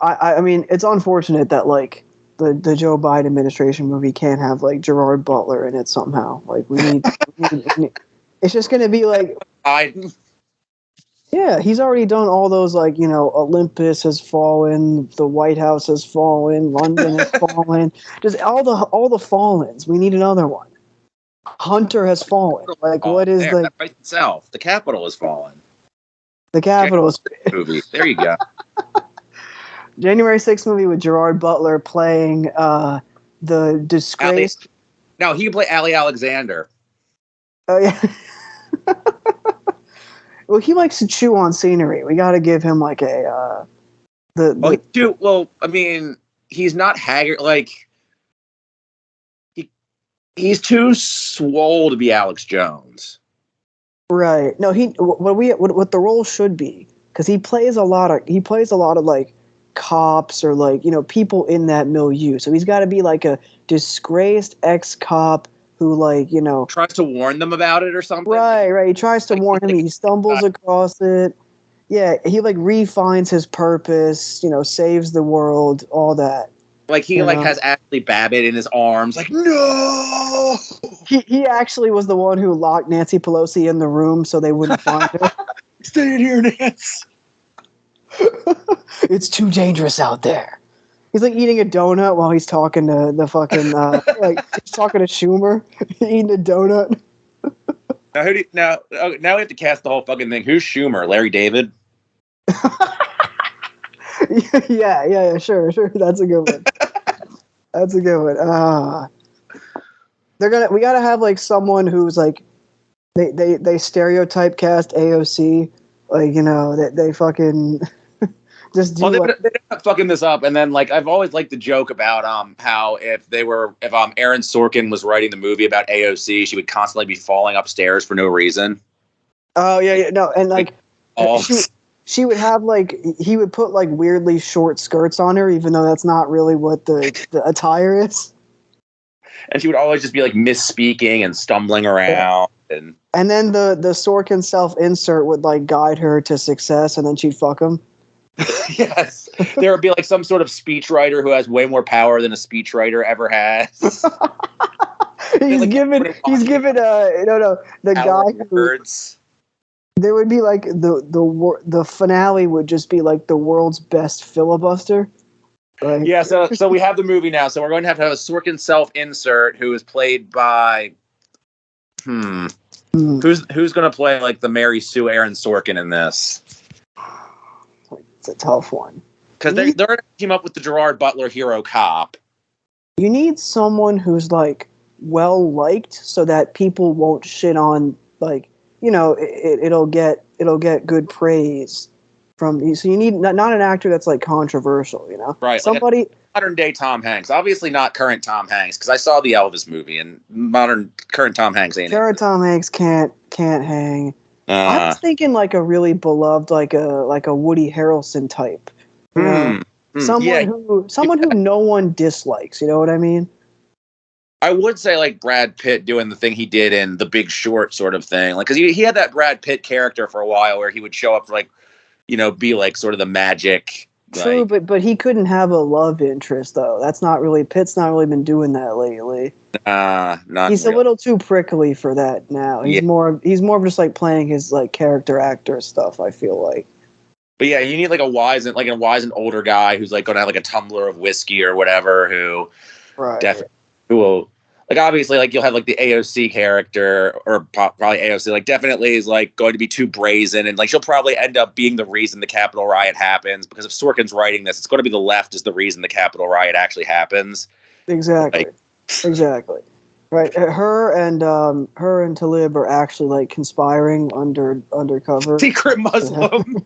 I mean, it's unfortunate that like the Joe Biden administration movie can't have like Gerard Butler in it somehow. Like we need it's just going to be like Biden. Yeah, he's already done all those, like, you know, Olympus has fallen, the White House has fallen, London has fallen, just all the fallens. We need another one. Hunter has fallen. Like, what is there, that right itself? The Capitol has fallen. The Capitol is movie. There you go. January 6th movie with Gerard Butler playing the disgraced. No, he can play Ali Alexander. Oh yeah. Well, he likes to chew on scenery. We got to give him like a Well, I mean, he's not haggard. Like he's too swole to be Alex Jones. Right. No, what the role should be, because he plays a lot of like cops or like, you know, people in that milieu. So he's got to be like a disgraced ex-cop who, like, you know, tries to warn them about it or something. Right. He tries to warn him. He stumbles across it. Yeah, he like refines his purpose. You know, saves the world. All that. Like he has Ashley Babbitt in his arms. Like no. He actually was the one who locked Nancy Pelosi in the room so they wouldn't find her. Stay in here, Nance. It's too dangerous out there. He's like eating a donut while he's talking to the fucking like he's talking to Schumer, eating a donut. Now we have to cast the whole fucking thing. Who's Schumer? Larry David? yeah, sure. That's a good one. That's a good one. We gotta have like someone who's like they stereotype cast AOC, like, you know, that they fucking. Just do they're not fucking this up. And then, like, I've always liked the joke about how if Aaron Sorkin was writing the movie about AOC, she would constantly be falling upstairs for no reason. Oh yeah, no, and like she would have like he would put like weirdly short skirts on her, even though that's not really what the attire is. And she would always just be like misspeaking and stumbling around, and then the Sorkin self-insert would like guide her to success, and then she'd fuck him. Yes, there would be like some sort of speechwriter who has way more power than a speechwriter ever has. he's given the guy words. There would be like the finale would just be like the world's best filibuster. Like, yeah, so we have the movie now. So we're going to have a Sorkin self-insert who is played by who's going to play like the Mary Sue Aaron Sorkin in this? It's a tough one. Because they're going to team up with the Gerard Butler hero cop. You need someone who's like well liked so that people won't shit on, like, you know, it'll get good praise from you. So you need not an actor that's like controversial, you know? Right. Somebody like modern day Tom Hanks. Obviously not current Tom Hanks, because I saw the Elvis movie and current Tom Hanks ain't current Tom Hanks can't hang. I was thinking like a really beloved, like a Woody Harrelson type. You know? Someone who no one dislikes. You know what I mean? I would say like Brad Pitt doing the thing he did in The Big Short, sort of thing. Like, because he had that Brad Pitt character for a while where he would show up, like, you know, be like sort of the magic. True, like, but he couldn't have a love interest though. That's not really Pitt's not really been doing that lately. He's a little too prickly for that now. He's more of just like playing his like character actor stuff, I feel like. But yeah, you need like a wise and older guy who's like going to have like a tumbler of whiskey or whatever who will, like, obviously, like, you'll have like the AOC character, or probably AOC, like, definitely is like going to be too brazen, and like she'll probably end up being the reason the Capitol riot happens, because if Sorkin's writing this, it's going to be the left is the reason the Capitol riot actually happens. Exactly. Exactly. Right. Her and Talib are actually like conspiring undercover. Secret Muslim.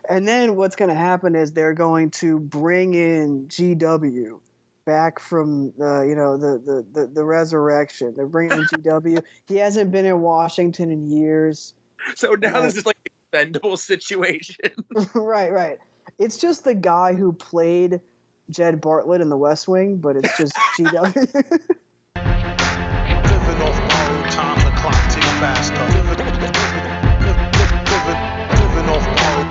And then what's going to happen is they're going to bring in GW back from the resurrection. They're bringing in GW. He hasn't been in Washington in years. So now this is like an expendable situation. Right. It's just the guy who played Jed Bartlett in The West Wing, but it's just GW. Living off borrowed time, the clock ticks faster. Living off borrowed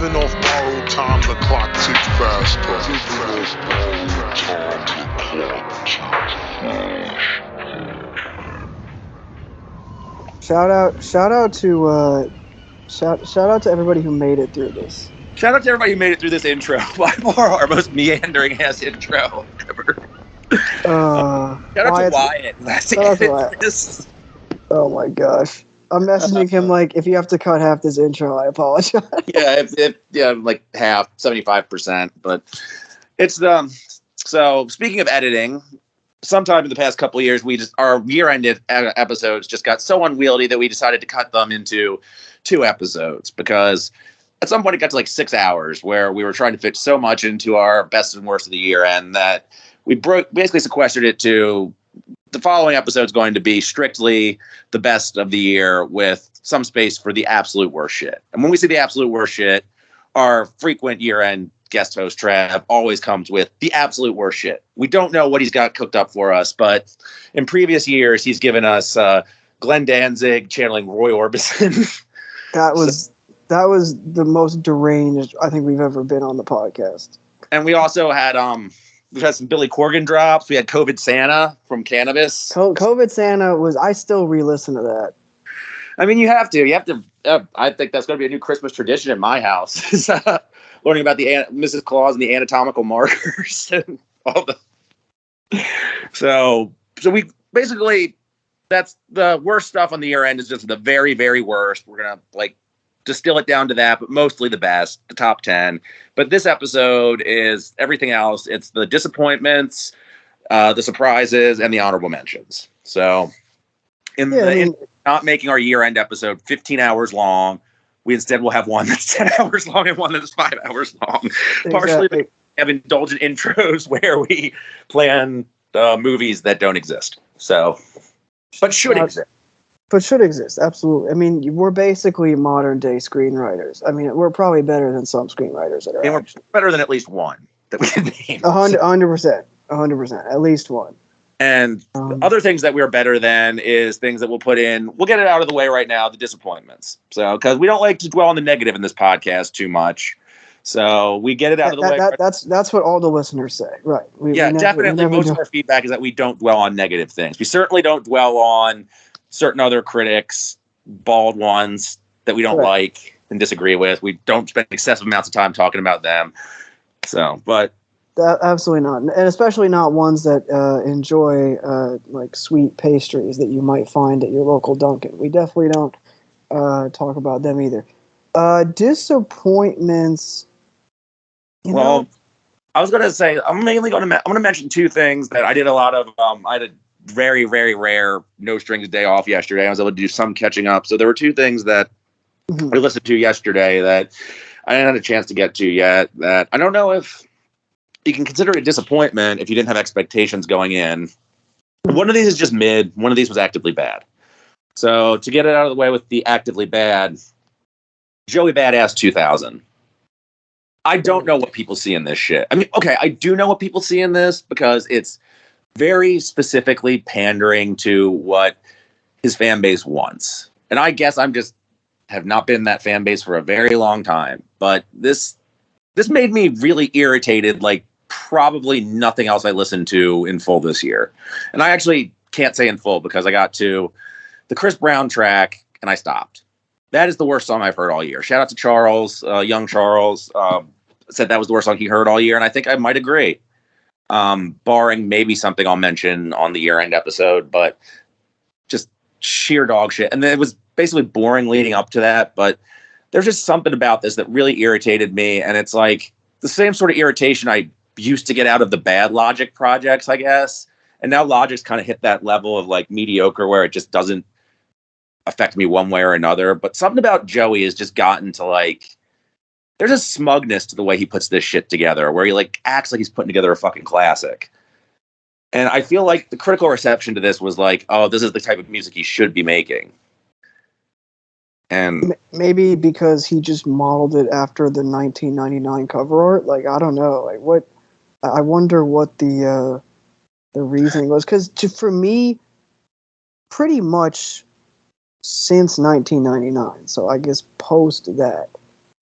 Living off borrowed time, the clock ticks faster. Shout out to everybody who made it through this. Shout out to everybody who made it through this intro. By far our most meandering ass intro ever. Shout out to Wyatt. Oh my gosh. I'm messaging him like, if you have to cut half this intro, I apologize. Yeah, like half, 75%. But it's so speaking of editing, sometime in the past couple of years, our year-end episodes just got so unwieldy that we decided to cut them into 2 episodes, because at some point it got to like 6 hours where we were trying to fit so much into our best and worst of the year, and that we basically sequestered it to the following episode's going to be strictly the best of the year with some space for the absolute worst shit. And when we say the absolute worst shit, our frequent year-end guest host Trav always comes with the absolute worst shit. We don't know what he's got cooked up for us, but in previous years he's given us Glenn Danzig channeling Roy Orbison. That was the most deranged I think we've ever been on the podcast. And we also had we've had some Billy Corgan drops. We had COVID Santa from Cannabis. COVID Santa I still re-listen to that. I mean, you have to. I think that's going to be a new Christmas tradition in my house. Is learning about the Mrs. Claus and the anatomical markers and all the. So we basically, that's the worst stuff on the year end is just the very, very worst. We're gonna distill it down to that, but mostly the best, the top 10. But this episode is everything else. It's the disappointments, the surprises, and the honorable mentions. So in not making our year-end episode 15 hours long, we instead will have one that's 10 hours long and one that's 5 hours long. Exactly. Partially we have indulgent intros where we plan movies that don't exist. So, but should exist. But should exist, absolutely. I mean, we're basically modern-day screenwriters. I mean, we're probably better than some screenwriters that are. And we're better than at least one that we can name. 100%, at least one. And other things that we're better than is things that we'll put in. We'll get it out of the way right now, the disappointments. So, because we don't like to dwell on the negative in this podcast too much. So we get it out of the way. That's what all the listeners say, right? Definitely. Most of our feedback is that we don't dwell on negative things. We certainly don't dwell on certain other critics, bald ones that we don't like and disagree with. We don't spend excessive amounts of time talking about them. So, but absolutely not, and especially not ones that enjoy like sweet pastries that you might find at your local Dunkin'. We definitely don't talk about them either. Disappointments. I was going to say I'm going to mention 2 things that I did a lot of. I had a very, very rare no strings day off yesterday. I was able to do some catching up. So there were 2 things that I listened to yesterday that I didn't have a chance to get to yet. That I don't know if you can consider it a disappointment if you didn't have expectations going in. One of these is just mid. One of these was actively bad. So to get it out of the way with the actively bad, Joey Badass 2000. I don't know what people see in this shit. I mean, okay, I do know what people see in this because it's very specifically pandering to what his fan base wants. And I guess have not been that fan base for a very long time. But this made me really irritated, like probably nothing else I listened to in full this year. And I actually can't say in full because I got to the Chris Brown track and I stopped. That is the worst song I've heard all year. Shout out to Charles, young Charles, said that was the worst song he heard all year. And I think I might agree. Barring maybe something I'll mention on the year-end episode, but just sheer dog shit. And then it was basically boring leading up to that, but there's just something about this that really irritated me, and it's like the same sort of irritation I used to get out of the bad Logic projects, I guess, and now Logic's kind of hit that level of like mediocre where it just doesn't affect me one way or another, but something about Joey has just gotten to like there's a smugness to the way he puts this shit together where he like acts like he's putting together a fucking classic. And I feel like the critical reception to this was like, oh, this is the type of music he should be making. And maybe because he just modeled it after the 1999 cover art. Like, I don't know. Like what, I wonder what the reasoning was. Cause for me, pretty much since 1999. So I guess post that,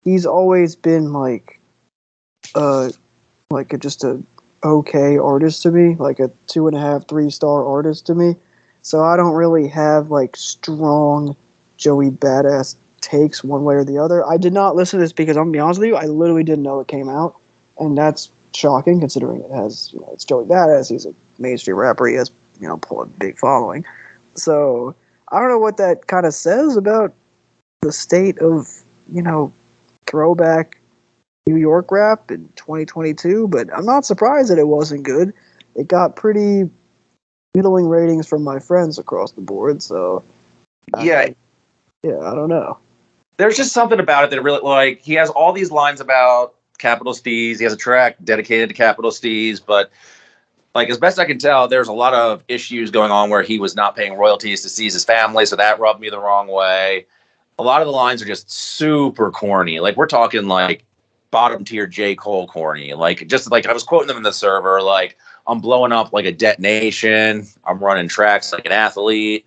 he's always been like just a okay artist to me, like a 2.5, 3-star artist to me. So I don't really have like strong Joey Badass takes one way or the other. I did not listen to this because I'm gonna be honest with you, I literally didn't know it came out, and that's shocking considering it has, it's Joey Badass. He's a mainstream rapper. He has, a big following. So I don't know what that kind of says about the state of, throwback New York rap in 2022, but I'm not surprised that it wasn't good. It got pretty middling ratings from my friends across the board, so I don't know. There's just something about it that really, like, he has all these lines about Capital Steez. He has a track dedicated to Capital Steez, but like, as best I can tell, there's a lot of issues going on where he was not paying royalties to Steez's family, so that rubbed me the wrong way. A lot of the lines are just super corny. Like, we're talking like bottom tier J. Cole corny. Like, just like I was quoting them in the server, like, I'm blowing up like a detonation. I'm running tracks like an athlete.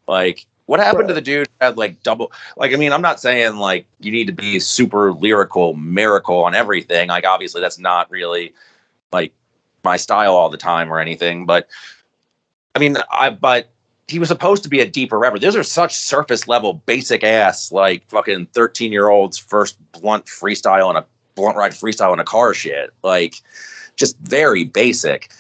Like, what happened to the dude who had like double? Like, I mean, I'm not saying like you need to be super lyrical, miracle on everything. Like, obviously, that's not really like my style all the time or anything. But I mean, but he was supposed to be a deeper rapper. Those are such surface level, basic ass, like fucking 13-year-olds first blunt freestyle and a blunt ride freestyle in a car shit. Like, just very basic.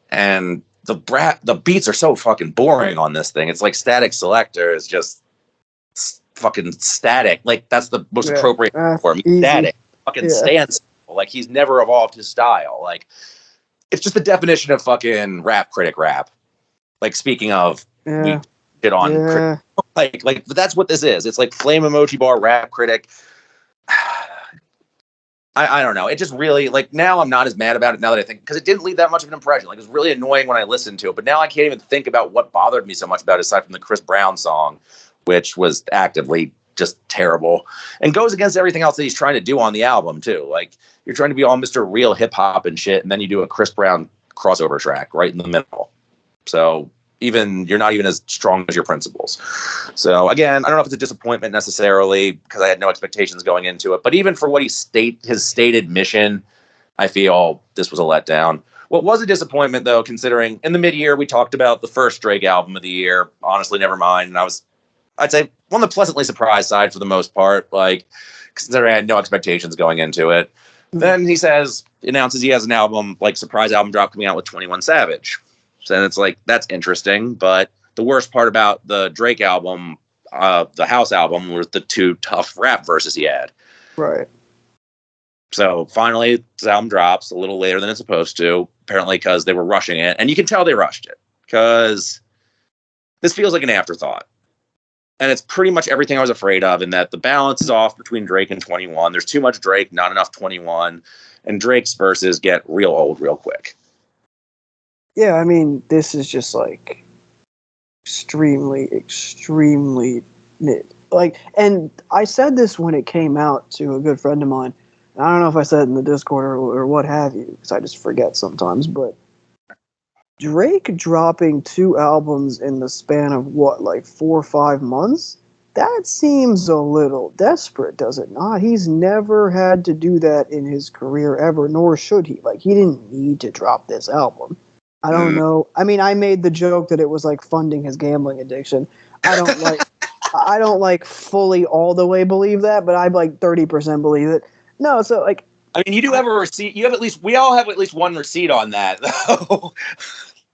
And the beats are so fucking boring on this thing. It's like Static Selector is just fucking static. Like, that's the most appropriate for him. Static. Fucking stands. Like, he's never evolved his style. Like, it's just the definition of fucking rap critic rap. Like, speaking of, we did on like, but that's what this is. It's like flame emoji bar rap critic. I don't know. It just really, like, now I'm not as mad about it now that I think, because it didn't leave that much of an impression. Like, it was really annoying when I listened to it, but now I can't even think about what bothered me so much about it aside from the Chris Brown song, which was actively just terrible and goes against everything else that he's trying to do on the album too. Like, you're trying to be all Mr. Real hip hop and shit, and then you do a Chris Brown crossover track right in the middle. So you're not even as strong as your principles. So again, I don't know if it's a disappointment necessarily because I had no expectations going into it, but even for what his stated mission, I feel this was a letdown. What was a disappointment though, considering in the mid-year we talked about the first Drake album of the year, Honestly Nevermind, and I'd say on the pleasantly surprised side for the most part, like, considering I had no expectations going into it. Then he announces he has an album, like surprise album drop coming out with 21 Savage. So it's like, that's interesting. But the worst part about the Drake album, the House album, was the 2 tough rap verses he had. Right. So finally, this album drops a little later than it's supposed to, apparently because they were rushing it. And you can tell they rushed it because this feels like an afterthought. And it's pretty much everything I was afraid of, in that the balance is off between Drake and 21. There's too much Drake, not enough 21. And Drake's verses get real old real quick. Yeah, I mean, this is just like extremely mid. Like, and I said this when it came out to a good friend of mine. I don't know if I said it in the Discord or what have you, because I just forget sometimes, but Drake dropping 2 albums in the span of like 4 or 5 months? That seems a little desperate, does it not? He's never had to do that in his career ever, nor should he. Like, he didn't need to drop this album. I don't know. I mean, I made the joke that it was like funding his gambling addiction. I don't like fully all the way believe that, but I like 30% believe it. No, so like, I mean, you do have a receipt. We all have at least one receipt on that, though.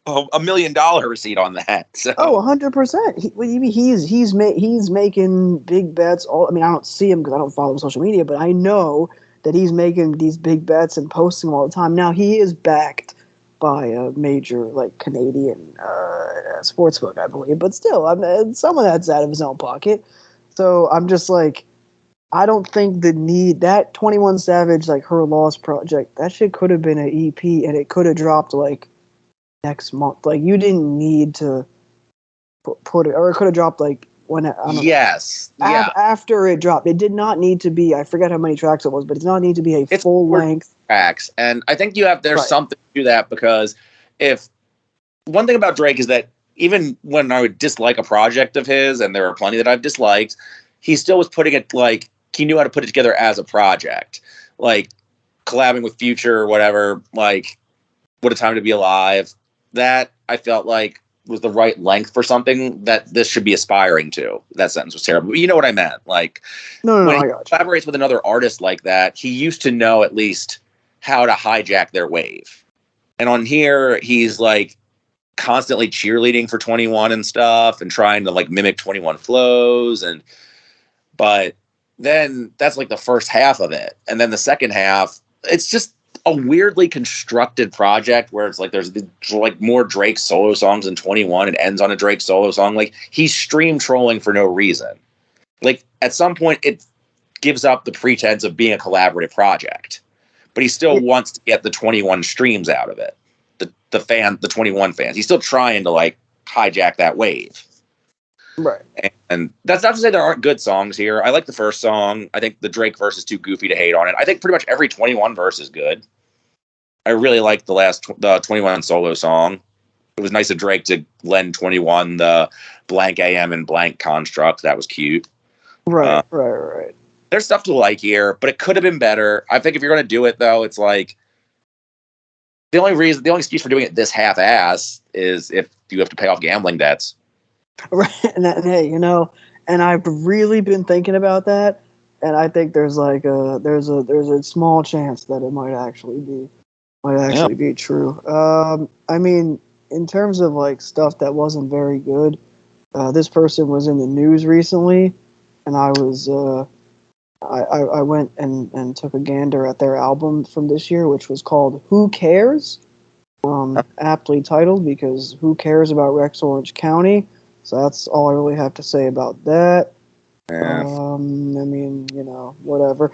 $1 million receipt on that. So. Oh, 100%. He's making big bets. I mean, I don't see him because I don't follow social media, but I know that he's making these big bets and posting them all the time. Now, he is backed by a major, like, Canadian sportsbook, I believe, but still, some of that's out of his own pocket. So I'm just like, I don't think that 21 Savage, like, Her Lost project, that shit could have been an EP and it could have dropped like next month. Like, you didn't need to put it, or it could have dropped like when after it dropped. It did not need to be, I forget how many tracks it was, but it did not need to be a full length tracks. And I think there's something to that, because if one thing about Drake is that even when I would dislike a project of his, and there are plenty that I've disliked, he still was putting it like he knew how to put it together as a project, like collabing with Future or whatever, like What a Time to Be Alive. That I felt like was the right length for something that this should be aspiring to. That sentence was terrible. But you know what I meant? Like, no, when I he got you. collaborates with another artist like that, he used to know at least how to hijack their wave. And on here, he's like constantly cheerleading for 21 and stuff and trying to like mimic 21 flows. But then that's like the first half of it. And then the second half, it's just a weirdly constructed project where it's like there's like more Drake solo songs than 21. It ends on a Drake solo song. Like he's stream trolling for no reason. Like at some point it gives up the pretense of being a collaborative project, but he still wants to get the 21 streams out of it. The 21 fans. He's still trying to like hijack that wave. Right. And that's not to say there aren't good songs here. I like the first song. I think the Drake verse is too goofy to hate on it. I think pretty much every 21 verse is good. I really liked the 21 solo song. It was nice of Drake to lend 21 the blank AM and blank construct. That was cute. Right. There's stuff to like here, but it could have been better. I think if you're going to do it, though, it's like the only excuse for doing it this half-ass is if you have to pay off gambling debts. Right, and hey, and I've really been thinking about that, and I think there's like there's a small chance that it might actually be true. I mean, in terms of like stuff that wasn't very good, this person was in the news recently, and I was I went and took a gander at their album from this year, which was called Who Cares? Aptly titled, because who cares about Rex Orange County? So that's all I really have to say about that. Yeah. I mean, whatever.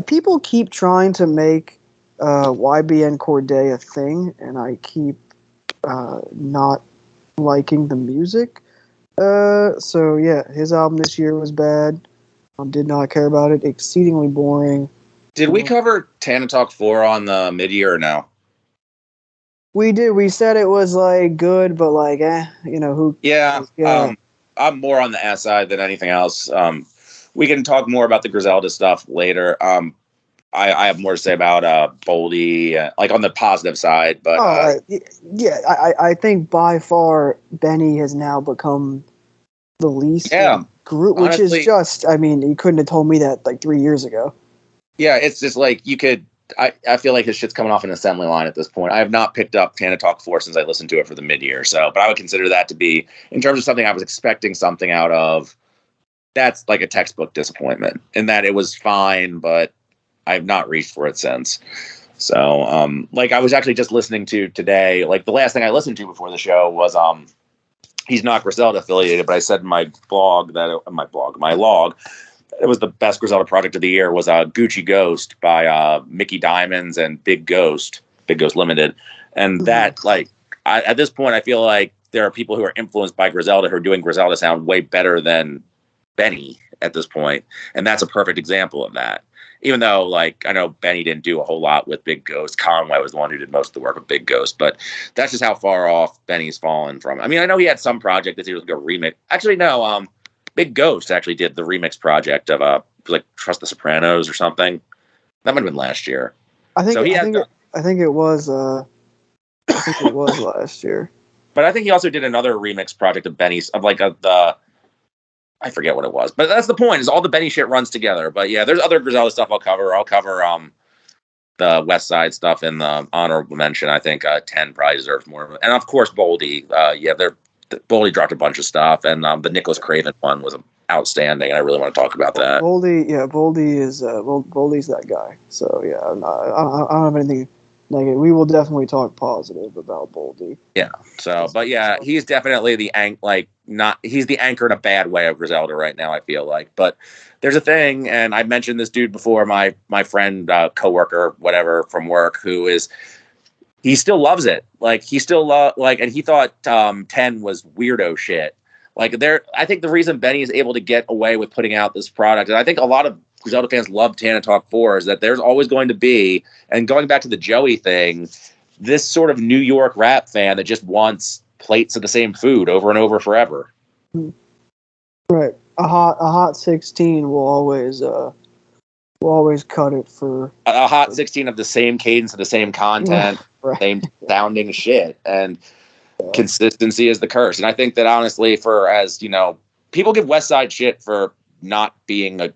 People keep trying to make YBN Cordae a thing, and I keep not liking the music. So yeah, his album this year was bad. Did not care about it. Exceedingly boring. Did we cover Tana Talk 4 on the mid-year or no? We did. We said it was like good, but like, who? Yeah. Yeah. I'm more on the ass side than anything else. We can talk more about the Griselda stuff later. I have more to say about Boldy, like on the positive side. But I think by far Benny has now become the least group, which honestly, is just. I mean, you couldn't have told me that like 3 years ago. Yeah, it's just like you could. I feel like his shit's coming off an assembly line at this point. I have not picked up Tana Talk 4 since I listened to it for the mid-year. So, but I would consider that to be, in terms of something I was expecting something out of, that's like a textbook disappointment. In that it was fine, but I have not reached for it since. So, like I was actually just listening to today, like the last thing I listened to before the show was, he's not Griselda affiliated, but I said in my log, it was the best Griselda project of the year was Gucci Ghost by Mickey Diamonds and Big Ghost Limited. And that, like, at this point, I feel like there are people who are influenced by Griselda who are doing Griselda sound way better than Benny at this point. And that's a perfect example of that. Even though, like, I know Benny didn't do a whole lot with Big Ghost. Conway was the one who did most of the work with Big Ghost. But that's just how far off Benny's fallen from. I mean, I know he had some project that he was like a remix. Actually, no, Big Ghost actually did the remix project of like Trust the Sopranos or something. That might have been last year. I think it was last year. But I think he also did another remix project of Benny's of like I forget what it was. But that's the point, is all the Benny shit runs together. But yeah, there's other Griselda stuff I'll cover. I'll cover the Westside stuff in the honorable mention. I think 10 probably deserves more. And of course Boldy. Boldy dropped a bunch of stuff, and the Nicholas Craven one was outstanding, and I really want to talk about that. Boldy's that guy. So yeah, I don't have anything negative. We will definitely talk positive about Boldy. Yeah. So, but yeah, he's definitely he's the anchor in a bad way of Griselda right now, I feel like. But there's a thing, and I mentioned this dude before, my friend, coworker, whatever, from work, who is. He still loves it. Like he still and he thought 10 was weirdo shit. Like I think the reason Benny is able to get away with putting out this product, and I think a lot of Griselda fans love Tana Talk 4, is that there's always going to be, and going back to the Joey thing, this sort of New York rap fan that just wants plates of the same food over and over forever. Right. A hot 16 will always We'll always cut it for a hot 16 of the same cadence, of the same content, right. same sounding shit, and consistency is the curse. And I think that honestly, people give Westside shit for not being a,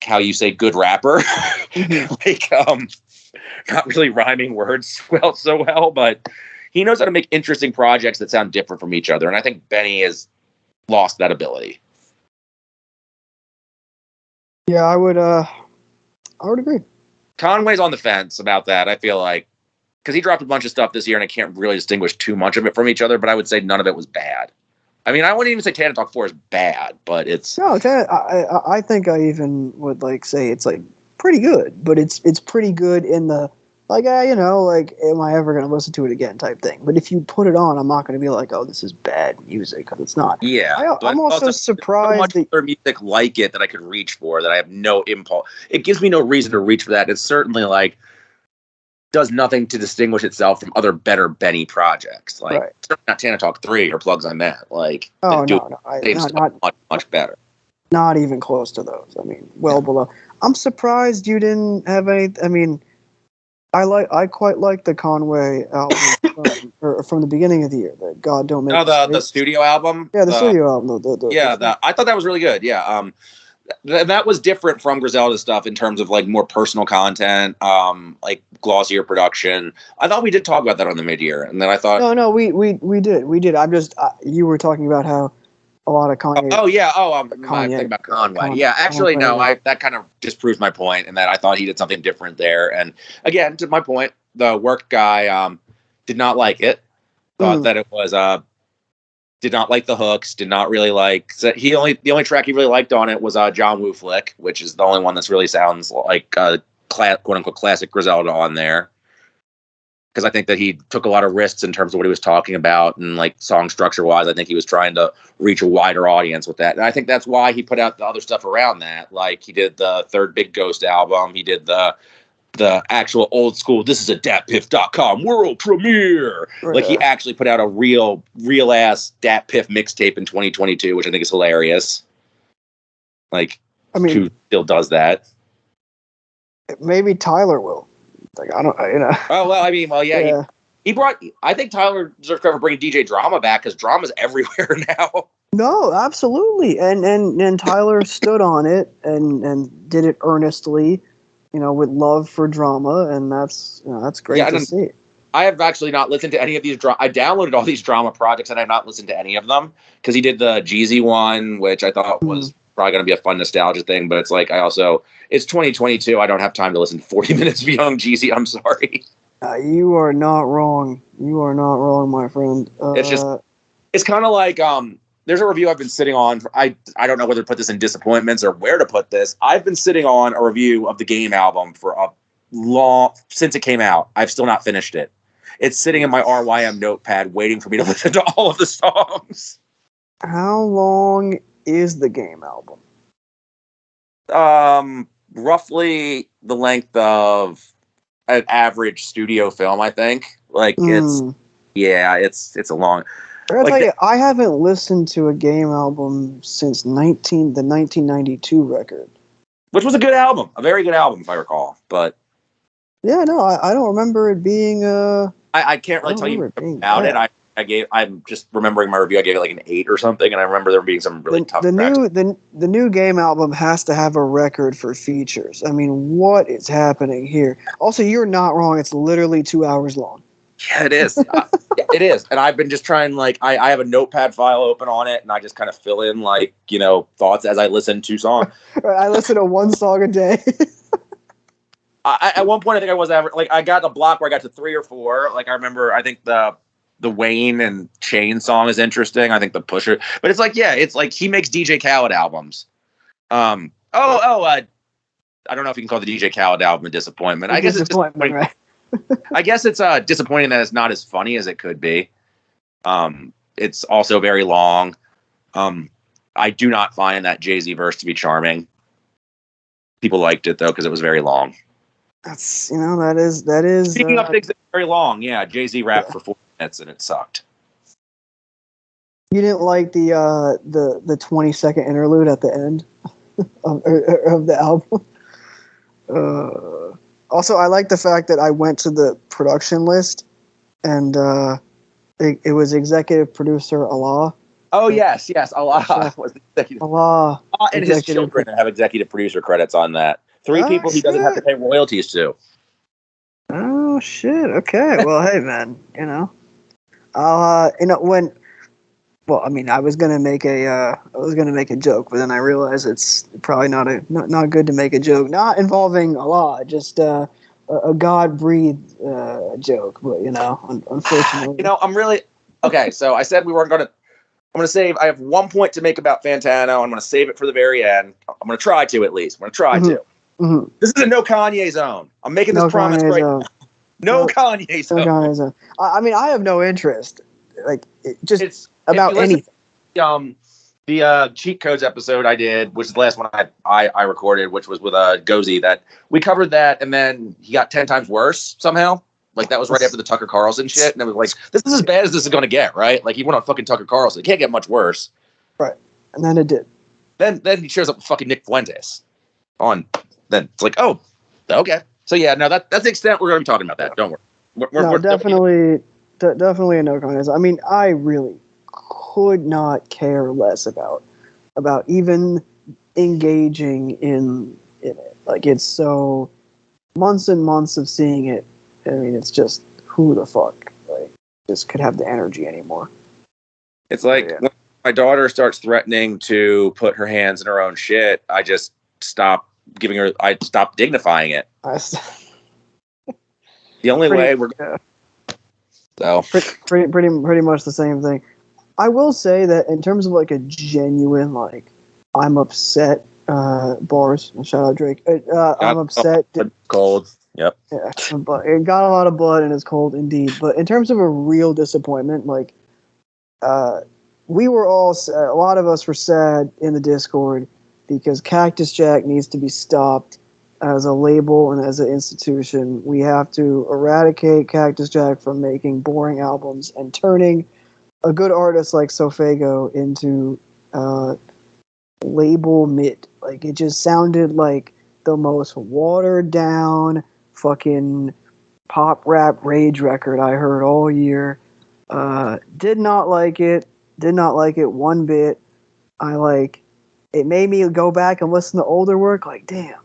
how you say, good rapper, not really rhyming words so well, but he knows how to make interesting projects that sound different from each other. And I think Benny has lost that ability. Yeah, I would agree. Conway's on the fence about that. I feel like, because he dropped a bunch of stuff this year and I can't really distinguish too much of it from each other, but I would say none of it was bad. I mean, I wouldn't even say Tana Talk 4 is bad, but it's... No, I think I even would say it's pretty good, but it's pretty good in the am I ever going to listen to it again type thing. But if you put it on, I'm not going to be like, oh, this is bad music, because it's not. Yeah. I'm also surprised so much other music like it that I could reach for that I have no impulse. It gives me no reason to reach for that. It's certainly does nothing to distinguish itself from other better Benny projects. Not Tana Talk 3 or Plugs I Met. Much better. Not even close to those. I mean, below. I'm surprised you didn't have any. I mean, I quite like the Conway album from the beginning of the year. The God Don't Make. Oh, the studio album. Yeah, the studio album. I thought that was really good. Yeah. That was different from Griselda'ed stuff in terms of more personal content, glossier production. I thought we did talk about that on the mid-year, and then I thought we did. I'm just you were talking about how a lot of Kanye. I'm thinking about Conway. Yeah, actually no, that kind of disproves my point, in that I thought he did something different there. And again, to my point, the work guy did not like it. Thought that it was did not like the hooks, did not really the only track he really liked on it was John Woo Flick, which is the only one that's really sounds like quote unquote classic Griselda on there. Because I think that he took a lot of risks in terms of what he was talking about, and song structure wise, I think he was trying to reach a wider audience with that. And I think that's why he put out the other stuff around that. He did the third Big Ghost album, he did the actual old school, this is a datpiff.com world premiere. He actually put out a real ass Dat Piff mixtape in 2022, which I think is hilarious. Who still does that? Maybe Tyler will. I don't, Oh, well, yeah. He brought, I think Tyler deserves credit for bringing DJ Drama back, because Drama's everywhere now. No, absolutely. And Tyler stood on it and did it earnestly, with love for Drama, and that's great to see. I have actually not listened to any of these. I downloaded all these Drama projects, and I have not listened to any of them, because he did the Jeezy one, which I thought was probably going to be a fun nostalgia thing, but it's it's 2022. I don't have time to listen to 40 minutes of Young Jeezy. I'm sorry. You are not wrong. You are not wrong, my friend. It's kind of there's a review I've been sitting on. I don't know whether to put this in disappointments or where to put this. I've been sitting on a review of the Game album for since it came out. I've still not finished it. It's sitting in my RYM notepad waiting for me to listen to all of the songs. How long is the Game album? Roughly the length of an average studio film, I think. It's a long. I haven't listened to a Game album since the 1992 record, which was a good album, a very good album if I recall. But yeah, no, I don't remember it being. I can't really tell you about it. I'm just remembering my review. I gave it an 8 or something, and I remember there being some really tough tracks. The new Game album has to have a record for features. I mean, what is happening here? Also, you're not wrong. It's literally 2 hours long. Yeah, it is. It is. And I've been just trying, I have a notepad file open on it, and I just kind of fill in, thoughts as I listen to songs. I listen to one song a day. At one point, I think I was I got a block where I got to 3 or 4. I remember, I think the Wayne and Chain song is interesting. I think the Pusher, but it's he makes DJ Khaled albums. I don't know if you can call the DJ Khaled album a disappointment. I guess it's disappointing. Right? I guess it's disappointing that it's not as funny as it could be. It's also very long. I do not find that Jay-Z verse to be charming. People liked it though because it was very long. That's that is. Speaking of things that are very long, yeah, Jay-Z rapped for 4 minutes and it sucked. You didn't like the 20-second interlude at the end of the album? Also, I like the fact that I went to the production list, and it was executive producer Allah. Oh yes, Allah was the executive. Allah And his children have executive producer credits on that. 3 people he doesn't have to pay royalties to. Oh shit! Okay, well, hey man, I'll I was gonna make a joke, but then I realized it's probably not good to make a joke, not involving Allah, just a God-breathed joke. But unfortunately, I'm really okay. So I said we weren't gonna. I'm gonna save. I have 1 point to make about Fantano. I'm gonna save it for the very end. I'm gonna try to at least. I'm gonna try to. Mm-hmm. This is a no Kanye zone. I'm making this promise right now. No Kanye zone. No Kanye zone. I have no interest. It's about anything. The cheat codes episode I did, which is the last one I recorded, which was with Gozy, that we covered that, and then he got 10 times worse somehow. Like, that was right after the Tucker Carlson shit, and it was like, this is as bad as this is going to get, right? Like, he went on fucking Tucker Carlson. It can't get much worse. Right. And then it did. Then he shares up with fucking Nick Fuentes. Then it's like, oh, okay. So yeah, no, that's the extent we're going to be talking about that. Don't worry. We're definitely a no comment. I mean, I really could not care less about even engaging in it. Like, it's so months and months of seeing it. I mean, it's just, who the fuck just could have the energy anymore. It's like when my daughter starts threatening to put her hands in her own shit, I just stop dignifying it. The only way we're so pretty much the same thing. I will say that in terms of like a genuine I'm upset bars. Shout out Drake. I'm upset. Cold. Yep. Yeah, but it got a lot of blood and it's cold indeed. But in terms of a real disappointment, we were all, a lot of us were sad in the Discord because Cactus Jack needs to be stopped as a label and as an institution. We have to eradicate Cactus Jack from making boring albums and turning a good artist like SoFaygo into label mid. Like, it just sounded like the most watered down fucking pop rap rage record I heard all year. Did not like it one bit. It made me go back and listen to older work. Like, damn,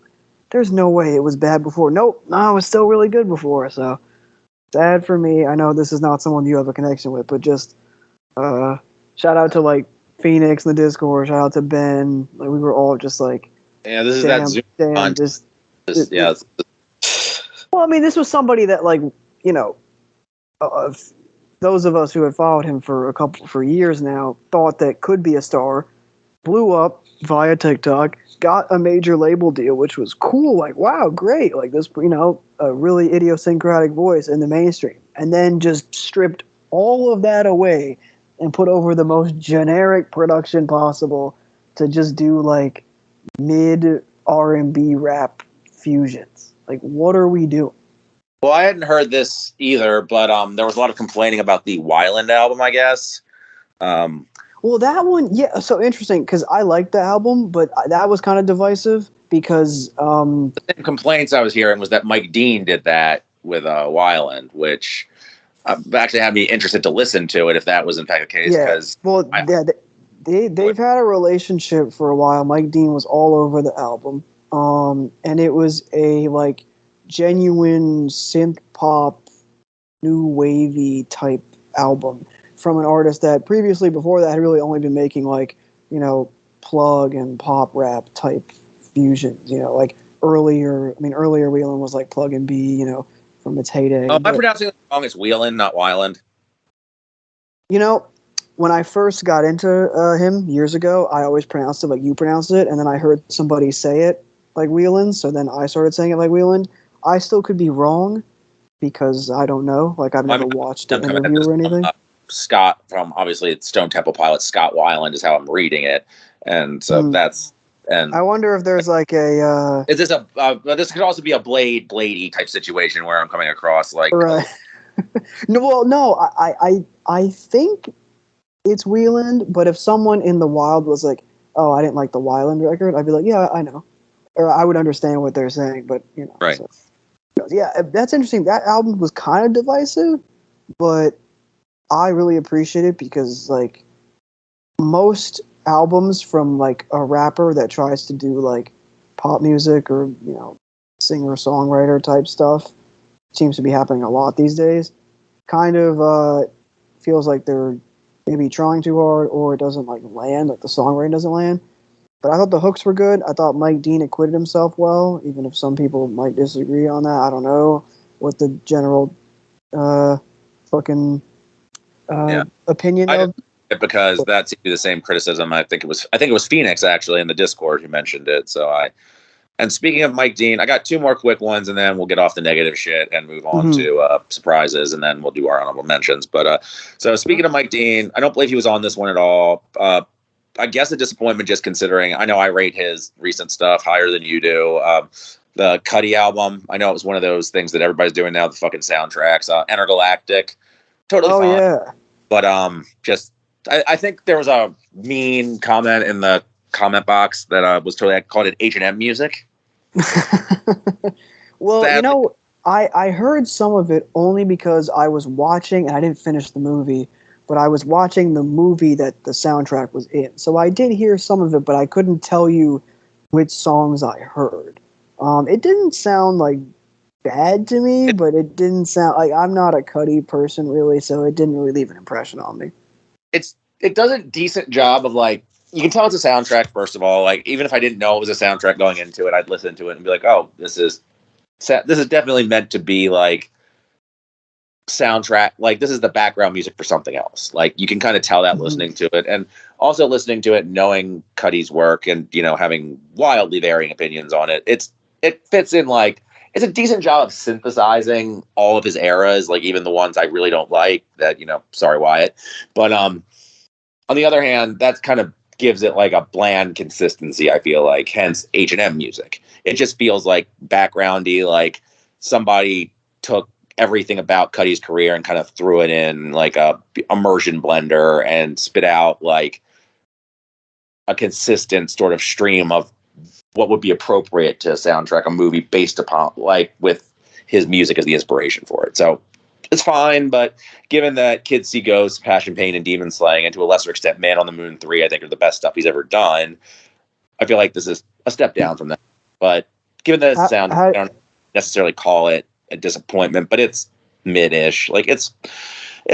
there's no way it was bad before. Nope, no, it was still really good before. So sad for me. I know this is not someone you have a connection with, but just shout out to Phoenix in the Discord. Shout out to Ben. We were all just yeah, this is that Zoom. Well, I mean, this was somebody that those of us who had followed him for years now thought that could be a star, blew up via TikTok, got a major label deal, which was cool. Like, wow, great. Like, this, a really idiosyncratic voice in the mainstream, and then just stripped all of that away and put over the most generic production possible to just do mid R&B rap fusions. Like, what are we doing? Well, I hadn't heard this either, but there was a lot of complaining about the Wyland album, I guess. Well, that one, yeah, so interesting, because I liked the album, but that was kind of divisive, because... the complaints I was hearing was that Mike Dean did that with Wyland, which actually had me interested to listen to it, if that was in fact the case. Yeah, they've had a relationship for a while. Mike Dean was all over the album. And it was a genuine synth pop, new wavy type album from an artist that previously before that had really only been making plug and pop rap type fusions. Earlier Whelan was Plug and B, from its heyday. Am I pronouncing it wrong? It's Whelan, not Wyland. When I first got into him years ago, I always pronounced it like you pronounced it, and then I heard somebody say it like Whelan, so then I started saying it like Whelan. I still could be wrong because I don't know. I've never watched an interview or anything. Scott from, obviously, it's Stone Temple Pilots. Scott Weiland is how I'm reading it, and so that's. And I wonder if there's a. Is this this could also be a Blady type situation where I'm coming across Right. No. I think it's Whelan, but if someone in the wild was like, "Oh, I didn't like the Wyland record," I'd be like, "Yeah, I know." or I would understand what they're saying, but you know, right? So, yeah, that's interesting. That album was kind of divisive, but I really appreciate it because like most albums from like a rapper that tries to do like pop music or you know singer songwriter type stuff seems to be happening a lot these days. Kind of feels like they're maybe trying too hard or it doesn't like land, like the songwriting doesn't land. But I thought the hooks were good. I thought Mike Dean acquitted himself well, even if some people might disagree on that. I don't know what the general fucking opinion of. Because that seemed to be the same criticism. I think it was Phoenix actually in the Discord who mentioned it. And speaking of Mike Dean, I got two more quick ones, and then we'll get off the negative shit and move on to surprises, and then we'll do our honorable mentions. But so speaking of Mike Dean, I don't believe he was on this one at all. I guess a disappointment just considering I know I rate his recent stuff higher than you do. The Cudi album, I know it was one of those things that everybody's doing now, the fucking soundtracks. Intergalactic, totally fine. Yeah. But I think there was a mean comment in the comment box that was totally called it H&M music. Well, sadly. You know, I heard some of it only because I was watching, and I didn't finish the movie, but I was watching the movie that the soundtrack was in. So I did hear some of it, but I couldn't tell you which songs I heard. It didn't sound like bad to me, but it didn't sound like I'm not a Cudi person really, so it didn't really leave an impression on me. It does a decent job of like, you can tell it's a soundtrack, first of all. Like, even if I didn't know it was a soundtrack going into it, I'd listen to it and be like, oh, this is definitely meant to be like soundtrack. Like, this is the background music for something else. Like, you can kind of tell that listening to it. And also listening to it, knowing Cudi's work and, you know, having wildly varying opinions on it. It fits in like, it's a decent job of synthesizing all of his eras, like even the ones I really don't like that, you know, sorry, Wyatt. But on the other hand, that's kind of gives it like a bland consistency, I feel like, hence H&M music. It just feels like backgroundy, like somebody took everything about Cudi's career and kind of threw it in like a immersion blender and spit out like a consistent sort of stream of what would be appropriate to soundtrack a movie based upon like with his music as the inspiration for it. So it's fine, but given that Kids See Ghosts, Passion, Pain, and Demon Slaying, and to a lesser extent Man on the Moon 3, I think are the best stuff he's ever done, I feel like this is a step down from that. But given that it's sound, I don't necessarily call it a disappointment, but it's mid-ish. Like it's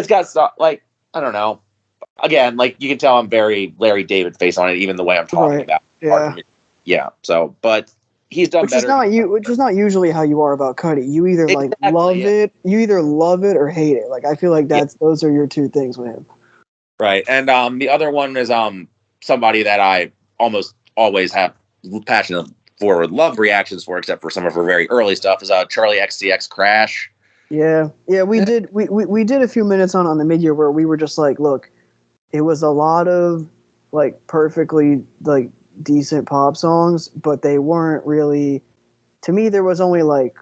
got stuff like, I don't know. Again, like you can tell I'm very Larry David face on it, even the way I'm talking about it. Yeah. Yeah. So, but he's done better. Which is not usually how you are about Cudi. You either you either love it or hate it. Like I feel like those are your two things with him. Right. And the other one is somebody that I almost always have passionate for love reactions for, except for some of her very early stuff, is Charli XCX Crash. Yeah. Yeah, we did a few minutes on the mid-year where we were just like, look, it was a lot of like perfectly like decent pop songs, but they weren't really, to me there was only like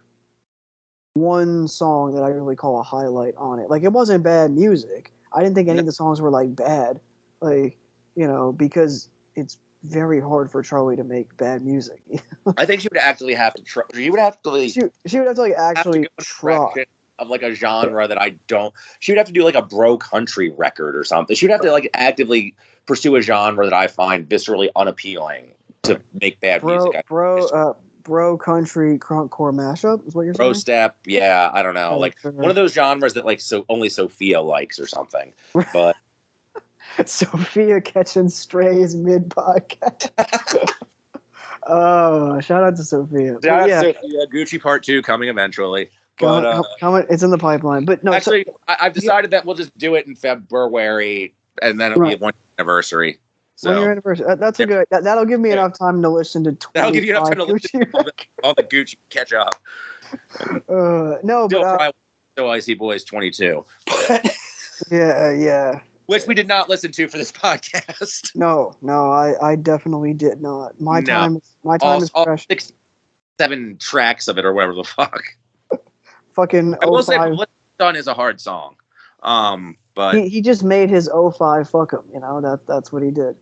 one song that I really call a highlight on it. Like it wasn't bad music. I didn't think any of the songs were like bad, like, you know, because it's very hard for Charli to make bad music. I think she would actually have to try. She would have to like actually try of like a genre that I don't. She would have to do like a bro country record or something. She would have to like actively pursue a genre that I find viscerally unappealing to make bad music. Bro country crunkcore mashup is what you're saying? Bro step, yeah, I don't know. Like one of those genres that like only Sophia likes or something. But Sophia catching strays mid podcast. Oh, shout out to Sophia. Shout out to Sophia. Gucci Part 2 coming eventually. Coming, it's in the pipeline. But no, actually, I've decided that we'll just do it in February, and then it'll be a 1 year anniversary. So 1 year anniversary. That's a good. That'll give me enough time to listen to. That'll give you enough time to listen to all the Gucci catch up. No, still but so Icy Boys 22. Yeah. Which we did not listen to for this podcast. No, I definitely did not. My time is fresh. 6-7 tracks of it or whatever the fuck. Fucking I will say What's Done is a hard song. But he just made his 05 fuck him, you know, that's what he did.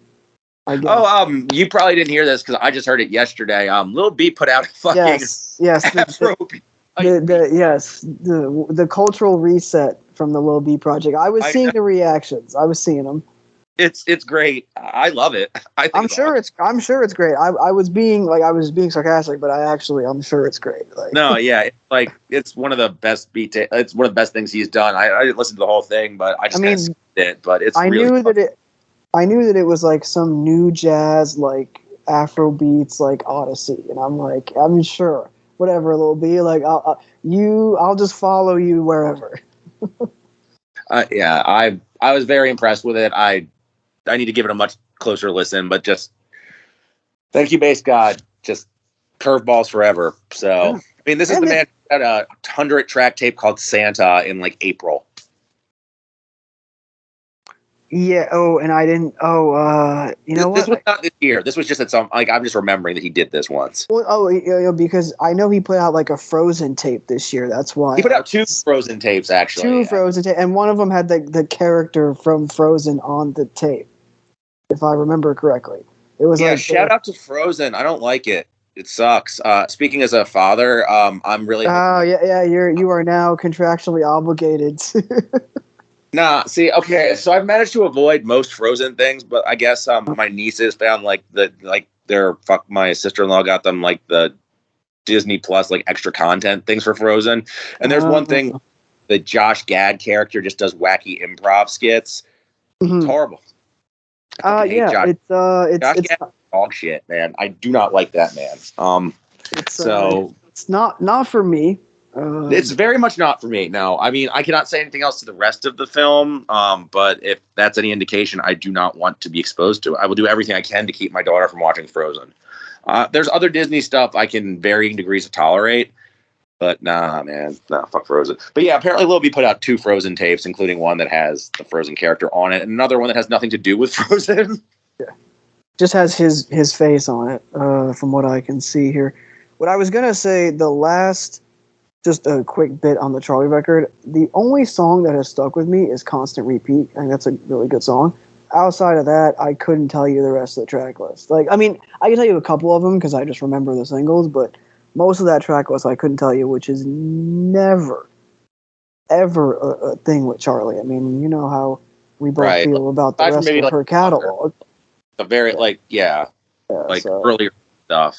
I guess. Oh, you probably didn't hear this because I just heard it yesterday. Lil B put out a fucking yes, Afrobeat. The cultural reset from the Lil B project. I was seeing the reactions. I was seeing them. It's great. I love it. I'm sure it's great. I was being sarcastic, but I'm sure it's great. Like, no, yeah, it's one of the best it's one of the best things he's done. I didn't listen to the whole thing, but I just it. But it's I knew that it was like some new jazz, like Afro beats, like Odyssey, and I'm sure whatever Lil B, like I'll just follow you wherever. Yeah, I was very impressed with it. I need to give it a much closer listen, but just thank you, Bass God. Just curveballs forever. So, yeah. I mean, this is the man who had a 100-track tape called Santa in like April. Yeah. Oh, and I didn't. Oh, you know what? This was not this year. This was just at some. Like, I'm just remembering that he did this once. Well, because I know he put out like a Frozen tape this year. That's why he put out 2 Frozen tapes actually. Frozen tapes, and one of them had the character from Frozen on the tape, if I remember correctly. It was shout out to Frozen. I don't like it. It sucks. Speaking as a father, I'm really. Oh yeah. You are now contractually obligated to. Nah, see, okay, so I've managed to avoid most Frozen things, but I guess my nieces found my sister-in-law got them like the Disney Plus like extra content things for Frozen, and there's one thing, the Josh Gad character just does wacky improv skits. Mm-hmm. It's horrible. It's dog shit, man. I do not like that man. It's not for me. It's very much not for me. No, I mean, I cannot say anything else to the rest of the film. But if that's any indication, I do not want to be exposed to it. I will do everything I can to keep my daughter from watching Frozen. There's other Disney stuff I can varying degrees of tolerate, but nah, man, fuck Frozen. But yeah, apparently Lil B put out 2 Frozen tapes, including one that has the Frozen character on it, and another one that has nothing to do with Frozen. Yeah, just has his face on it, from what I can see here. What I was gonna say, just a quick bit on the Charli record. The only song that has stuck with me is Constant Repeat. I think that's a really good song. Outside of that, I couldn't tell you the rest of the track list. Like, I mean, I can tell you a couple of them because I just remember the singles, but most of that track list I couldn't tell you, which is never, ever a thing with Charli. I mean, you know how we both feel about the rest of her catalog. A very, earlier stuff.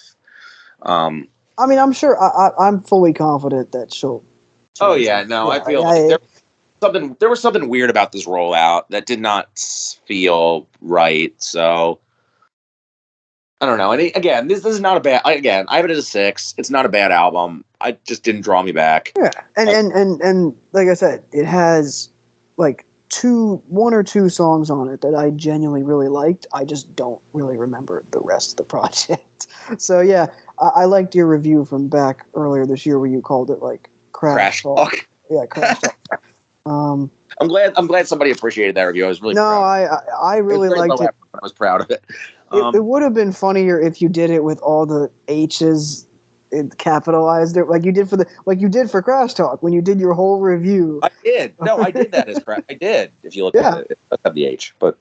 I mean, I'm sure I'm fully confident that she'll. Oh yeah, no, I feel there was something weird about this rollout that did not feel right. So I don't know. And again, this is not a bad. I have it as a 6. It's not a bad album. I just didn't draw me back. Yeah, and like I said, it has like 1 or 2 songs on it that I genuinely really liked. I just don't really remember the rest of the project. So yeah. I liked your review from back earlier this year where you called it like Crash Talk. Yeah, Crash Talk. I'm glad somebody appreciated that review. I was really proud. I really liked it. I was proud of it. It would have been funnier if you did it with all the H's capitalized, like you did for Crash Talk when you did your whole review. I did. No, I did that as Crash. I did. If you look at it, it does have the H, but.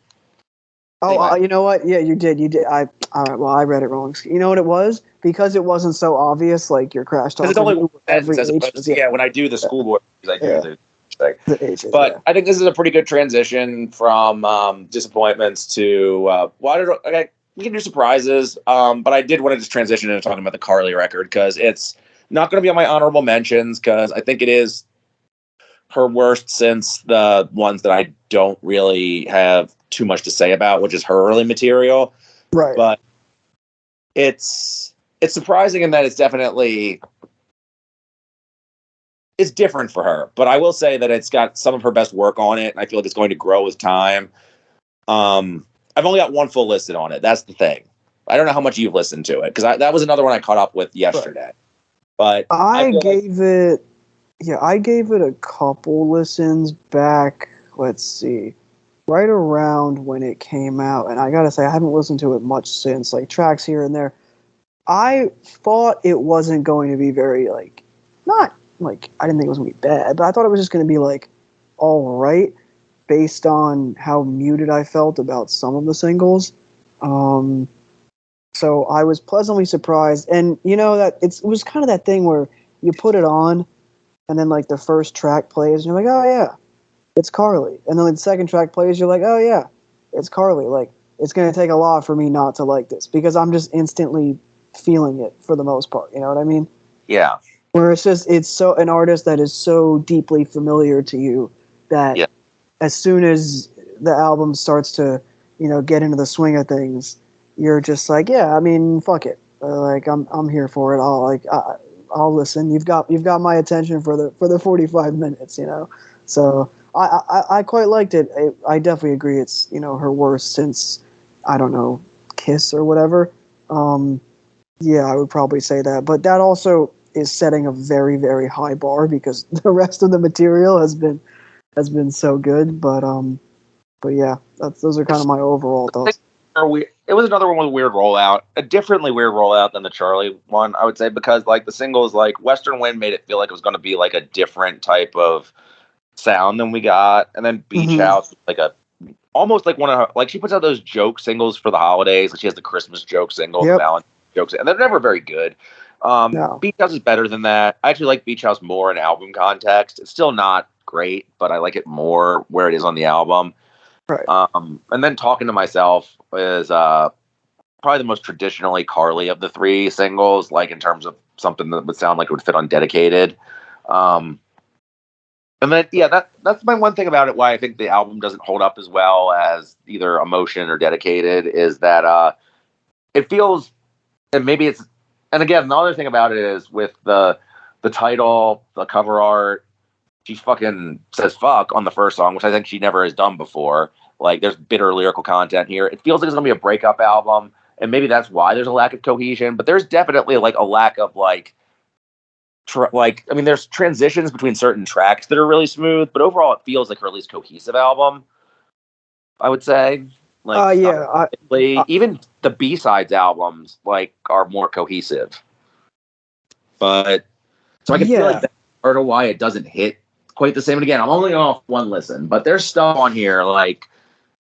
Oh, you know what? Yeah, you did. All right. Well, I read it wrong. You know what it was? Because it wasn't so obvious, like your Crash Talk. It's only one sentence as opposed to, when I do the schoolboy, I do the H's, but I think this is a pretty good transition from disappointments to we can do surprises. But I did want to just transition into talking about the Carly record because it's not going to be on my honorable mentions because I think it is her worst since the ones that I don't really have too much to say about, which is her early material. Right. But it's surprising in that it's different for her. But I will say that it's got some of her best work on it, and I feel like it's going to grow with time. I've only got 1 full listed on it. That's the thing. I don't know how much you've listened to it because that was another one I caught up with yesterday. Right. But I gave it a couple listens back. Let's see. Right around when it came out, and I gotta say, I haven't listened to it much since, like tracks here and there. I thought it wasn't going to be very, not, I didn't think it was going to be bad, but I thought it was just going to be, all right, based on how muted I felt about some of the singles. So I was pleasantly surprised, and you know that it was kind of that thing where you put it on, and then like the first track plays, and you're like, oh yeah, it's Carly, and then the second track plays, you're like, oh yeah, it's Carly. Like it's gonna take a lot for me not to like this because I'm just instantly feeling it for the most part. You know what I mean? Yeah. Where it's so an artist that is so deeply familiar to you that as soon as the album starts to get into the swing of things, you're just like, yeah, I mean, fuck it. Like I'm here for it. I'll listen. You've got my attention for the 45 minutes, So I quite liked it. I definitely agree. It's her worst since I don't know Kiss or whatever. Yeah, I would probably say that. But that also is setting a very very high bar because the rest of the material has been so good. But yeah, those are kind of my overall thoughts. It was another one with a weird rollout, a differently weird rollout than the Charli one, I would say, because like the singles, like Western Wind made it feel like it was going to be like a different type of sound than we got, and then Beach House, like almost like one of her, like she puts out those joke singles for the holidays, like she has the Christmas joke single, the Valentine jokes, and they're never very good. No. Beach House is better than that. I actually like Beach House more in album context. It's still not great, but I like it more where it is on the album. Right. And then Talking to Myself is probably the most traditionally Carly of the three singles, like in terms of something that would sound like it would fit on Dedicated. And then that's my one thing about it. Why I think the album doesn't hold up as well as either Emotion or Dedicated is that it feels, and maybe it's, and again, the other thing about it is with the title, the cover art. She fucking says fuck on the first song, which I think she never has done before. Like, there's bitter lyrical content here. It feels like it's going to be a breakup album, and maybe that's why there's a lack of cohesion, but there's definitely, like, a lack of, there's transitions between certain tracks that are really smooth, but overall it feels like her least cohesive album, I would say. Like, even the B-sides albums, like, are more cohesive. But, so I can feel like that's part of why it doesn't hit quite the same. And again, I'm only off one listen, but there's stuff on here, like,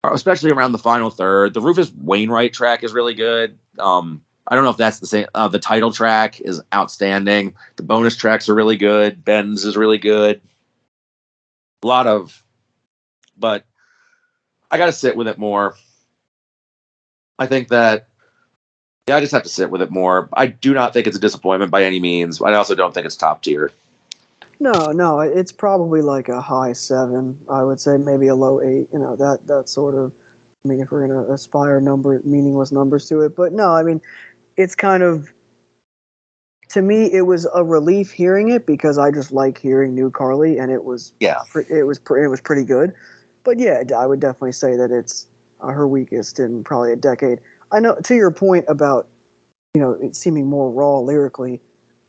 especially around the final third. The Rufus Wainwright track is really good. I don't know if that's the same. The title track is outstanding. The bonus tracks are really good. Ben's is really good. A lot of, but I got to sit with it more. I think that, I just have to sit with it more. I do not think it's a disappointment by any means. I also don't think it's top tier. No, it's probably like a high 7. I would say maybe a low 8. That sort of. I mean, if we're gonna aspire meaningless numbers to it, but no, I mean, it's kind of. To me, it was a relief hearing it because I just like hearing new Carly, and it was it was pretty good. But yeah, I would definitely say that it's her weakest in probably a decade. I know, to your point about it seeming more raw lyrically.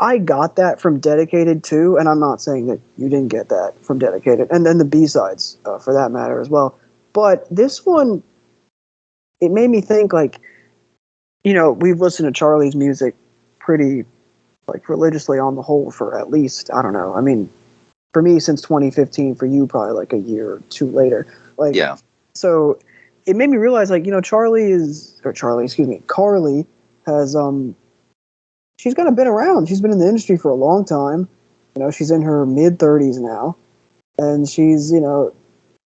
I got that from Dedicated too, and I'm not saying that you didn't get that from Dedicated, and then the B-sides for that matter as well. But this one, it made me think like, we've listened to Charli's music pretty like religiously on the whole for at least, I don't know. I mean, for me since 2015, for you probably like a year or two later. Like, yeah. So it made me realize like, Carly has she's kind of been around. She's been in the industry for a long time. She's in her mid-30s now. And she's,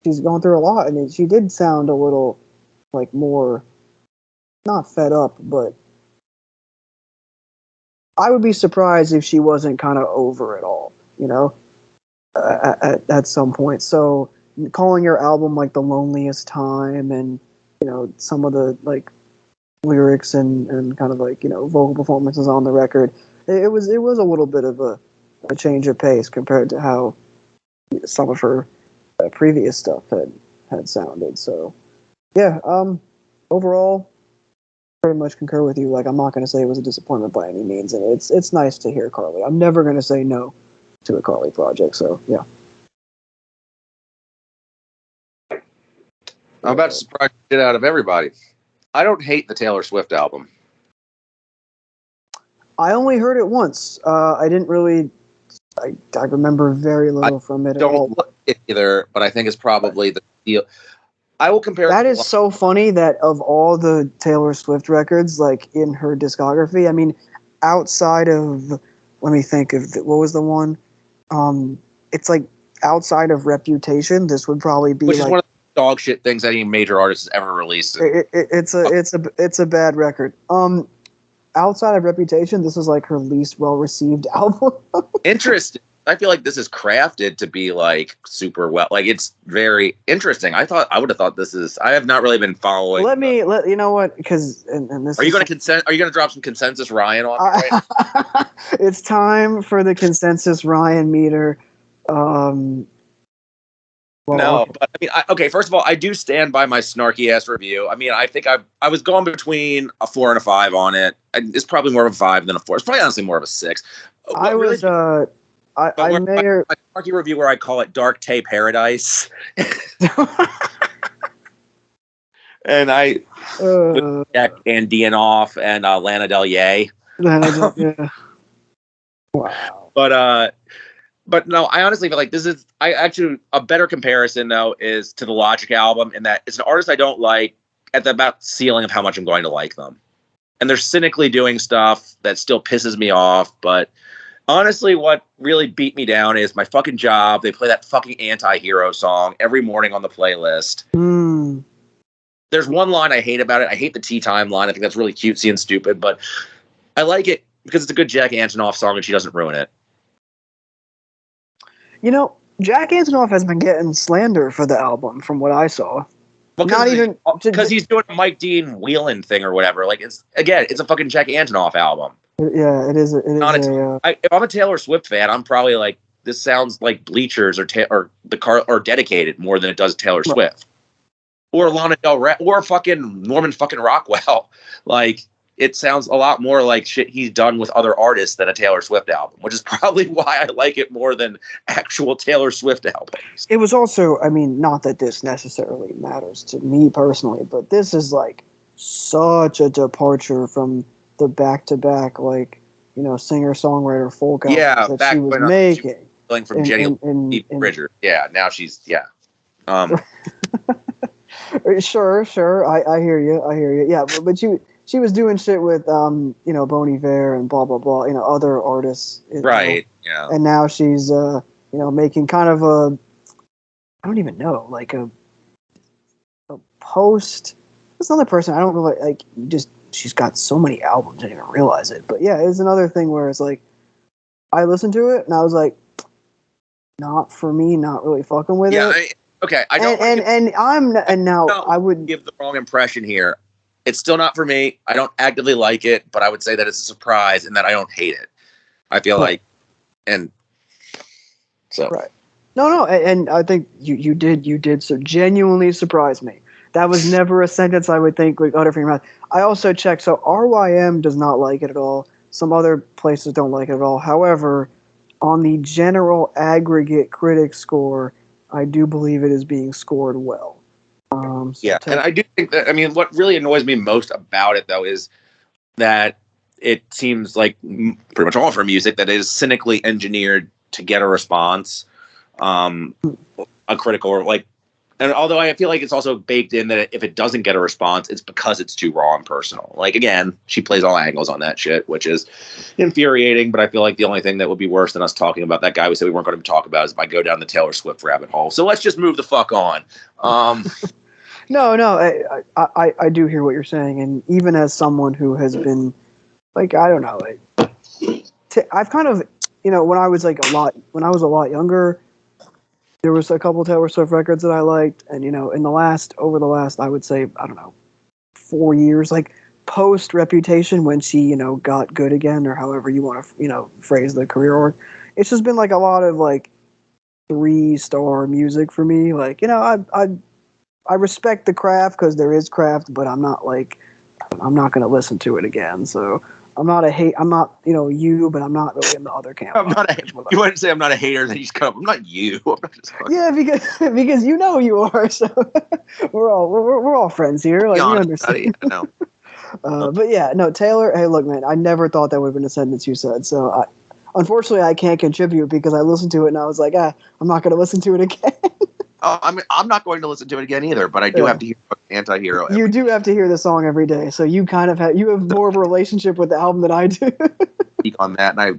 she's gone through a lot. And she did sound a little, like, more, not fed up, but I would be surprised if she wasn't kind of over it all, at some point. So calling her album, like, The Loneliest Time and, some of the, like, lyrics and kind of like vocal performances on the record, it was a little bit of a change of pace compared to how some of her previous stuff had sounded. So yeah, overall pretty much concur with you. Like, I'm not going to say it was a disappointment by any means, and it's nice to hear Carly. I'm never going to say no to a Carly project. So yeah, I'm about to surprise the shit out of everybody. I don't hate the Taylor Swift album. I only heard it once. I didn't really. I remember very little from it at all. I don't like it either, but I think it's probably the deal. I will compare. That is so funny that of all the Taylor Swift records, like in her discography, I mean, outside of, let me think of what was the one? It's like outside of Reputation, this would probably be which is like one of the dog shit things any major artist has ever released. It's a bad record. Outside of Reputation, this is like her least well received album. Interesting. I feel like this is crafted to be like super well. Like it's very interesting. I would have thought this is. I have not really been following. You know what? Because and this. Are you going to drop some consensus Ryan on me right now? It's time for the consensus Ryan meter. No, but I mean, okay. First of all, I do stand by my snarky ass review. I mean, I think I was going between a 4 and a 5 on it. It's probably more of a 5 than a 4. It's probably honestly more of a 6. I may my snarky review where I call it Dark Tay Paradise, and I Jack Andianoff and Lana Del Rey. Yeah. Wow. But no, I honestly feel like this is a better comparison though is to the Logic album in that it's an artist I don't like at the about ceiling of how much I'm going to like them. And they're cynically doing stuff that still pisses me off. But honestly, what really beat me down is my fucking job. They play that fucking Anti-Hero song every morning on the playlist. There's one line I hate about it. I hate the tea time line. I think that's really cutesy and stupid, but I like it because it's a good Jack Antonoff song and she doesn't ruin it. You know, Jack Antonoff has been getting slander for the album, from what I saw. Well, because he's doing a Mike Dean Whelan thing or whatever. Like it's a fucking Jack Antonoff album. Yeah, it is. If I'm a Taylor Swift fan, I'm probably like, this sounds like Bleachers or Dedicated more than it does Taylor Swift or Lana Del Rey or fucking Norman fucking Rockwell. Like, it sounds a lot more like shit he's done with other artists than a Taylor Swift album, which is probably why I like it more than actual Taylor Swift albums. It was also, I mean, not that this necessarily matters to me personally, but this is like such a departure from the back-to-back, like, you know, singer-songwriter folk albums that she was making. She from Jenny Bridger. Yeah, now she's, yeah. Sure. I hear you. Yeah, but she was doing shit with, you know, Bon Iver and blah, blah, blah, you know, other artists. Right, yeah. And now she's, you know, making kind of I don't even know, like a post. There's another person, I don't know, like she's got so many albums, I didn't even realize it. But yeah, it's another thing where it's like, I listened to it and I was like, not for me, not really fucking with it. Okay, I would give the wrong impression here. It's still not for me. I don't actively like it, but I would say that it's a surprise and that I don't hate it. I feel like, and so right. No, and I think you did so genuinely surprise me. That was never a sentence I would think would utter from your mouth. I also checked, so RYM does not like it at all. Some other places don't like it at all. However, on the general aggregate critic score, I do believe it is being scored well. And I do think that, I mean, what really annoys me most about it, though, is that it seems like pretty much all of her music that is cynically engineered to get a response, a critical, like, and although I feel like it's also baked in that if it doesn't get a response, it's because it's too raw and personal. Like, again, she plays all angles on that shit, which is infuriating, but I feel like the only thing that would be worse than us talking about that guy we said we weren't going to talk about is if I go down the Taylor Swift rabbit hole. So let's just move the fuck on. No, I do hear what you're saying, and even as someone who has been, like, I don't know, I've kind of, you know, when I was a lot younger, there was a couple Taylor Swift records that I liked, and, you know, over the last, I would say, I don't know, 4 years, like, post Reputation, when she, you know, got good again, or however you want to, you know, phrase the career arc, it's just been, like, a lot of, like, 3-star music for me. Like, you know, I respect the craft because there is craft, but I'm not going to listen to it again. So I'm not, you know, you, but I'm not really in the other camp. You wouldn't say I'm not a hater, then you just come. I'm not you. I'm not just yeah, because you know you are. So we're all friends here. Like, you understand. I know. But yeah, no, Taylor. Hey, look, man, I never thought that would have been a sentence you said. So unfortunately, I can't contribute because I listened to it and I was like, I'm not going to listen to it again. I mean, I'm not going to listen to it again either, but I do have to hear Anti-Hero. You do have to hear the song every day, so you kind of have more of a relationship with the album than I do. Speak on that, and I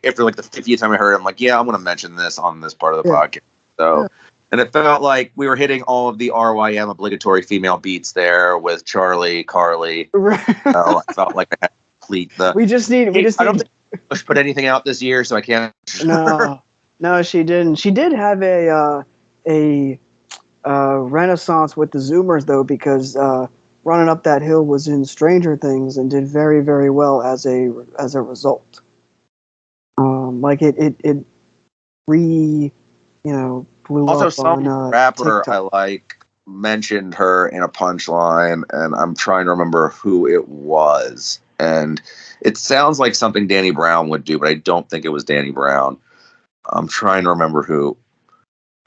after the 50th time I heard it, I'm like, yeah, I'm going to mention this on this part of the podcast. So, and it felt like we were hitting all of the RYM obligatory female beats there with Charli, Carly. Right. I felt like I had to complete the. I don't think Bush put anything out this year, so I can't. No, she didn't. She did have a renaissance with the Zoomers though, because Running Up That Hill was in Stranger Things and did very, very well as a result. It blew also, up some on rapper TikTok. I mentioned her in a punchline, and I'm trying to remember who it was. And it sounds like something Danny Brown would do, but I don't think it was Danny Brown. I'm trying to remember who.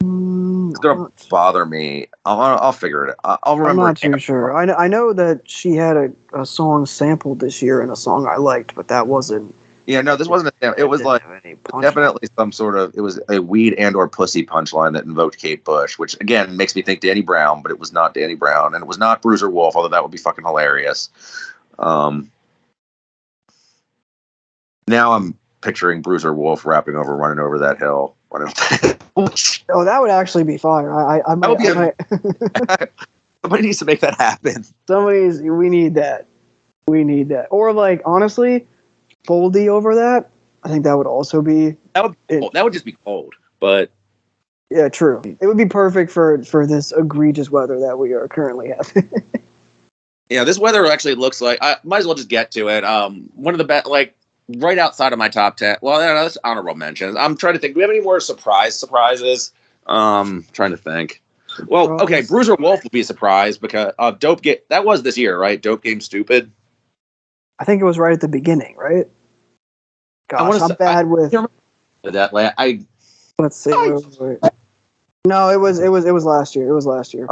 It's gonna bother me. I'll figure it out. I'll remember. I'm not too sure. I know that she had a song sampled this year and a song I liked, but that wasn't. Yeah, no, this wasn't a. It was definitely some sort of. It was a weed and/or pussy punchline that invoked Kate Bush, which again makes me think Danny Brown, but it was not Danny Brown, and it was not Bruiser Wolf, although that would be fucking hilarious. Now I'm picturing Bruiser Wolf rapping over "Running Over That Hill." Oh, that would actually be fire. I might. Somebody needs to make that happen. We need that. Or honestly, Boldy over that. I think that would also be. That would just be cold, but. Yeah, true. It would be perfect for this egregious weather that we are currently having. Yeah, this weather actually looks like. I might as well just get to it. One of the best, right outside of my top 10. Well, that's honorable mentions. I'm trying to think. Do we have any more surprises? Trying to think. Well, okay, Bruiser Wolf will be a surprise because Dope Game. That was this year, right? Dope Game Stupid. I think it was right at the beginning, right? Gosh, I'm bad with that. Let's see. No, it was last year. It was last year.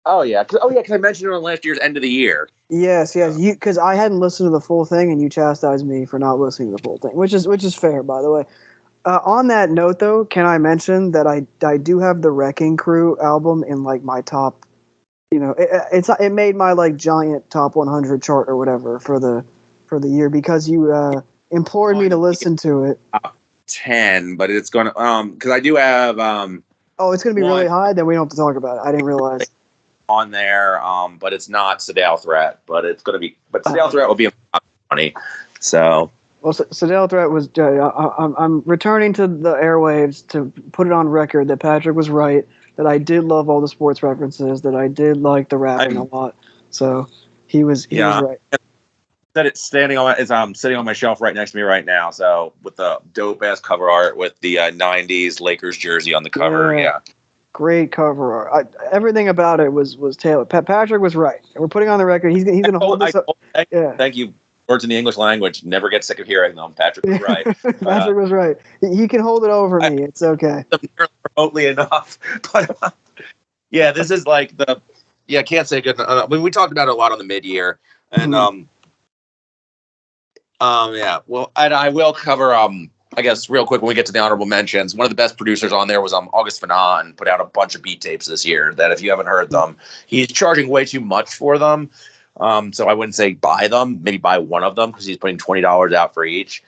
Oh yeah, because I mentioned it on last year's end of the year. Yes, because I hadn't listened to the full thing, and you chastised me for not listening to the full thing, which is fair, by the way. On that note, though, can I mention that I do have the Wrecking Crew album in my top. It made my giant top 100 chart or whatever for the year because you implored me to listen to it. 10, but it's gonna because I do have Oh, it's gonna be really high. Then we don't have to talk about it. I didn't realize. On there, but it's not Sedale Threat, but it's going to be. But Sedale Threat will be funny. So, well, Sedale Threat was. I'm returning to the airwaves to put it on record that Patrick was right. That I did love all the sports references. That I did like the rapping a lot. So he was right. That it's sitting on my shelf right next to me right now. So with the dope ass cover art with the '90s Lakers jersey on the cover, yeah. Great cover art. Everything about it was tailored. Patrick was right. And we're putting on the record. He's going to hold this up. Thank you. Words in the English language. Never get sick of hearing them. Patrick was right. Patrick was right. He can hold it over me. It's okay. Remotely enough. But yeah, this is I can't say good. We talked about it a lot on the mid-year. And yeah. Well, I will cover I guess real quick when we get to the honorable mentions, one of the best producers on there was August Fanon, put out a bunch of beat tapes this year that if you haven't heard them, he's charging way too much for them. So I wouldn't say buy them, maybe buy one of them because he's putting $20 out for each.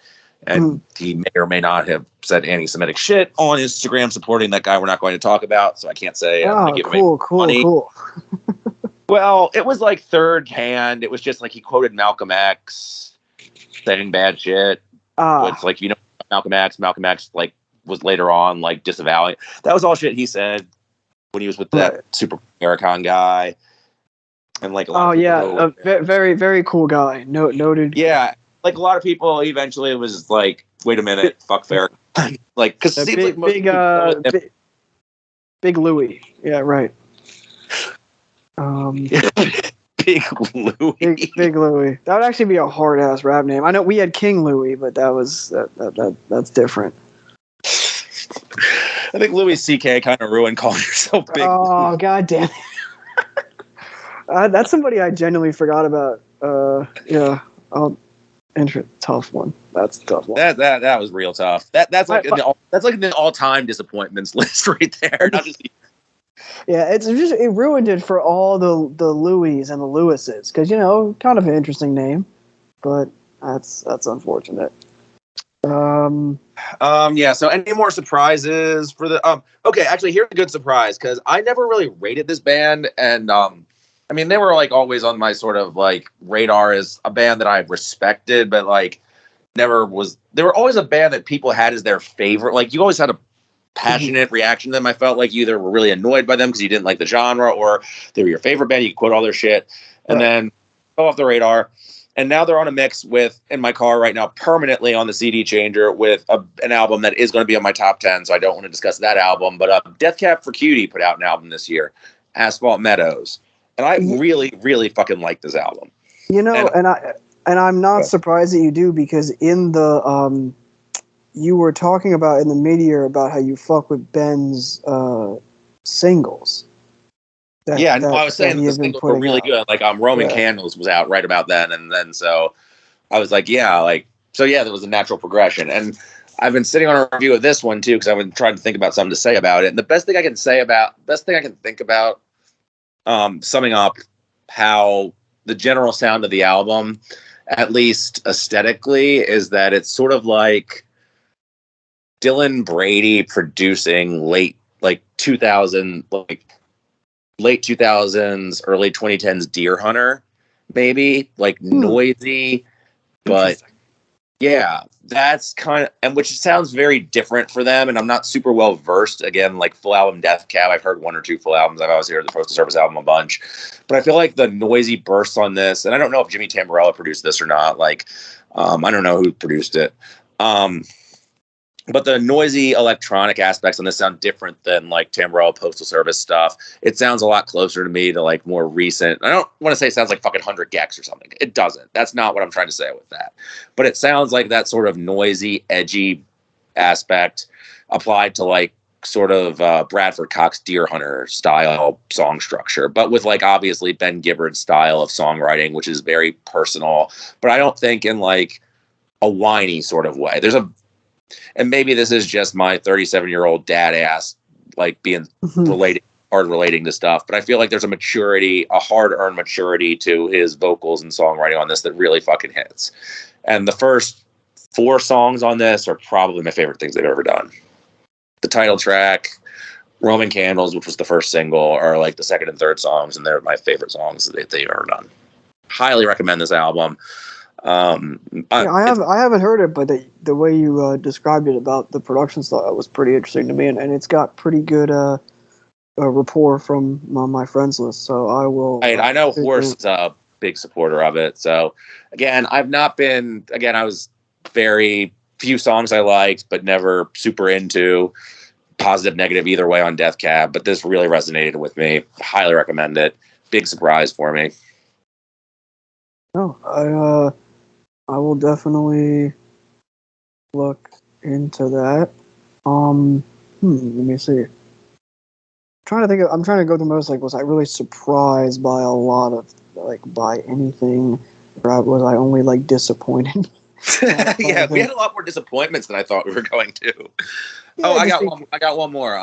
And he may or may not have said anti-Semitic shit on Instagram supporting that guy we're not going to talk about. So I can't say I'm going to give him money. Cool. Well, it was third hand. It was just he quoted Malcolm X saying bad shit. Which Malcolm X was later on disavowing. That was all shit he said when he was with that Super Americon guy, and very very cool guy. Noted. Yeah, a lot of people eventually it was wait a minute, fuck Farrakhan. Because Big Louie. Yeah, right. Big Louie. Big Louie. That would actually be a hard ass rap name. I know we had King Louie, but that's different. I think Louis C.K. kind of ruined calling yourself Big Louie. Louie. God damn it. That's somebody I genuinely forgot about. Tough one. That's a tough one. That was real tough. That's in the all-time disappointments list right there. Not just Yeah, it ruined it for all the Louis and the Lewises because kind of an interesting name, but that's unfortunate. Yeah. So, any more surprises for the? Okay, actually, here's a good surprise because I never really rated this band, and I mean, they were like always on my sort of like radar as a band that I respected, but like never was. They were always a band that people had as their favorite. Like you always had a passionate reaction to them. I felt like you either were really annoyed by them because you didn't like the genre, or they were your favorite band. You could quote all their shit, and then go off the radar. And now they're on a mix with, in my car right now, permanently on the CD changer with an album that is going to be on my top 10, so I don't want to discuss that album. But Death Cab for Cutie put out an album this year, Asphalt Meadows. And I really, really fucking like this album. And I'm not surprised that you do, because in the you were talking about in the mid-year about how you fuck with Ben's singles. I was saying the singles were really good. Like Roman Candles was out right about then, and then so I was like, there was a natural progression. And I've been sitting on a review of this one too because I've been trying to think about something to say about it. And the best thing I can think about, summing up how the general sound of the album, at least aesthetically, is that it's sort of like Dylan Brady producing late 2000s, early 2010s Deer Hunter, maybe like noisy, but yeah, that's kind of, and which sounds very different for them. And I'm not super well versed. Again, like full album Death Cab, I've heard one or two full albums. I've always heard the Postal Service album a bunch, but I feel like the noisy bursts on this, and I don't know if Jimmy Tamborello produced this or not. Like, I don't know who produced it. But the noisy electronic aspects on this sound different than like Tamborello Postal Service stuff. It sounds a lot closer to me to like more recent. I don't want to say it sounds like fucking 100 Gex or something. It doesn't. That's not what I'm trying to say with that. But it sounds like that sort of noisy, edgy aspect applied to like sort of Bradford Cox Deer Hunter style song structure, but with like obviously Ben Gibbard's style of songwriting, which is very personal. But I don't think in like a whiny sort of way. And maybe this is just my 37-year-old dad ass, like being relating to stuff. But I feel like there's a hard-earned maturity to his vocals and songwriting on this that really fucking hits. And the first 4 songs on this are probably my favorite things they've ever done. The title track, Roman Candles, which was the first single, are like the second and third songs, and they're my favorite songs that they've ever done. Highly recommend this album. I haven't heard it, but the way you described it about the production style was pretty interesting to me, and it's got pretty good rapport from my friends list. So I will. I know Horst is a big supporter of it. So again, I was very few songs I liked, but never super into. Positive, negative, either way on Death Cab, but this really resonated with me. Highly recommend it. Big surprise for me. Oh, I will definitely look into that. Let me see. I'm trying to go through most, like, was I really surprised by a lot of, like, by anything? Or was I only, like, disappointed? Yeah, we had a lot more disappointments than I thought we were going to. Yeah, I got one more.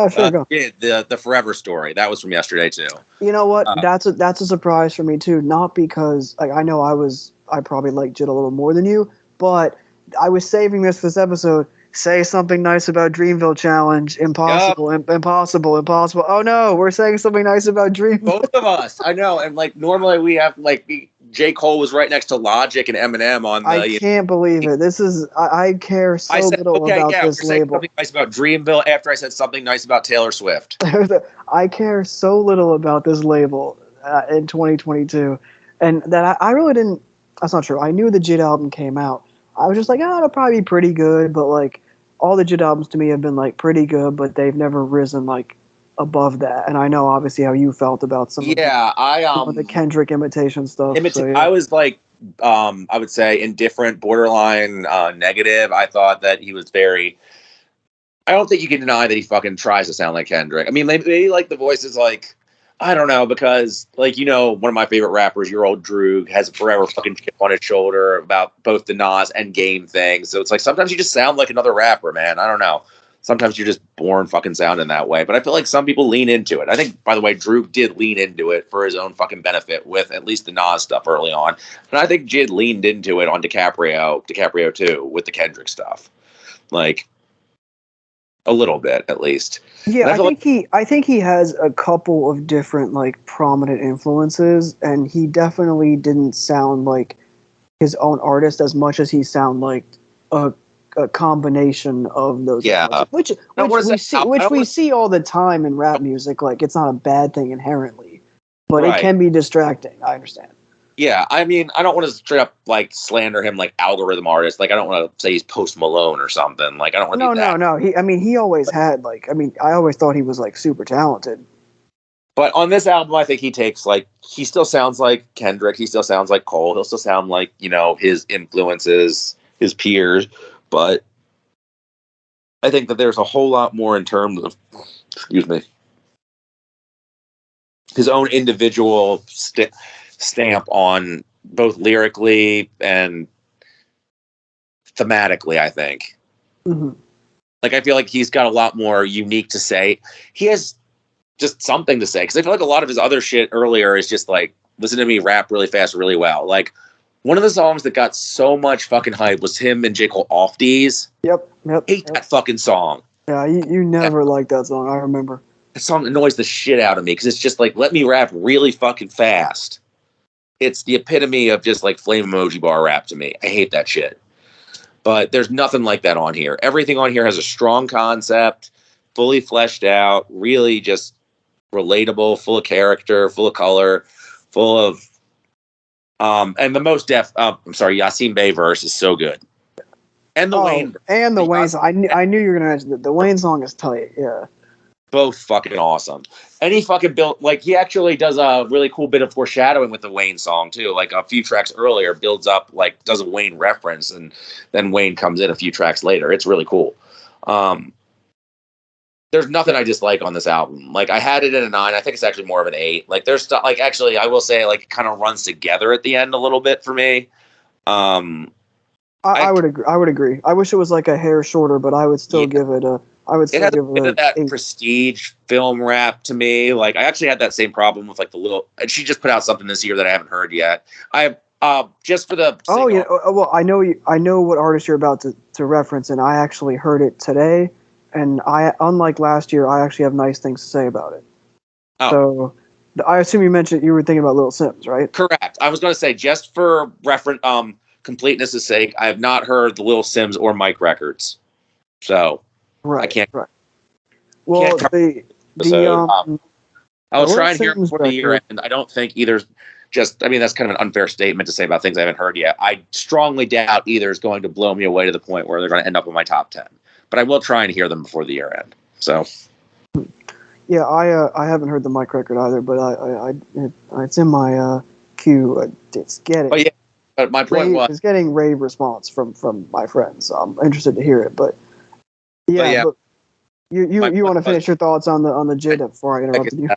Sure, go. Yeah, the Forever Story. That was from yesterday too. You know what? That's a surprise for me too. Not because like I know I probably liked Jit a little more than you, but I was saving this for this episode. Say something nice about Dreamville Challenge. Impossible. Yep. Impossible. Oh no, we're saying something nice about Dreamville. Both of us. I know. And like normally we have like J. Cole was right next to Logic and Eminem on the. I can't believe it. This is I care so little about this label. Something nice about Dreamville after I said something nice about Taylor Swift. I care so little about this label in 2022, and that I really didn't. That's not true. I knew the Jit album came out. I was just like, it'll probably be pretty good, but like all the Jit albums to me have been like pretty good, but they've never risen like above that. And I know obviously how you felt about some of the Kendrick imitation stuff. I was like, I would say indifferent, borderline negative. I thought that he was I don't think you can deny that he fucking tries to sound like Kendrick. I mean, maybe like the voice is like, I don't know, because, like, one of my favorite rappers, your old Droog, has a forever fucking chip on his shoulder about both the Nas and Game thing. So it's like, sometimes you just sound like another rapper, man. I don't know. sometimes you're just born fucking sounding that way. But I feel like some people lean into it. I think, by the way, Drew did lean into it for his own fucking benefit with at least the Nas stuff early on. And I think Jid leaned into it on DiCaprio too, with the Kendrick stuff. Like, a little bit, at least. Yeah, I think he has a couple of different, like, prominent influences, and he definitely didn't sound like his own artist as much as he sound like a combination of those. Yeah, which we see all the time in rap music. Like, it's not a bad thing inherently, but it can be distracting. I understand. Yeah, I mean, I don't want to straight up like slander him like algorithm artist. Like, I don't want to say he's Post Malone or something. Like, I don't want to. No. He always had I always thought he was like super talented. But on this album, I think he takes he still sounds like Kendrick. He still sounds like Cole. He'll still sound like, his influences, his peers. But I think that there's a whole lot more in terms of, his own individual stamp on both lyrically and thematically, I think. Mm-hmm. Like, I feel like he's got a lot more unique to say. He has just something to say, because I feel like a lot of his other shit earlier is just like, listen to me rap really fast, really well. Like, one of the songs that got so much fucking hype was him and J. Cole, Off D's. Yep. Hate that fucking song. Yeah, you never liked that song, I remember. That song annoys the shit out of me, because it's just like, let me rap really fucking fast. It's the epitome of just like flame emoji bar rap to me. I hate that shit. But there's nothing like that on here. Everything on here has a strong concept, fully fleshed out, really just relatable, full of character, full of color, full of and the most Yasin Bey verse is so good. And the Wayne verse. And the Wayne song. I knew you were gonna mention that. The Wayne song is tight, yeah. Both fucking awesome. And he fucking he actually does a really cool bit of foreshadowing with the Wayne song too. Like, a few tracks earlier builds up, does a Wayne reference, and then Wayne comes in a few tracks later. It's really cool. There's nothing I dislike on this album. Like, I had it at a 9. I think it's actually more of an 8. Like, there's stuff, actually, I will say, it kind of runs together at the end a little bit for me. I would agree. I would agree. I wish it was like a hair shorter, but I would still give it a. I would still give it that 8. Prestige film rap to me. Like, I actually had that same problem with the little. And she just put out something this year that I haven't heard yet. I just for the. Well, I know what artist you're about to reference, and I actually heard it today. And unlike last year, I actually have nice things to say about it. Oh. So, I assume you were thinking about Little Simz, right? Correct. I was going to say, just for reference, completeness' sake, I have not heard the Little Simz or Mike records, so I can't. Right. Well, I will try and hear before the year end. I don't think either's just. I mean, that's kind of an unfair statement to say about things I haven't heard yet. I strongly doubt either is going to blow me away to the point where they're going to end up in my top 10. But I will try and hear them before the year end. So, yeah, I haven't heard the Mike record either, but it's in my queue. It's getting. Oh yeah, but my point was it's getting rave response from my friends. So I'm interested to hear it, but but you want to finish your thoughts on the Jid before I interrupted you?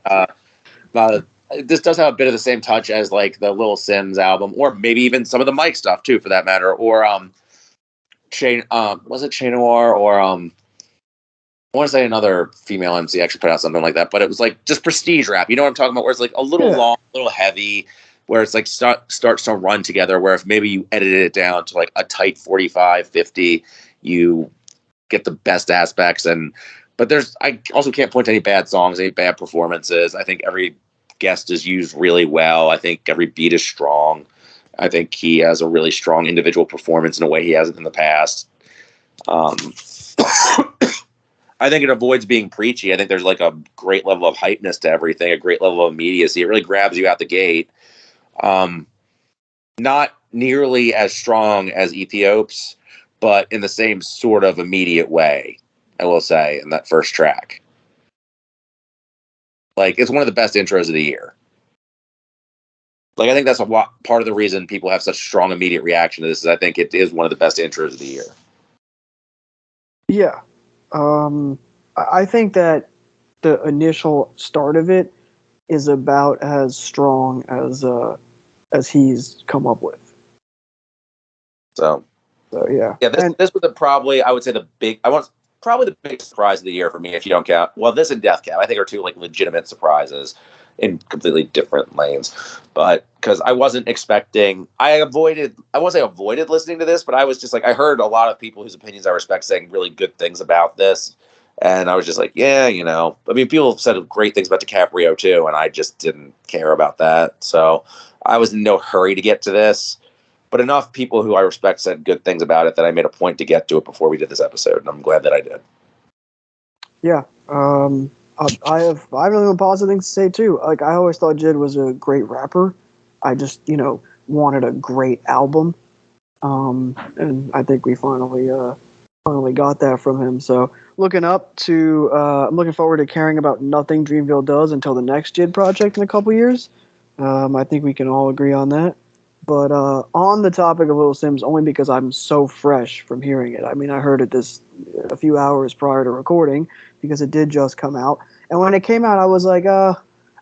This does have a bit of the same touch as the Little Simz album, or maybe even some of the Mike stuff too, for that matter, or was it Che Noir, or I want to say another female MC actually put out something like that, but it was just prestige rap. You know what I'm talking about? Where it's a little long, a little heavy, where it's starts to run together. Where if maybe you edited it down to a tight 45, 50, you get the best aspects. But I also can't point to any bad songs, any bad performances. I think every guest is used really well. I think every beat is strong. I think he has a really strong individual performance in a way he hasn't in the past. I think it avoids being preachy. I think there's a great level of hypeness to everything, a great level of immediacy. It really grabs you out the gate. Not nearly as strong as Ethiop's, but in the same sort of immediate way, I will say, in that first track. It's one of the best intros of the year. I think that's part of the reason people have such strong immediate reaction to this is I think it is one of the best intros of the year. Yeah. I think that the initial start of it is about as strong as he's come up with. So yeah. Yeah, this was probably, I would say, probably the biggest surprise of the year for me, if you don't count. Well, this and Death Cab, I think, are two like legitimate surprises in completely different lanes. But because I wasn't expecting, I won't say avoided listening to this, but I was just like, I heard a lot of people whose opinions I respect saying really good things about this. And I was just like, yeah, you know, I mean, people have said great things about DiCaprio too, and I just didn't care about that. So I was in no hurry to get to this. But enough people who I respect said good things about it that I made a point to get to it before we did this episode, and I'm glad that I did. Yeah, I have really positive things to say too. Like, I always thought J.I.D was a great rapper. I just, wanted a great album, and I think we finally got that from him. So I'm looking forward to caring about nothing Dreamville does until the next J.I.D project in a couple years. I think we can all agree on that. But on the topic of Little Simz, only because I'm so fresh from hearing it. I mean, I heard it a few hours prior to recording because it did just come out. And when it came out, I was like, I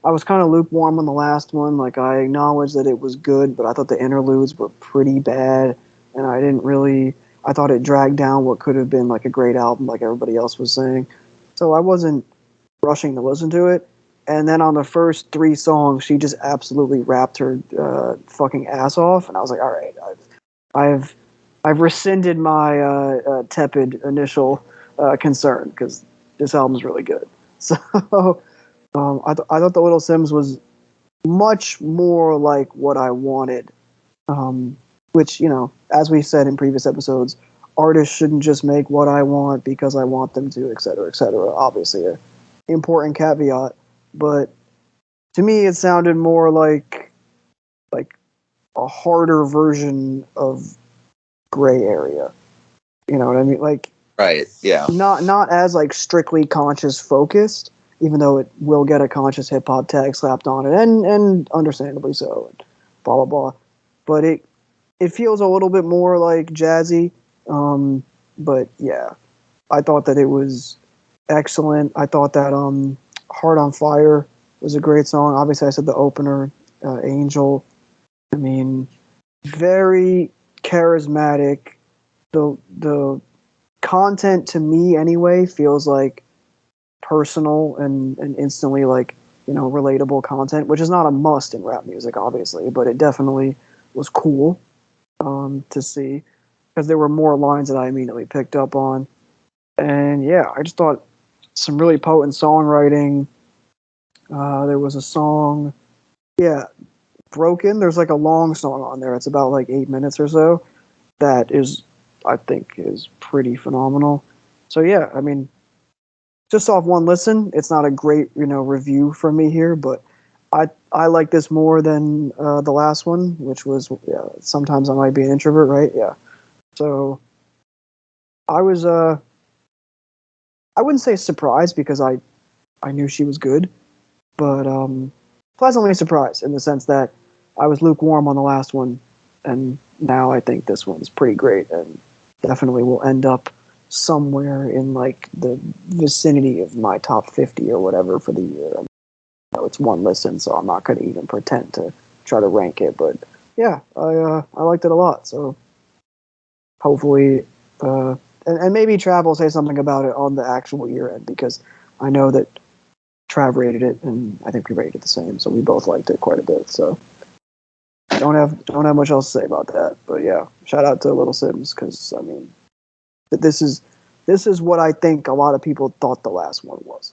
was kind of lukewarm on the last one. Like, I acknowledged that it was good, but I thought the interludes were pretty bad. And I thought it dragged down what could have been like a great album, like everybody else was saying. So I wasn't rushing to listen to it. And then on the first 3 songs, she just absolutely rapped her fucking ass off, and I was like, all right, I've rescinded my tepid initial concern because this album's really good. So I thought the Little Simz was much more like what I wanted, which, as we said in previous episodes, artists shouldn't just make what I want because I want them to, et cetera, et cetera. Obviously, an important caveat. But to me, it sounded more like a harder version of Gray Area. You know what I mean? Like, right, yeah. Not as like strictly conscious focused, even though it will get a conscious hip hop tag slapped on it, and understandably so, and blah blah blah. But it feels a little bit more like jazzy. But yeah, I thought that it was excellent. I thought that Heart on Fire was a great song. Obviously, I said the opener, Angel. I mean, very charismatic. The content to me, anyway, feels like personal and instantly like, relatable content, which is not a must in rap music, obviously, but it definitely was cool to see because there were more lines that I immediately picked up on. And yeah, I just thought some really potent songwriting. There was a song, Broken. There's like a long song on there. It's about like 8 minutes or so. That is, I think, is pretty phenomenal. So yeah, I mean, just off one listen, it's not a great, review from me here, but I like this more than the last one, which was Sometimes I Might Be an Introvert, right? Yeah. So I was I wouldn't say surprised because I knew she was good, but pleasantly surprised in the sense that I was lukewarm on the last one, and now I think this one's pretty great and definitely will end up somewhere in like the vicinity of my top 50 or whatever for the year. It's one listen, so I'm not going to even pretend to try to rank it, but yeah, I liked it a lot. So hopefully, and maybe Trav will say something about it on the actual year end, because I know that Trav rated it, and I think we rated it the same, so we both liked it quite a bit. So don't have much else to say about that. But yeah, shout out to Little Simz, because I mean, this is what I think a lot of people thought the last one was.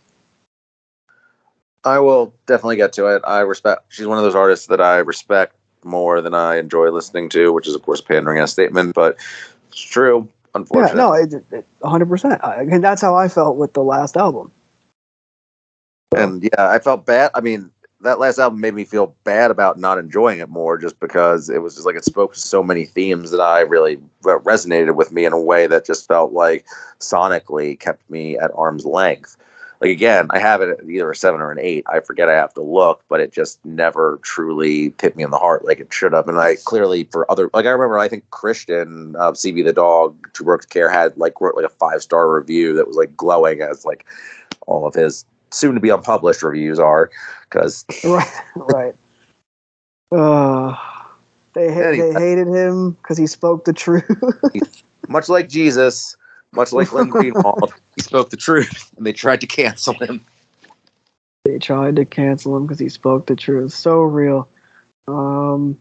I will definitely get to it. She's one of those artists that I respect more than I enjoy listening to, which is of course pandering as a statement, but it's true. Unfortunately, yeah, no, 100%. And that's how I felt with the last album. And yeah, I felt bad. I mean, that last album made me feel bad about not enjoying it more, just because it was just like it spoke to so many themes that I really resonated with me in a way that just felt like sonically kept me at arm's length. Like, again, I have it at either a 7 or an 8. I forget, I have to look, but it just never truly hit me in the heart like it should have. And I clearly, for other, like I remember, I think Christian, CB the Dog, Two Brooks Care wrote like a 5-star review that was like glowing, as like all of his soon to be unpublished reviews are, because right. They hated him because he spoke the truth. Much like Jesus, Much like Lin Greenwald, he spoke the truth, and they tried to cancel him. They tried to cancel him because he spoke the truth. So real. I mean,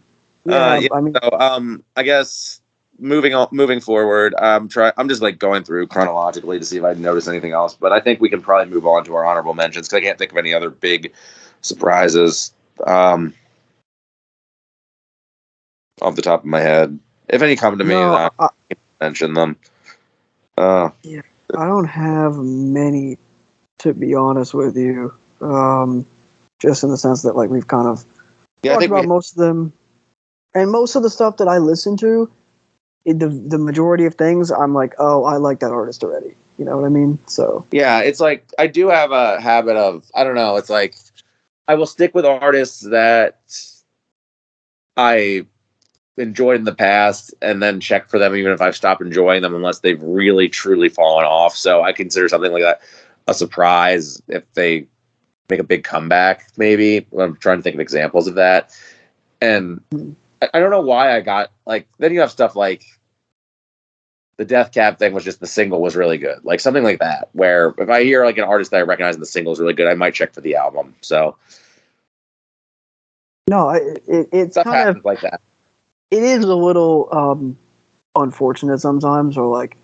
I guess moving forward, I'm just like going through chronologically to see if I notice anything else. But I think we can probably move on to our honorable mentions because I can't think of any other big surprises off the top of my head. If any come to me, I can mention them. Yeah, I don't have many, to be honest with you. Just in the sense that like we've kind of talked about most of them, and most of the stuff that I listen to, the majority of things, I'm like, oh, I like that artist already. You know what I mean? So yeah, it's like I do have a habit of, I don't know, it's like I will stick with artists that I enjoyed in the past and then check for them even if I've stopped enjoying them unless they've really truly fallen off. So I consider something like that a surprise if they make a big comeback, maybe. I'm trying to think of examples of that. And I don't know why I got, like, then you have stuff like the Death Cab thing was just the single was really good. Like something like that, where if I hear like an artist that I recognize and the single is really good, I might check for the album. So no, it's stuff kind happens of like that. It is a little unfortunate sometimes, or like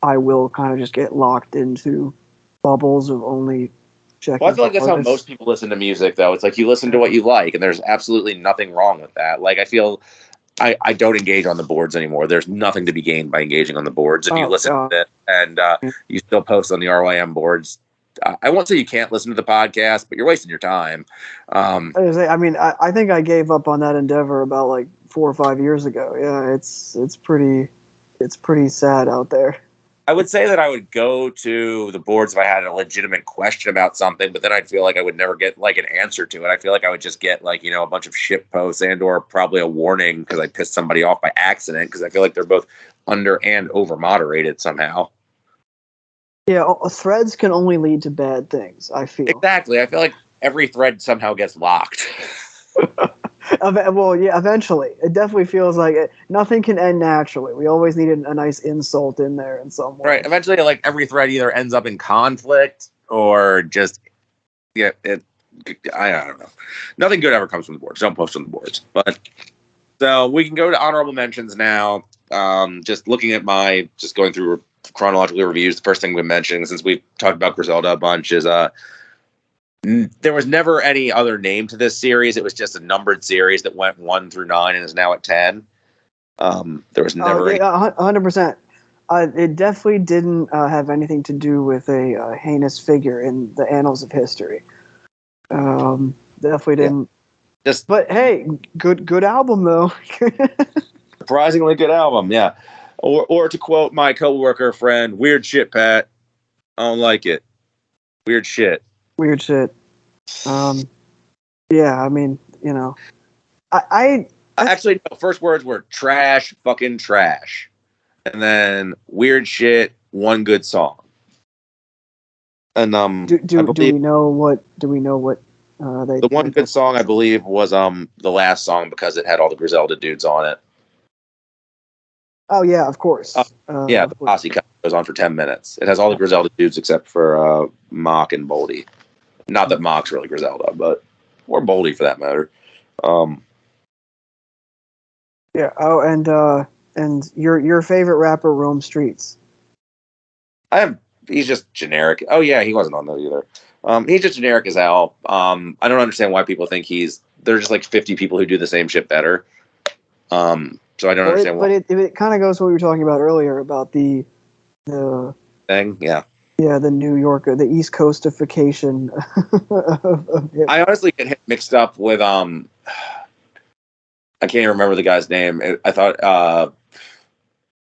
I will kind of just get locked into bubbles of only checking. Well, I feel like that's how most people listen to music, though. It's like you listen to what you like, and there's absolutely nothing wrong with that. Like I feel I don't engage on the boards anymore. There's nothing to be gained by engaging on the boards if you listen to it and you still post on the RYM boards. I won't say you can't listen to the podcast, but you're wasting your time. I mean, I think I gave up on that endeavor about like 4 or 5 years ago. Yeah, it's pretty sad out there. I would say that I would go to the boards if I had a legitimate question about something, but then I'd feel like I would never get like an answer to it. I feel like I would just get like, you know, a bunch of shit posts and or probably a warning because I pissed somebody off by accident because I feel like they're both under and over moderated somehow. Yeah, threads can only lead to bad things, I feel. Exactly. I feel like every thread somehow gets locked. Well, yeah, eventually. It definitely feels like nothing can end naturally. We always need a nice insult in there in some way. Right. Eventually, like, every thread either ends up in conflict or just, I don't know. Nothing good ever comes from the boards. Don't post on the boards. But, so we can go to honorable mentions now. Just going through chronological reviews. The first thing we mentioned, since we've talked about Griselda a bunch, is there was never any other name to this series. It was just a numbered series that went 1 through 9 and is now at 10. There was never 100%. It definitely didn't have anything to do with a heinous figure in the annals of history. Definitely didn't. Yeah. But hey, good album though. Surprisingly good album, yeah. Or to quote my coworker friend, weird shit, Pat. I don't like it. Weird shit. Weird shit. Yeah, I mean, you know, I actually, no, first words were trash, fucking trash, and then weird shit, one good song. And do we know what they? The one good song I believe was the last song because it had all the Griselda dudes on it. Oh yeah, of course. Yeah, the posse goes on for 10 minutes. It has all the Griselda dudes except for Mach and Boldy. Not that Mach's really Griselda, but or Boldy for that matter. Yeah. Oh, and your favorite rapper roam streets. He's just generic. Oh yeah, he wasn't on that either. He's just generic as hell. I don't understand why people think there's just like 50 people who do the same shit better. So I don't understand why. But it kind of goes to what we were talking about earlier about the thing, yeah. Yeah, the New Yorker, the East Coastification. I honestly get him mixed up with I can't even remember the guy's name. I thought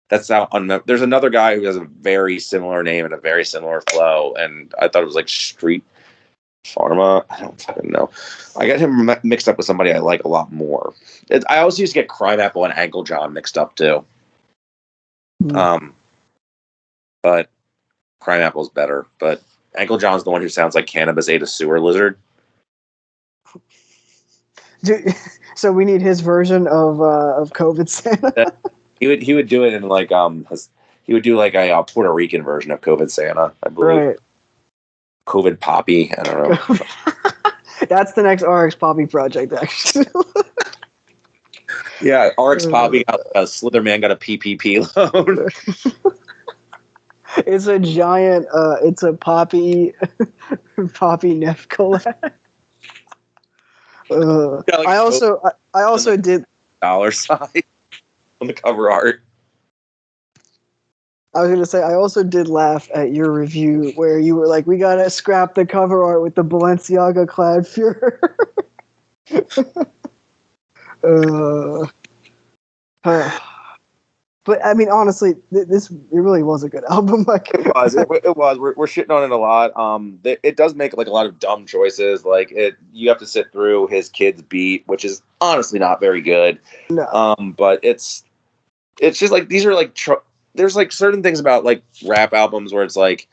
that's how there's another guy who has a very similar name and a very similar flow, and I thought it was like Street Pharma. I don't fucking know. I got him mixed up with somebody I like a lot more. I also used to get Crime Apple and Ankle John mixed up too. But Crime Apple's better, but Ankle John's the one who sounds like Cannabis ate a sewer lizard. So we need his version of COVID Santa. He would do it in like He would do like a Puerto Rican version of COVID Santa, I believe. Right. COVID Poppy. I don't know. That's the next RX Poppy project, actually. Yeah, RX Poppy got Slitherman got a PPP loan. It's a giant. It's a Poppy Neff collab. I also did dollar sign on the cover art. I was gonna say I also did laugh at your review where you were like, "We gotta scrap the cover art with the Balenciaga clad Führer." But I mean, honestly, it really was a good album. Like it was. We're shitting on it a lot. It does make like a lot of dumb choices. Like you have to sit through his Kids beat, which is honestly not very good. No. But it's just like these are like there's like certain things about like rap albums where it's like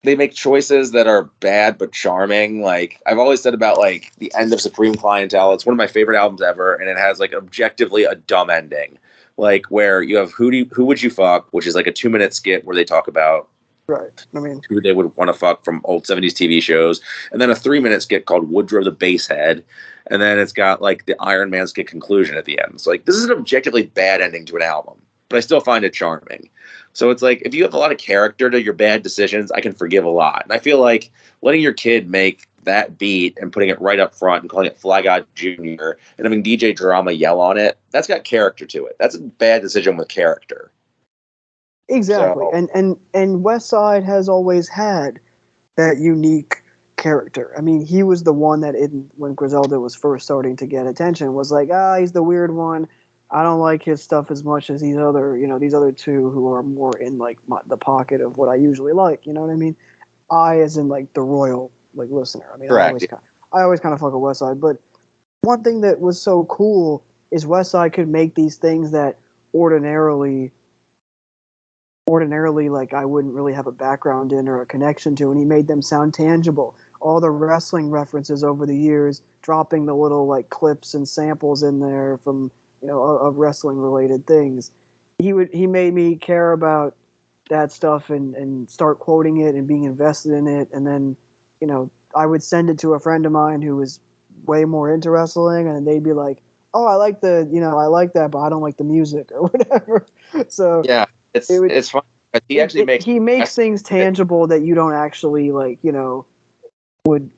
they make choices that are bad but charming. Like I've always said about like the end of Supreme Clientele, it's one of my favorite albums ever, and it has like objectively a dumb ending. Like where you have Who Would You Fuck, which is like a 2-minute skit where they talk about who they would want to fuck from old 70s TV shows, and then a 3-minute skit called Woodrow the Basehead, and then it's got like the Iron Man skit conclusion at the end. So like this is an objectively bad ending to an album, but I still find it charming. So it's like if you have a lot of character to your bad decisions, I can forgive a lot. And I feel like letting your kid make that beat and putting it right up front and calling it Fly God Jr. and having DJ Drama yell on it, that's got character to it. That's a bad decision with character. Exactly. So, and Westside has always had that unique character. I mean, he was the one that when Griselda was first starting to get attention was like, he's the weird one. I don't like his stuff as much as these other two who are more in like the pocket of what I usually like. You know what I mean? I as in like the royal like listener. I mean, correct. I always kind of fuck with Westside, but one thing that was so cool is Westside could make these things that ordinarily like I wouldn't really have a background in or a connection to, and he made them sound tangible. All the wrestling references over the years, dropping the little like clips and samples in there from of wrestling related things. He made me care about that stuff and start quoting it and being invested in it, and then I would send it to a friend of mine who was way more into wrestling, and they'd be like, "Oh, I like I like that, but I don't like the music or whatever." So yeah, it's fun. He makes things tangible that you don't actually like, would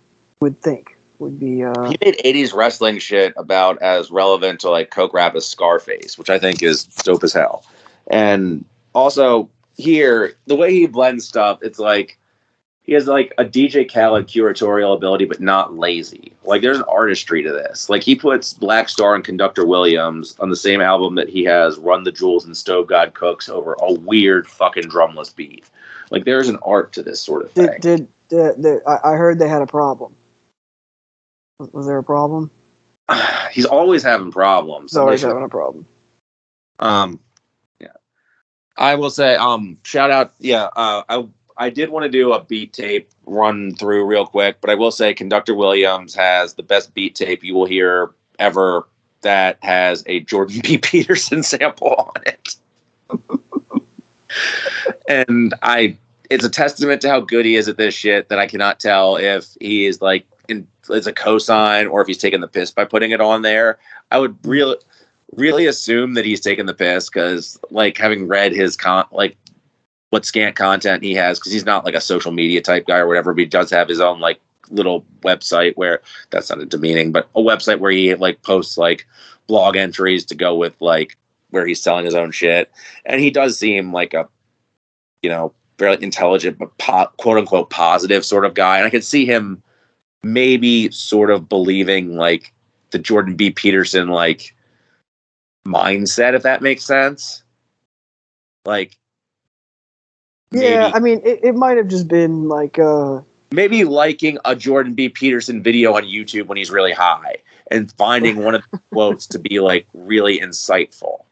think would be. He made 80s wrestling shit about as relevant to like Coke rap as Scarface, which I think is dope as hell. And also here, the way he blends stuff, it's like he has like a DJ Khaled curatorial ability, but not lazy. Like there's an artistry to this. Like he puts Black Star and Conductor Williams on the same album that he has Run the Jewels and Stove God Cooks over a weird fucking drumless beat. Like there's an art to this sort of thing. I heard they had a problem. Was there a problem? He's always having problems. He's always having a problem. Yeah. I will say, shout out. Yeah. I did want to do a beat tape run through real quick, but I will say Conductor Williams has the best beat tape you will hear ever that has a Jordan B. Peterson sample on it. And it's a testament to how good he is at this shit that I cannot tell if he is like it's a cosign or if he's taking the piss by putting it on there. I would really assume that he's taking the piss because like having read his what scant content he has, because he's not like a social media type guy or whatever, but he does have his own like little website where that's not demeaning, but a website where he like posts like blog entries to go with like where he's selling his own shit. And he does seem like a, very intelligent, but quote unquote positive sort of guy. And I could see him maybe sort of believing like the Jordan B. Peterson like mindset, if that makes sense. Like, yeah, I mean, it might have just been like maybe liking a Jordan B. Peterson video on YouTube when he's really high and finding one of the quotes to be like really insightful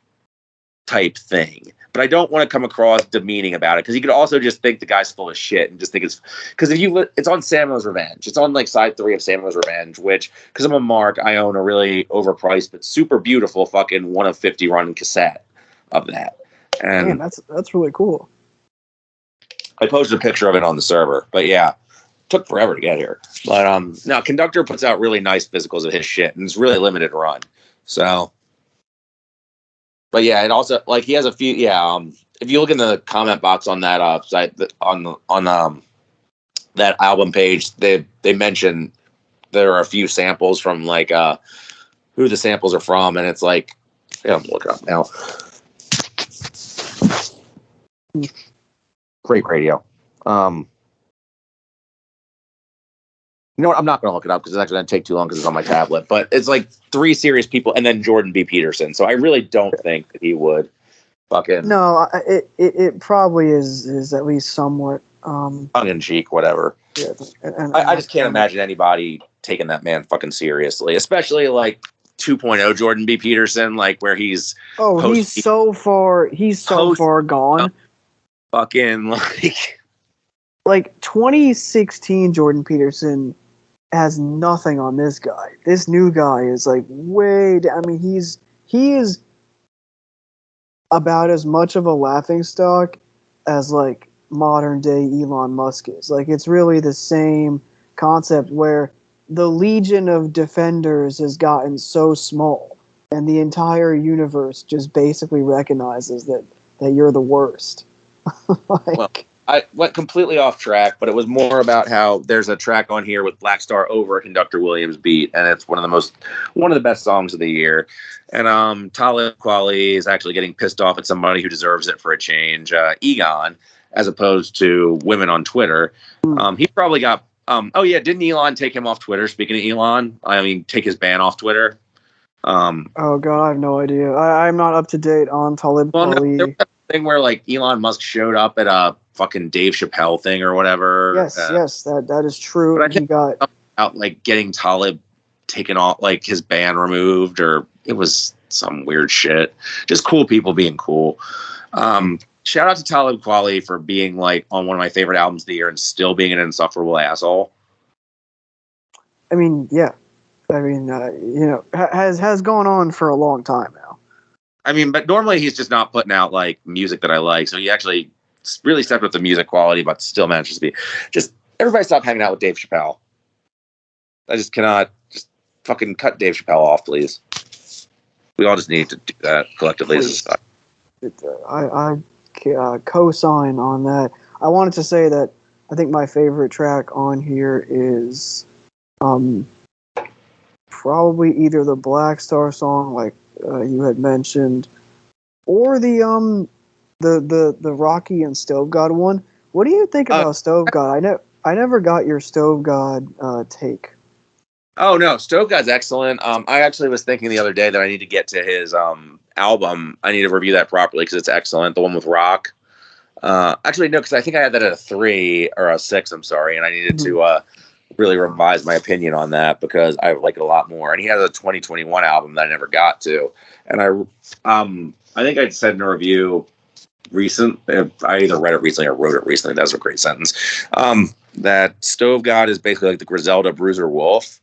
type thing. But I don't want to come across demeaning about it because you could also just think the guy's full of shit and just think it's because it's on Samuel's Revenge. It's on like side 3 of Samuel's Revenge, which because I'm a mark, I own a really overpriced but super beautiful fucking 1 of 50 run cassette of that. And man, that's really cool. I posted a picture of it on the server, but yeah, took forever to get here. But now Conductor puts out really nice physicals of his shit, and it's really limited run. So, but yeah, it also like he has a few. Yeah, if you look in the comment box on that site on that album page, they mention there are a few samples from like who the samples are from, and it's like, yeah, I'm looking up now. Great radio. You know what? I'm not going to look it up because it's actually going to take too long because it's on my tablet. But it's like 3 serious people and then Jordan B. Peterson. So I really don't think that he would fucking... No, it probably is at least somewhat... tongue-in-cheek, whatever. Yeah, I just can't imagine anybody taking that man fucking seriously. Especially like 2.0 Jordan B. Peterson, like where he's... he's so far gone. Fucking like 2016 Jordan Peterson has nothing on this guy. This new guy is like I mean, he is about as much of a laughingstock as like modern day Elon Musk is. Like, it's really the same concept where the legion of defenders has gotten so small and the entire universe just basically recognizes that you're the worst. Well, I went completely off track, but it was more about how there's a track on here with Black Star over a Conductor Williams beat, and it's one of the best songs of the year. And Talib Kweli is actually getting pissed off at somebody who deserves it for a change, Egon, as opposed to women on Twitter. He probably got didn't Elon take him off Twitter? Speaking of Elon, I mean, take his ban off Twitter. Oh god, I have no idea. I'm not up to date on Talib Kweli. No, there was a thing where like Elon Musk showed up at a fucking Dave Chappelle thing or whatever. Yes, that is true. But I think he got out like getting Talib taken off, like his ban removed, or it was some weird shit. Just cool people being cool. Shout out to Talib Kweli for being like on one of my favorite albums of the year and still being an insufferable asshole. I mean, yeah. I mean, has gone on for a long time now. I mean, but normally he's just not putting out like music that I like. So he actually really stepped up the music quality, but still manages to be just everybody stop hanging out with Dave Chappelle. I just cannot just fucking cut Dave Chappelle off, please. We all just need to do that collectively. I co-sign on that. I wanted to say that I think my favorite track on here is probably either the Black Star song, like you had mentioned, or the Rocky and StoveGod one. What do you think about StoveGod? I never got your StoveGod take. Oh no, StoveGod's excellent. I actually was thinking the other day that I need to get to his album. I need to review that properly because it's excellent. The one with Rock. Actually, no, because I think I had that at a 3 or a 6. I'm sorry, and I needed to really revise my opinion on that because I like it a lot more. And he has a 2021 album that I never got to, and I think I said in a review I either read it recently or wrote it recently. That's a great sentence. That StoveGod is basically like the Griselda Bruiser Wolf,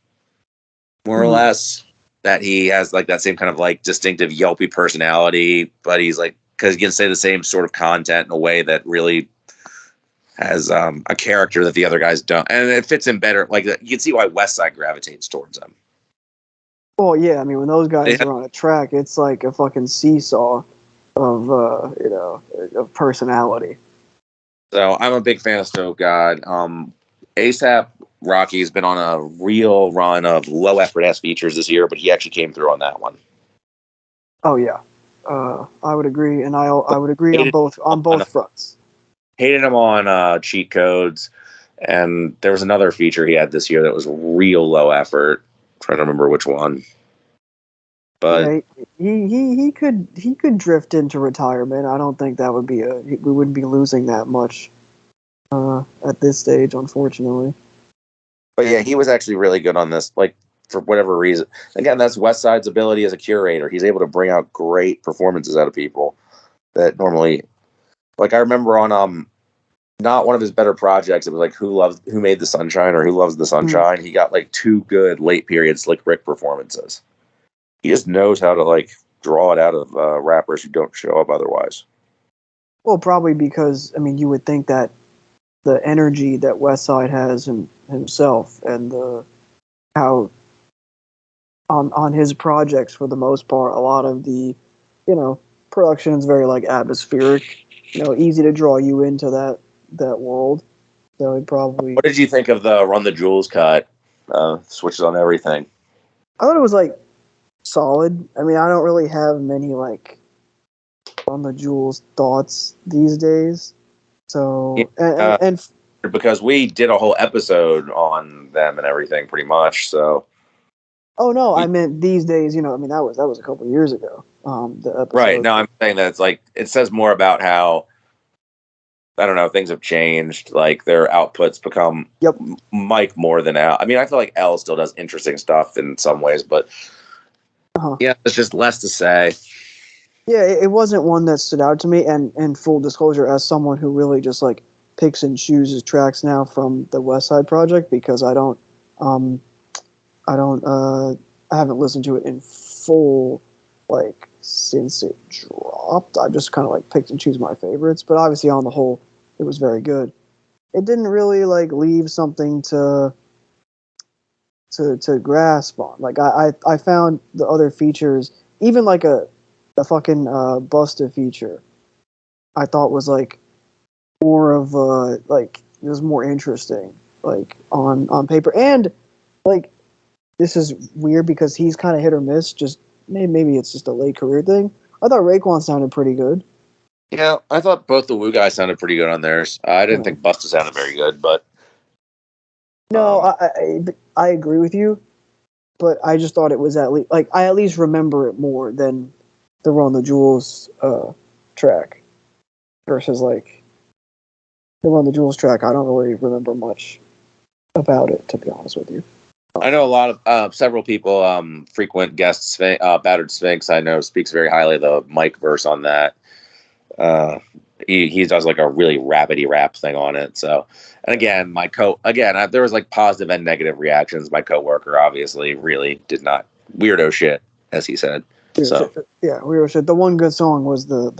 more or less. That he has like that same kind of like distinctive yelpy personality, but he's like, because he can say the same sort of content in a way that really has a character that the other guys don't, and it fits in better. Like you can see why Westside gravitates towards him. Well, yeah, I mean when those guys are on a track, it's like a fucking seesaw of of personality. So I'm a big fan of StoveGod. ASAP Rocky's been on a real run of low effort ass features this year, but he actually came through on that one. Oh yeah, I would agree, and I would agree on both fronts. Hated him on Cheat Codes, and there was another feature he had this year that was real low effort. I'm trying to remember which one, but yeah, he could drift into retirement. I don't think that would be we wouldn't be losing that much at this stage, unfortunately. But yeah, he was actually really good on this, like, for whatever reason. Again, that's Westside's ability as a curator. He's able to bring out great performances out of people that normally, like I remember on not one of his better projects, it was like Who Made the Sunshine or Who Loves the Sunshine. Mm-hmm. He got like 2 good late period Slick Rick performances. He just knows how to like draw it out of rappers who don't show up otherwise. Well, probably because, I mean, you would think that the energy that Westside has himself and how on his projects, for the most part, a lot of the, production is very like atmospheric, easy to draw you into that world. So it probably. What did you think of the Run the Jewels cut? Switches on everything. I thought it was like solid. I mean, I don't really have many like Run the Jewels thoughts these days. So and because we did a whole episode on them and everything, pretty much. So. Oh no, I meant these days. I mean that was a couple of years ago. The episode. Right. No, I'm saying that it's like it says more about how I don't know, things have changed. Like their outputs become Mike more than Al. I mean, I feel like Al still does interesting stuff in some ways, but yeah, there's just less to say. Yeah, it wasn't one that stood out to me. And full disclosure, as someone who really just like picks and chooses tracks now from the Westside project, because I haven't listened to it in full, like, since it dropped. I just kind of, like, picked and choose my favorites. But obviously, on the whole, it was very good. It didn't really, like, leave something to grasp on. Like, I found the other features, even, like, a fucking Busta feature, I thought was, like, more of a, like, it was more interesting, like, on paper. And, like, this is weird because he's kind of hit or miss. Just maybe it's just a late career thing. I thought Raekwon sounded pretty good. Yeah, I thought both the Wu guys sounded pretty good on theirs. I didn't think Busta sounded very good, but no, I agree with you. But I just thought it was at least like I at least remember it more than the Run the Jewels track versus like the Run the Jewels track. I don't really remember much about it, to be honest with you. I know a lot of several people frequent guests. Battered Sphinx, I know, speaks very highly of the Mike verse on that. He does like a really rapidy rap thing on it. So, and again, there was like positive and negative reactions. My coworker obviously really did not weirdo shit, as he said. Weirdo shit. The one good song was the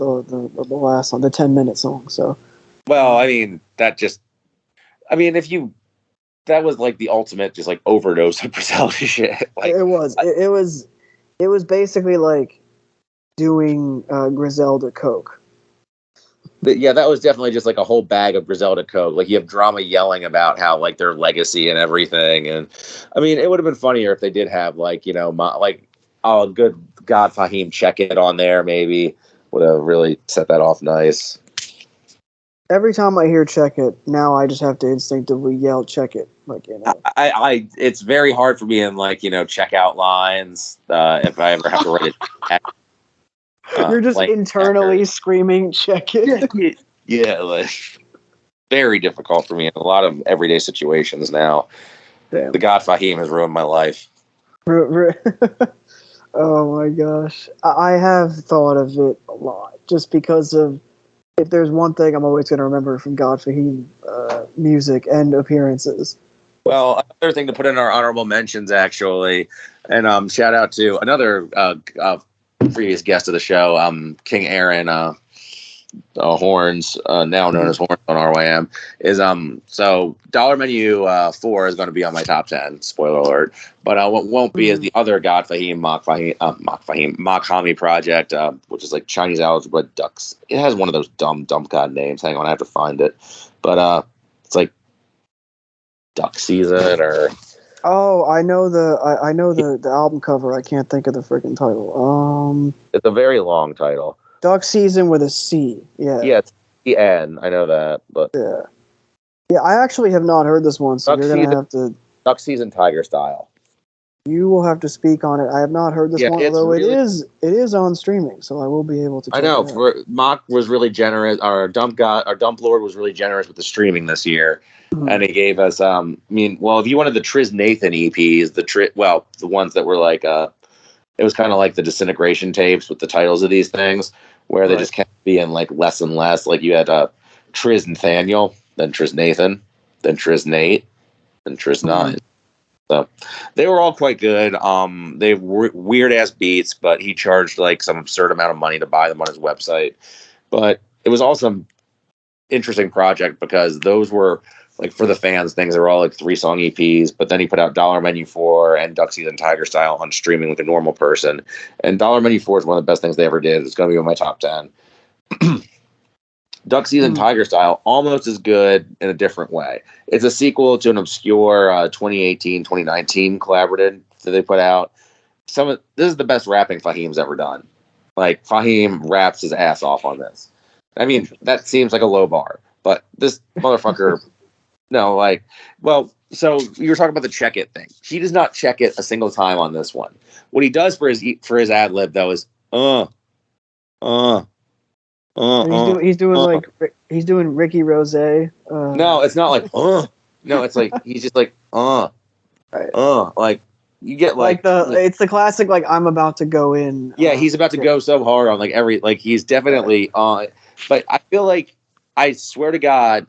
last song, the 10-minute song. So, well, I mean that was like the ultimate just like overdose of Griselda shit. Like, it was basically like doing Griselda coke. But yeah, that was definitely just like a whole bag of Griselda coke. Like you have drama yelling about how like their legacy and everything. And I mean, it would have been funnier if they did have like, a good God Fahim check it on there. Maybe would have really set that off nice. Every time I hear "check it," now I just have to instinctively yell "check it." Like, it's very hard for me in like checkout lines if I ever have to write it. You're just internally screaming "check it." Yeah, like very difficult for me in a lot of everyday situations now. Damn. The God Fahim has ruined my life. Oh my gosh, I have thought of it a lot just because of. If there's one thing I'm always going to remember from God Fahim music and appearances. Well, another thing to put in our honorable mentions, actually, and shout out to another previous guest of the show, King Aaron Horns, now known as Horns on RYM, is so Dollar Menu 4 is going to be on my top 10. Spoiler alert, but what won't be is the other God Fahim Mach-Hommy project, which is like Chinese algebra ducks. It has one of those dumb god names. Hang on, I have to find it, but it's like Duck Season or. Oh, I know the album cover. I can't think of the freaking title. It's a very long title. Duck Season with a C. Yeah. Yeah, it's C-N. I know that, but yeah. I actually have not heard this one, so you're gonna have to. Duck Season Tiger Style. You will have to speak on it. I have not heard this one, although really, it is on streaming, so I will be able to. Check I know. Mach was really generous. Our Dump Lord was really generous with the streaming this year, and he gave us. If you wanted the Triz Nathan EPs, the ones that were like it was kind of like the Disintegration tapes with the titles of these things, where they just kept being like less and less. Like you had Triz Nathaniel, then Triz Nathan, then Triz Nate, then Triz Nine. So they were all quite good. They were weird ass beats, but he charged like some absurd amount of money to buy them on his website. But it was also interesting project because those were like for the fans things. They were all like 3-song EPs, but then he put out Dollar Menu 4 and Duck Season Tiger Style on streaming like a normal person. And Dollar Menu 4 is one of the best things they ever did. It's going to be in my top 10. Duck Season Tiger Style, almost as good in a different way. It's a sequel to an obscure 2018-2019 collaborative that they put out. This is the best rapping Fahim's ever done. Like, Fahim raps his ass off on this. I mean, that seems like a low bar, but this motherfucker, no, like, well, so you were talking about the check it thing. He does not check it a single time on this one. What he does for his ad lib though is he's doing Ricky Rose. No, it's not like no, it's like he's just like right. Like you get it's the classic like I'm about to go in. Yeah, he's about to go so hard on like he's definitely on. But I feel like, I swear to God,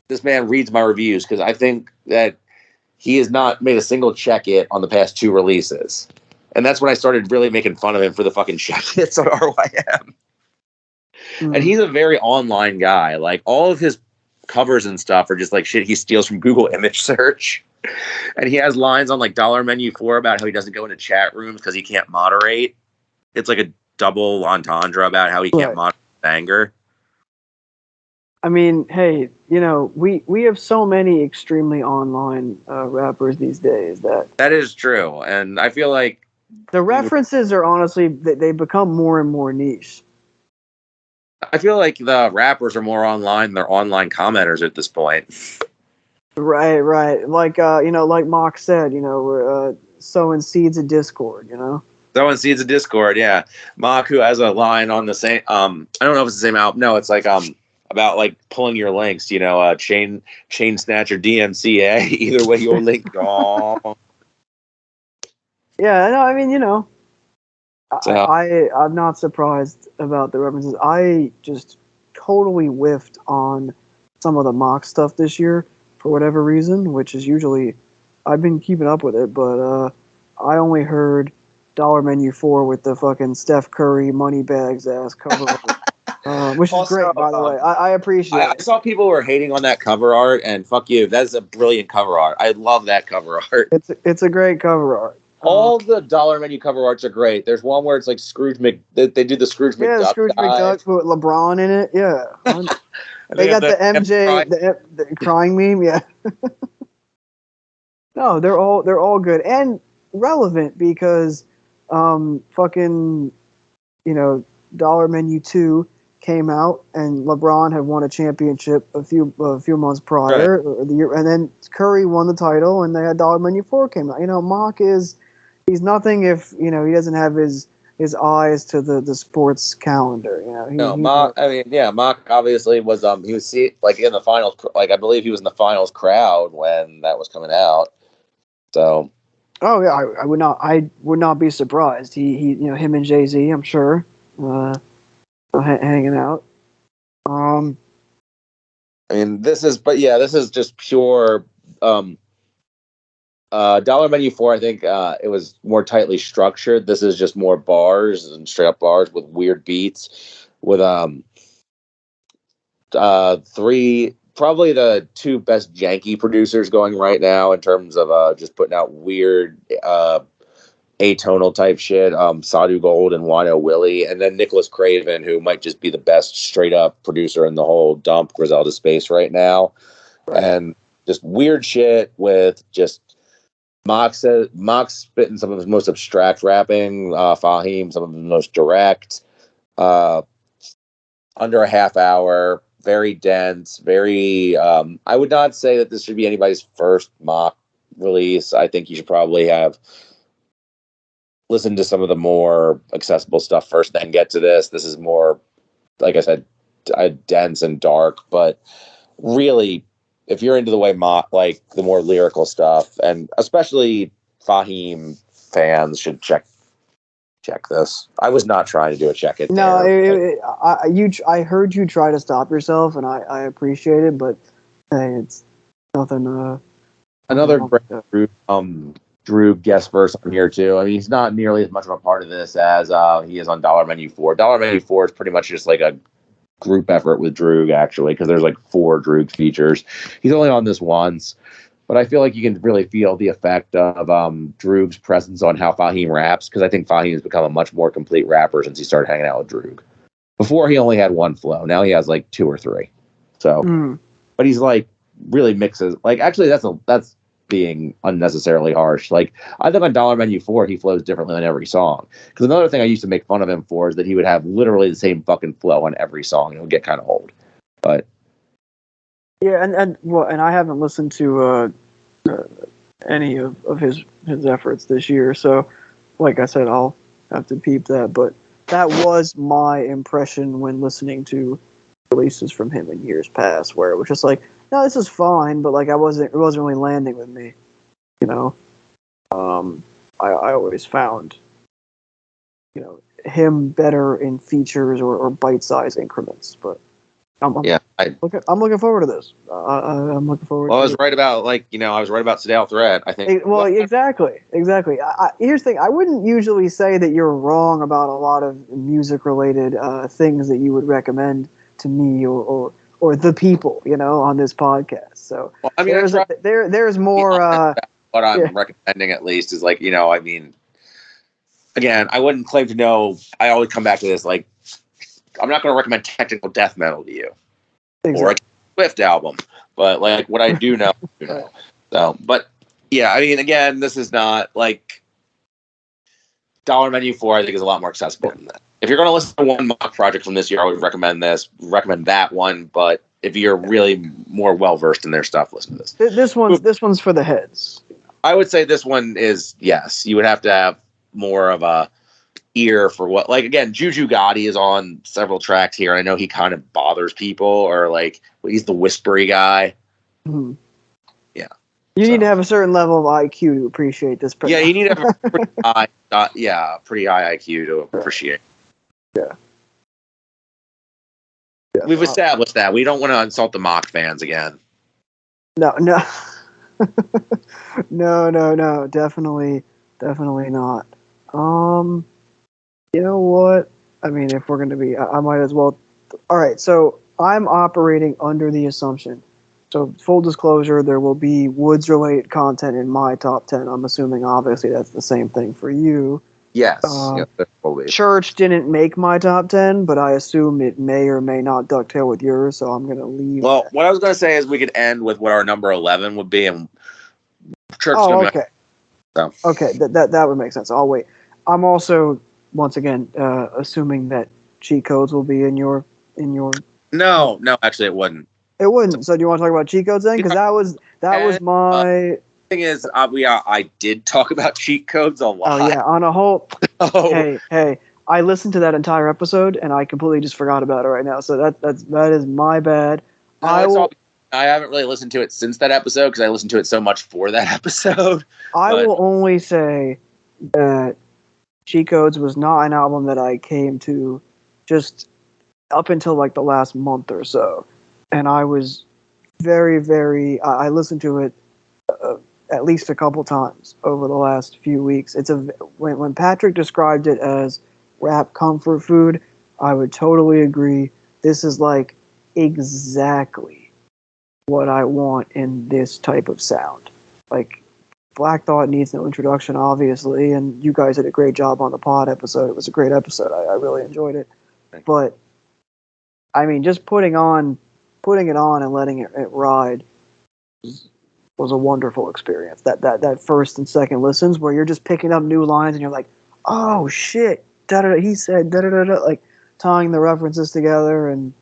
this man reads my reviews because I think that he has not made a single check it on the past 2 releases. And that's when I started really making fun of him for the fucking check hits on RYM. And he's a very online guy. Like, all of his covers and stuff are just like shit he steals from Google image search. And he has lines on like Dollar Menu 4 about how he doesn't go into chat rooms because he can't moderate. It's like a double entendre about how he can't moderate anger. I mean, hey, we have so many extremely online rappers these days that is true, and I feel like the references are honestly they become more and more niche. I feel like the rappers are more online than their online commenters at this point. Right. Like like Mach said, we're sowing seeds of discord. Sowing seeds of discord, yeah. Mach, who has a line on the same, I don't know if it's the same album. No, it's like about like pulling your links, chain snatcher DMCA. Either way, your link. Oh. Yeah, no, I mean, I'm not surprised about the references. I just totally whiffed on some of the mock stuff this year for whatever reason, which is usually I've been keeping up with it, but I only heard Dollar Menu 4 with the fucking Steph Curry Moneybags ass cover. Which is great, by the way. I appreciate it. I saw people were hating on that cover art, and fuck you. That's a brilliant cover art. I love that cover art. It's a great cover art. All the Dollar Menu cover arts are great. There's one where it's like they do the Scrooge McDuck. Yeah, Scrooge McDuck with LeBron in it. Yeah. They got the MJ, the crying meme. Yeah. No, they're all good and relevant because fucking Dollar Menu 2 came out and LeBron had won a championship a few months prior, or the year, and then Curry won the title, and they had Dollar Menu 4 came out. Mach he's nothing if he doesn't have his eyes to the sports calendar. Mach. I mean, yeah, Mach obviously was he was like in the finals, like I believe he was in the finals crowd when that was coming out. So. Oh yeah, I would not be surprised. He him and Jay-Z, I'm sure. Hanging out. I mean, this is just pure. Dollar Menu 4, I think it was more tightly structured. This is just more bars and straight up bars with weird beats. With probably the 2 best janky producers going right now in terms of just putting out weird atonal type shit, Sadu Gold and Wino Willie, and then Nicholas Craven, who might just be the best straight up producer in the whole dump Griselda space right now. Right. And just weird shit with just Mach spitting some of his most abstract rapping, Fahim some of his most direct, under a half hour, very dense, very I would not say that this should be anybody's first Mach release. I think you should probably have listen to some of the more accessible stuff first, then get to this. This is more, like I said, dense and dark, but really, if you're into the way like the more lyrical stuff, and especially Fahim fans should check this. I was not trying to do a check it. No, I heard you try to stop yourself, and I appreciate it, but hey, it's nothing. Another Drew guest verse on here too. I mean, he's not nearly as much of a part of this as he is on Dollar Menu 4. Dollar Menu 4 is pretty much just like a group effort with Droog, actually, because there's like 4 Droog features. He's only on this once, but I feel like you can really feel the effect of Droog's presence on how Fahim raps, because I think Fahim has become a much more complete rapper since he started hanging out with Droog. Before, he only had 1 flow. Now he has like 2 or 3. So, but he's like really mixes. Like, actually, that's being unnecessarily harsh. Like, I think on Dollar Menu 4, he flows differently on every song. Because another thing I used to make fun of him for is that he would have literally the same fucking flow on every song, and it would get kind of old. But yeah, and I haven't listened to any of his efforts this year, so like I said, I'll have to peep that. But that was my impression when listening to releases from him in years past, where it was just like, no, this is fine, but like it wasn't really landing with me, you know. I always found, you know, him better in features or bite-sized increments, but I'm looking forward to this. I'm looking forward. Well, I was right about Sedale Threat. I think. Well, exactly. Here's the thing: I wouldn't usually say that you're wrong about a lot of music-related things that you would recommend to me or the people, you know, on this podcast. So well, I mean, there's more. What I'm recommending, at least, is like, you know, I mean, again, I wouldn't claim to know. I always come back to this, like, I'm not going to recommend technical death metal to you, or a Swift album, but like what I do know, you know. So, but yeah, I mean, again, this is not like Dollar Menu 4. I think is a lot more accessible than that. If you're going to listen to one mock project from this year, I would recommend that one. But if you're really more well versed in their stuff, listen to this. This one's for the heads. I would say this one is, yes. You would have to have more of a ear for what, like, again, Juju Gotti is on several tracks here. I know he kind of bothers people, or like he's the whispery guy. Mm-hmm. Yeah, you need to have a certain level of IQ to appreciate this person. Yeah, you need to have a pretty high, pretty high IQ to appreciate. Yeah. We've established that we don't want to insult the mock fans again. No, definitely not. You know what? I mean, if we're going to be, I might as well. All right, so I'm operating under the assumption. So full disclosure, there will be Woods-related content in my top 10. I'm assuming, obviously, that's the same thing for you. Yes. Church didn't make my top 10, but I assume it may or may not ducktail with yours, so I'm going to leave. Well, what I was going to say is we could end with what our number 11 would be, and Church. Oh, okay. Okay, that would make sense. I'll wait. I'm also, once again, assuming that cheat codes will be in your. No, actually, it wouldn't. It wouldn't. So do you want to talk about cheat codes then? Because that was my thing. Is I did talk about cheat codes a lot. Oh yeah, on a whole. Hey, I listened to that entire episode and I completely just forgot about it right now. So that is my bad. No, I haven't really listened to it since that episode because I listened to it so much for that episode. I will only say that Cheat Codes was not an album that I came to just up until like the last month or so. And I was very, very, I listened to it at least a couple times over the last few weeks. When Patrick described it as rap comfort food, I would totally agree. This is like exactly what I want in this type of sound. Like, Black Thought needs no introduction, obviously, and you guys did a great job on the pod episode. It was a great episode. I really enjoyed it. But I mean, just putting it on and letting it ride was a wonderful experience. That first and second listens where you're just picking up new lines and you're like, oh shit, da-da-da, he said da-da-da-da, like tying the references together and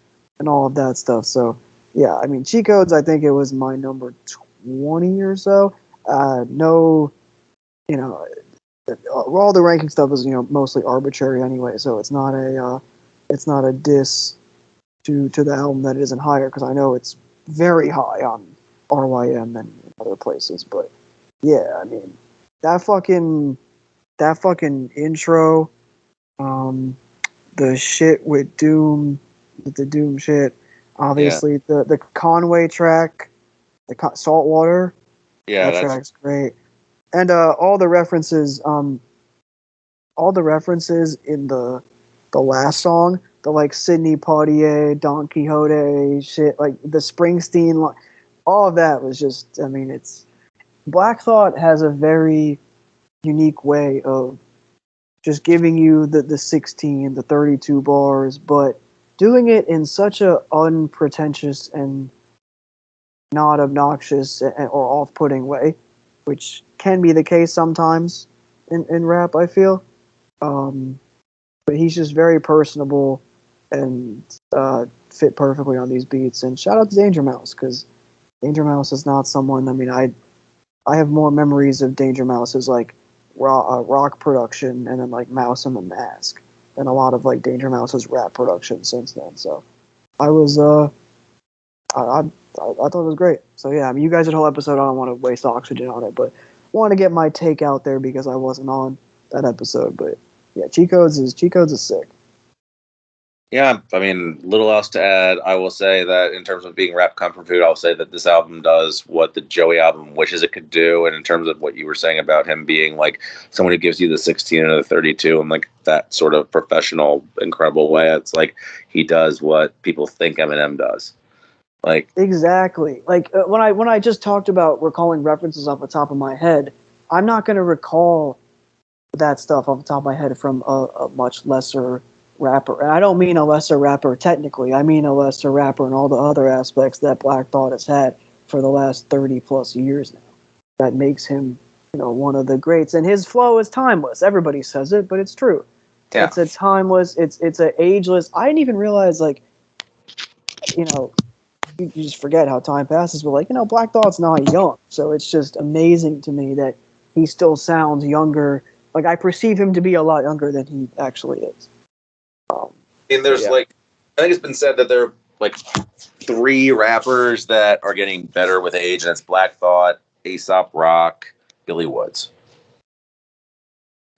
all of that stuff. So yeah, I mean, Cheat Codes, I think it was my number 20 or so. No, you know, all the ranking stuff is, you know, mostly arbitrary anyway, so it's not a diss to the album that it isn't higher, because I know it's very high on RYM and other places. But yeah, I mean, that fucking intro, the shit with Doom, the Doom shit, obviously the Conway track, the Saltwater. Yeah, that track's great, and all the references in the last song the like Sidney Poitier, Don Quixote shit, like the Springsteen, all of that was just, I mean, it's Black Thought has a very unique way of just giving you the 16, the 32 bars, but doing it in such a unpretentious and not obnoxious or off-putting way, which can be the case sometimes in rap, I feel. But he's just very personable and fit perfectly on these beats. And shout out to Danger Mouse, because Danger Mouse is not someone, I mean, I have more memories of Danger Mouse's like rock production and then like Mouse and the Mask than a lot of like Danger Mouse's rap production since then. So I was I thought it was great. So yeah, I mean, you guys did a whole episode. I don't want to waste oxygen on it, but want to get my take out there because I wasn't on that episode. But yeah, Cheat Codes is sick. Yeah, I mean, little else to add. I will say that in terms of being rap comfort food, I'll say that this album does what the Joey album wishes it could do. And in terms of what you were saying about him being like someone who gives you the 16 and the 32 and like that sort of professional, incredible way, it's like he does what people think Eminem does. Like exactly. Like when I just talked about recalling references off the top of my head, I'm not going to recall that stuff off the top of my head from a much lesser rapper. And I don't mean a lesser rapper technically. I mean a lesser rapper in all the other aspects that Black Thought has had for the last 30 plus years now. That makes him, you know, one of the greats. And his flow is timeless. Everybody says it, but it's true. Yeah. It's a timeless, it's a ageless. I didn't even realize, like, you know, you just forget how time passes, but like, you know, Black Thought's not young. So it's just amazing to me that he still sounds younger. Like, I perceive him to be a lot younger than he actually is. And there's like, I think it's been said that there are like 3 rappers that are getting better with age, and it's Black Thought, A$AP Rock, Billy Woods.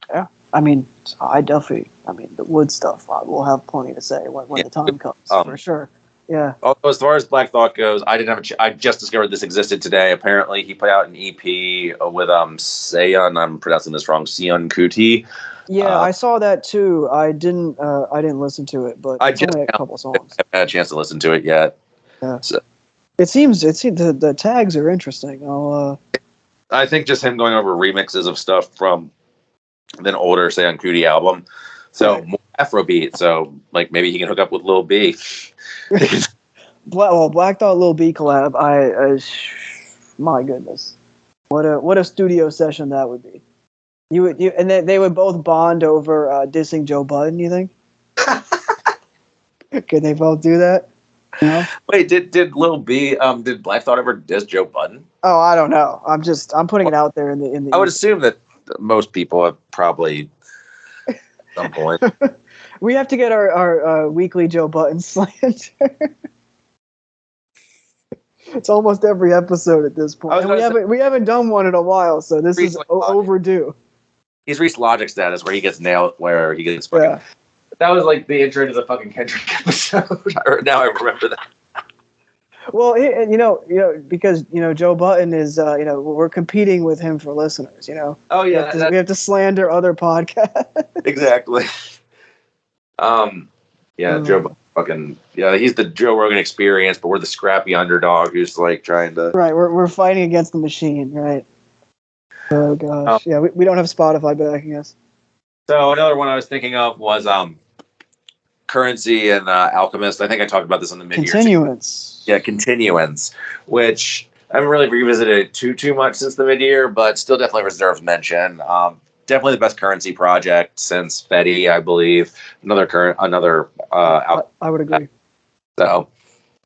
Yeah, I mean, the Wood stuff, we'll have plenty to say when the time comes, for sure. Yeah. Although as far as Black Thought goes, I didn't have I just discovered this existed today. Apparently, he put out an EP with Seon. I'm pronouncing this wrong. Seon Kuti. Yeah, I saw that too. I didn't listen to it, but it's only a couple songs. I haven't had a chance to listen to it yet. Yeah. So. It seems the tags are interesting. I think just him going over remixes of stuff from an older Seon Kuti album. So more Afrobeat. So like maybe he can hook up with Lil B. Black Thought Lil B collab. My goodness, what a studio session that would be. And they would both bond over dissing Joe Budden. You think? Could they both do that? No? Wait, did Lil B did Black Thought ever diss Joe Budden? Oh, I don't know. I'm putting it out there in the. I would assume that most people have probably at some point. We have to get our weekly Joe Budden slander. It's almost every episode at this point. And we haven't done one in a while, so this is overdue. He's reached Logic status where he gets nailed, where he gets fucking. Yeah. That was like the intro to the fucking Kendrick episode. Now I remember that. Well, you know, because Joe Budden is, we're competing with him for listeners. You know. Oh yeah. We have to slander other podcasts. Exactly. Yeah, Joe fucking he's the Joe Rogan Experience, but we're the scrappy underdog who's like trying to. Right, we're fighting against the machine, right? Oh gosh, yeah, we don't have Spotify backing us. So another one I was thinking of was Currency and Alchemist. I think I talked about this on the mid-year. Continuance. Yeah, Continuance, which I haven't really revisited too much since the mid-year, but still definitely deserves mention. Definitely the best Currency project since Fetty, I believe. I would agree. So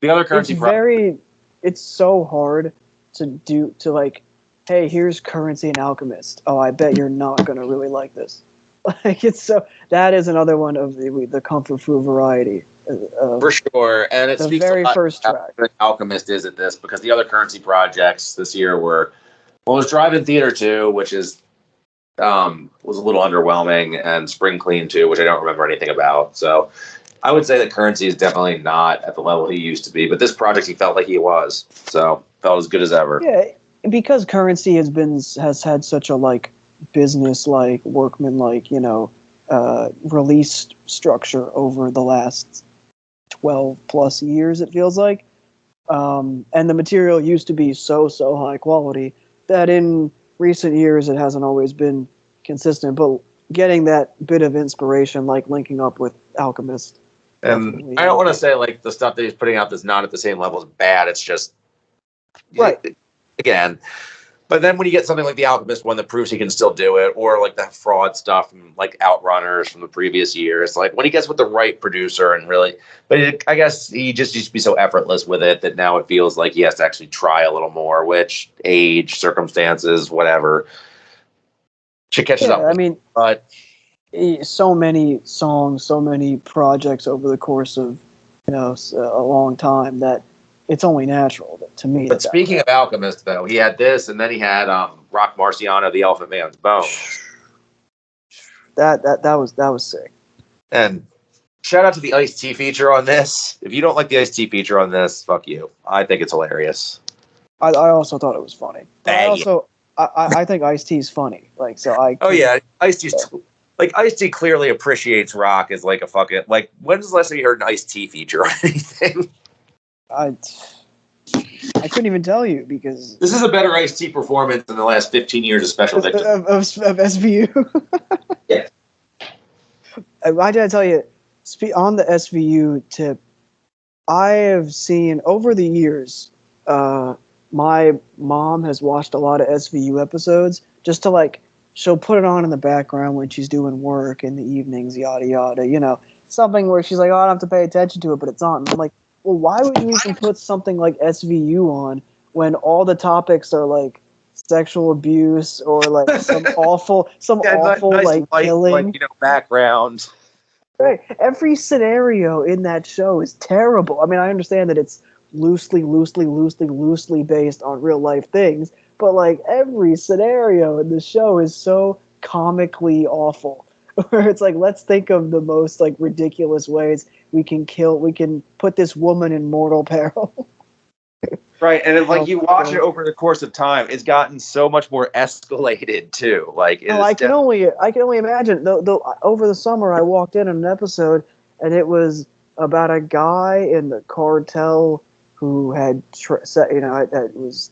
the other Currency project. It's so hard to like, hey, here's Currency and Alchemist. Oh, I bet you're not gonna really like this. Like that is another one of the comfort food variety. For sure, and it speaks very a lot first track. Alchemist is at this because the other Currency projects this year were was Drive-In Theater 2, which is was a little underwhelming, and Spring Clean 2, which I don't remember anything about. So I would say that Currency is definitely not at the level he used to be, but this project he felt like he was. So felt as good as ever. Yeah, because Currency has had such a like business like workman like release structure over the last 12 plus years, it feels like. And the material used to be so high quality that in recent years it hasn't always been consistent, but getting that bit of inspiration, like linking up with Alchemist. And I don't want to say like the stuff that he's putting out that's not at the same level is bad. It's just, right. Again, but then when you get something like the Alchemist one that proves he can still do it, or like that fraud stuff from like Outrunners from the previous year, it's like when he gets with the right producer and really, but I guess he just used to be so effortless with it that now it feels like he has to actually try a little more, which age, circumstances, whatever, shit catches up. I mean, but so many songs, so many projects over the course of, a long time that it's only natural to me. But speaking of Alchemist, though, he had this, and then he had Rock Marciano, the Elephant Man's Bones. That was sick. And shout out to the Ice-T feature on this. If you don't like the Ice-T feature on this, fuck you. I think it's hilarious. I also thought it was funny. I think Ice-T is funny. Like, so I. Oh yeah, Ice-T's like Ice-T clearly appreciates rock as like a fucking like. When's the last time you heard an Ice-T feature or anything? I couldn't even tell you because this is a better Ice-T performance than the last 15 years of Special Victims of SVU. Yeah, I gotta tell you, on the SVU tip, I have seen over the years. My mom has watched a lot of SVU episodes just to like. She'll put it on in the background when she's doing work in the evenings, yada yada. Something where she's like, "Oh, I don't have to pay attention to it, but it's on." And I'm like, well, why would you even put something like SVU on when all the topics are like sexual abuse or like some awful nice like light, killing background? Right. Every scenario in that show is terrible. I mean, I understand that it's loosely based on real life things, but like every scenario in the show is so comically awful. Where it's like, let's think of the most like ridiculous ways we can put this woman in mortal peril. Right, and it's like you watch it over the course of time, it's gotten so much more escalated too. Like, I can only imagine. Though over the summer, I walked in on an episode, and it was about a guy in the cartel who had that was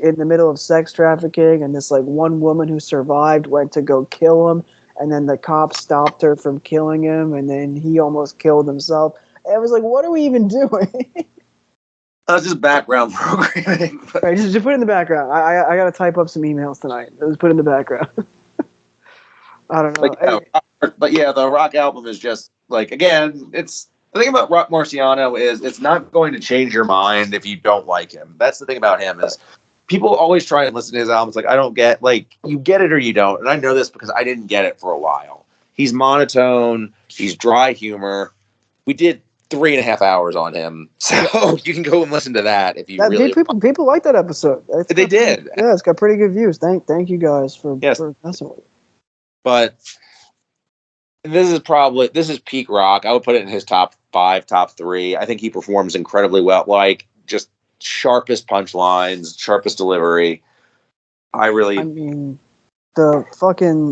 in the middle of sex trafficking, and this like one woman who survived went to go kill him. And then the cops stopped her from killing him, and then he almost killed himself. And I was like, what are we even doing? That's just background programming. Right, just put it in the background. I got to type up some emails tonight. Just put it in the background. I don't know. But yeah, the rock album is just, like, again, it's... The thing about Rock Marciano is it's not going to change your mind if you don't like him. That's the thing about him is... People always try and listen to his albums like, I don't get, like, you get it or you don't. And I know this because I didn't get it for a while. He's monotone. He's dry humor. We did 3.5 hours on him. So you can go and listen to that if you really want. People like that episode. They did. Yeah, it's got pretty good views. Thank you guys for messing with it. But this is peak rock. I would put it in his top 5, top 3. I think he performs incredibly well. Like, just sharpest punchlines, sharpest delivery. I mean, the fucking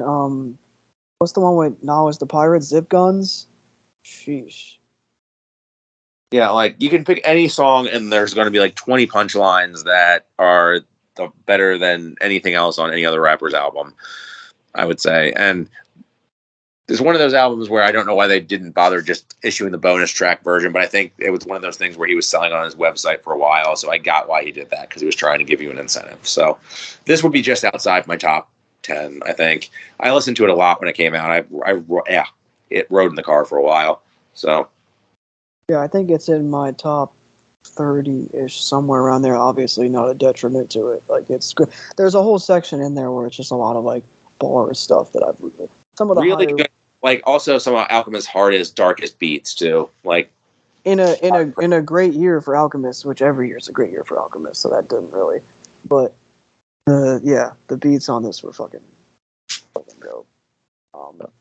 what's the one with Nas the Pirate Zip Guns? Sheesh. Yeah, like you can pick any song and there's going to be like 20 punchlines that are better than anything else on any other rapper's album, I would say. And it's one of those albums where I don't know why they didn't bother just issuing the bonus track version, but I think it was one of those things where he was selling on his website for a while, so I got why he did that, because he was trying to give you an incentive. So this would be just outside my top 10, I think. I listened to it a lot when it came out. It rode in the car for a while. So yeah, I think it's in my top 30-ish, somewhere around there. Obviously not a detriment to it. Like, it's good. There's a whole section in there where it's just a lot of like bar stuff that I've really... Some of the really good, like also some of Alchemist's hardest, darkest beats too. Like in a great year for Alchemist, which every year is a great year for Alchemist, so that didn't really. But the beats on this were fucking dope.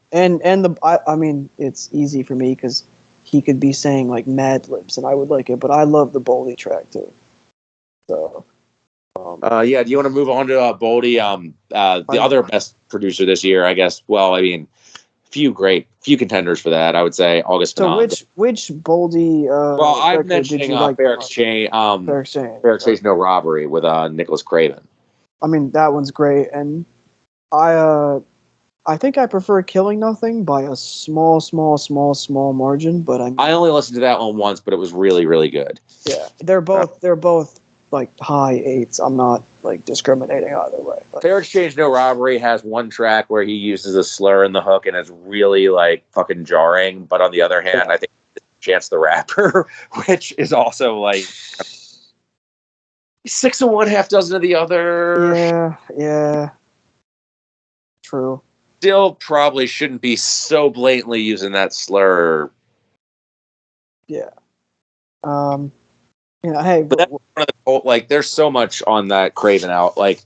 I mean, it's easy for me because he could be saying like Mad Libs and I would like it, but I love the Boldy track too. So. Do you want to move on to Boldy? The other best producer this year, I guess. Well, I mean, few contenders for that. I would say August. So which Boldy? Well, I'm mentioning Fair Exchange. Fair Exchange, No Robbery with Nicholas Craven. I mean, that one's great, and I think I prefer Killing Nothing by a small margin. But I only listened to that one once, but it was really, really good. Yeah, they're both like high 8s. I'm not like discriminating either way. But. Fair Exchange No Robbery has one track where he uses a slur in the hook and it's really like fucking jarring. But on the other hand, I think Chance the Rapper, which is also like 6 of one, half dozen of the other. Yeah. True. Still probably shouldn't be so blatantly using that slur. Yeah. Hey, but that's one of the, like, there's so much on that Craven out. Like,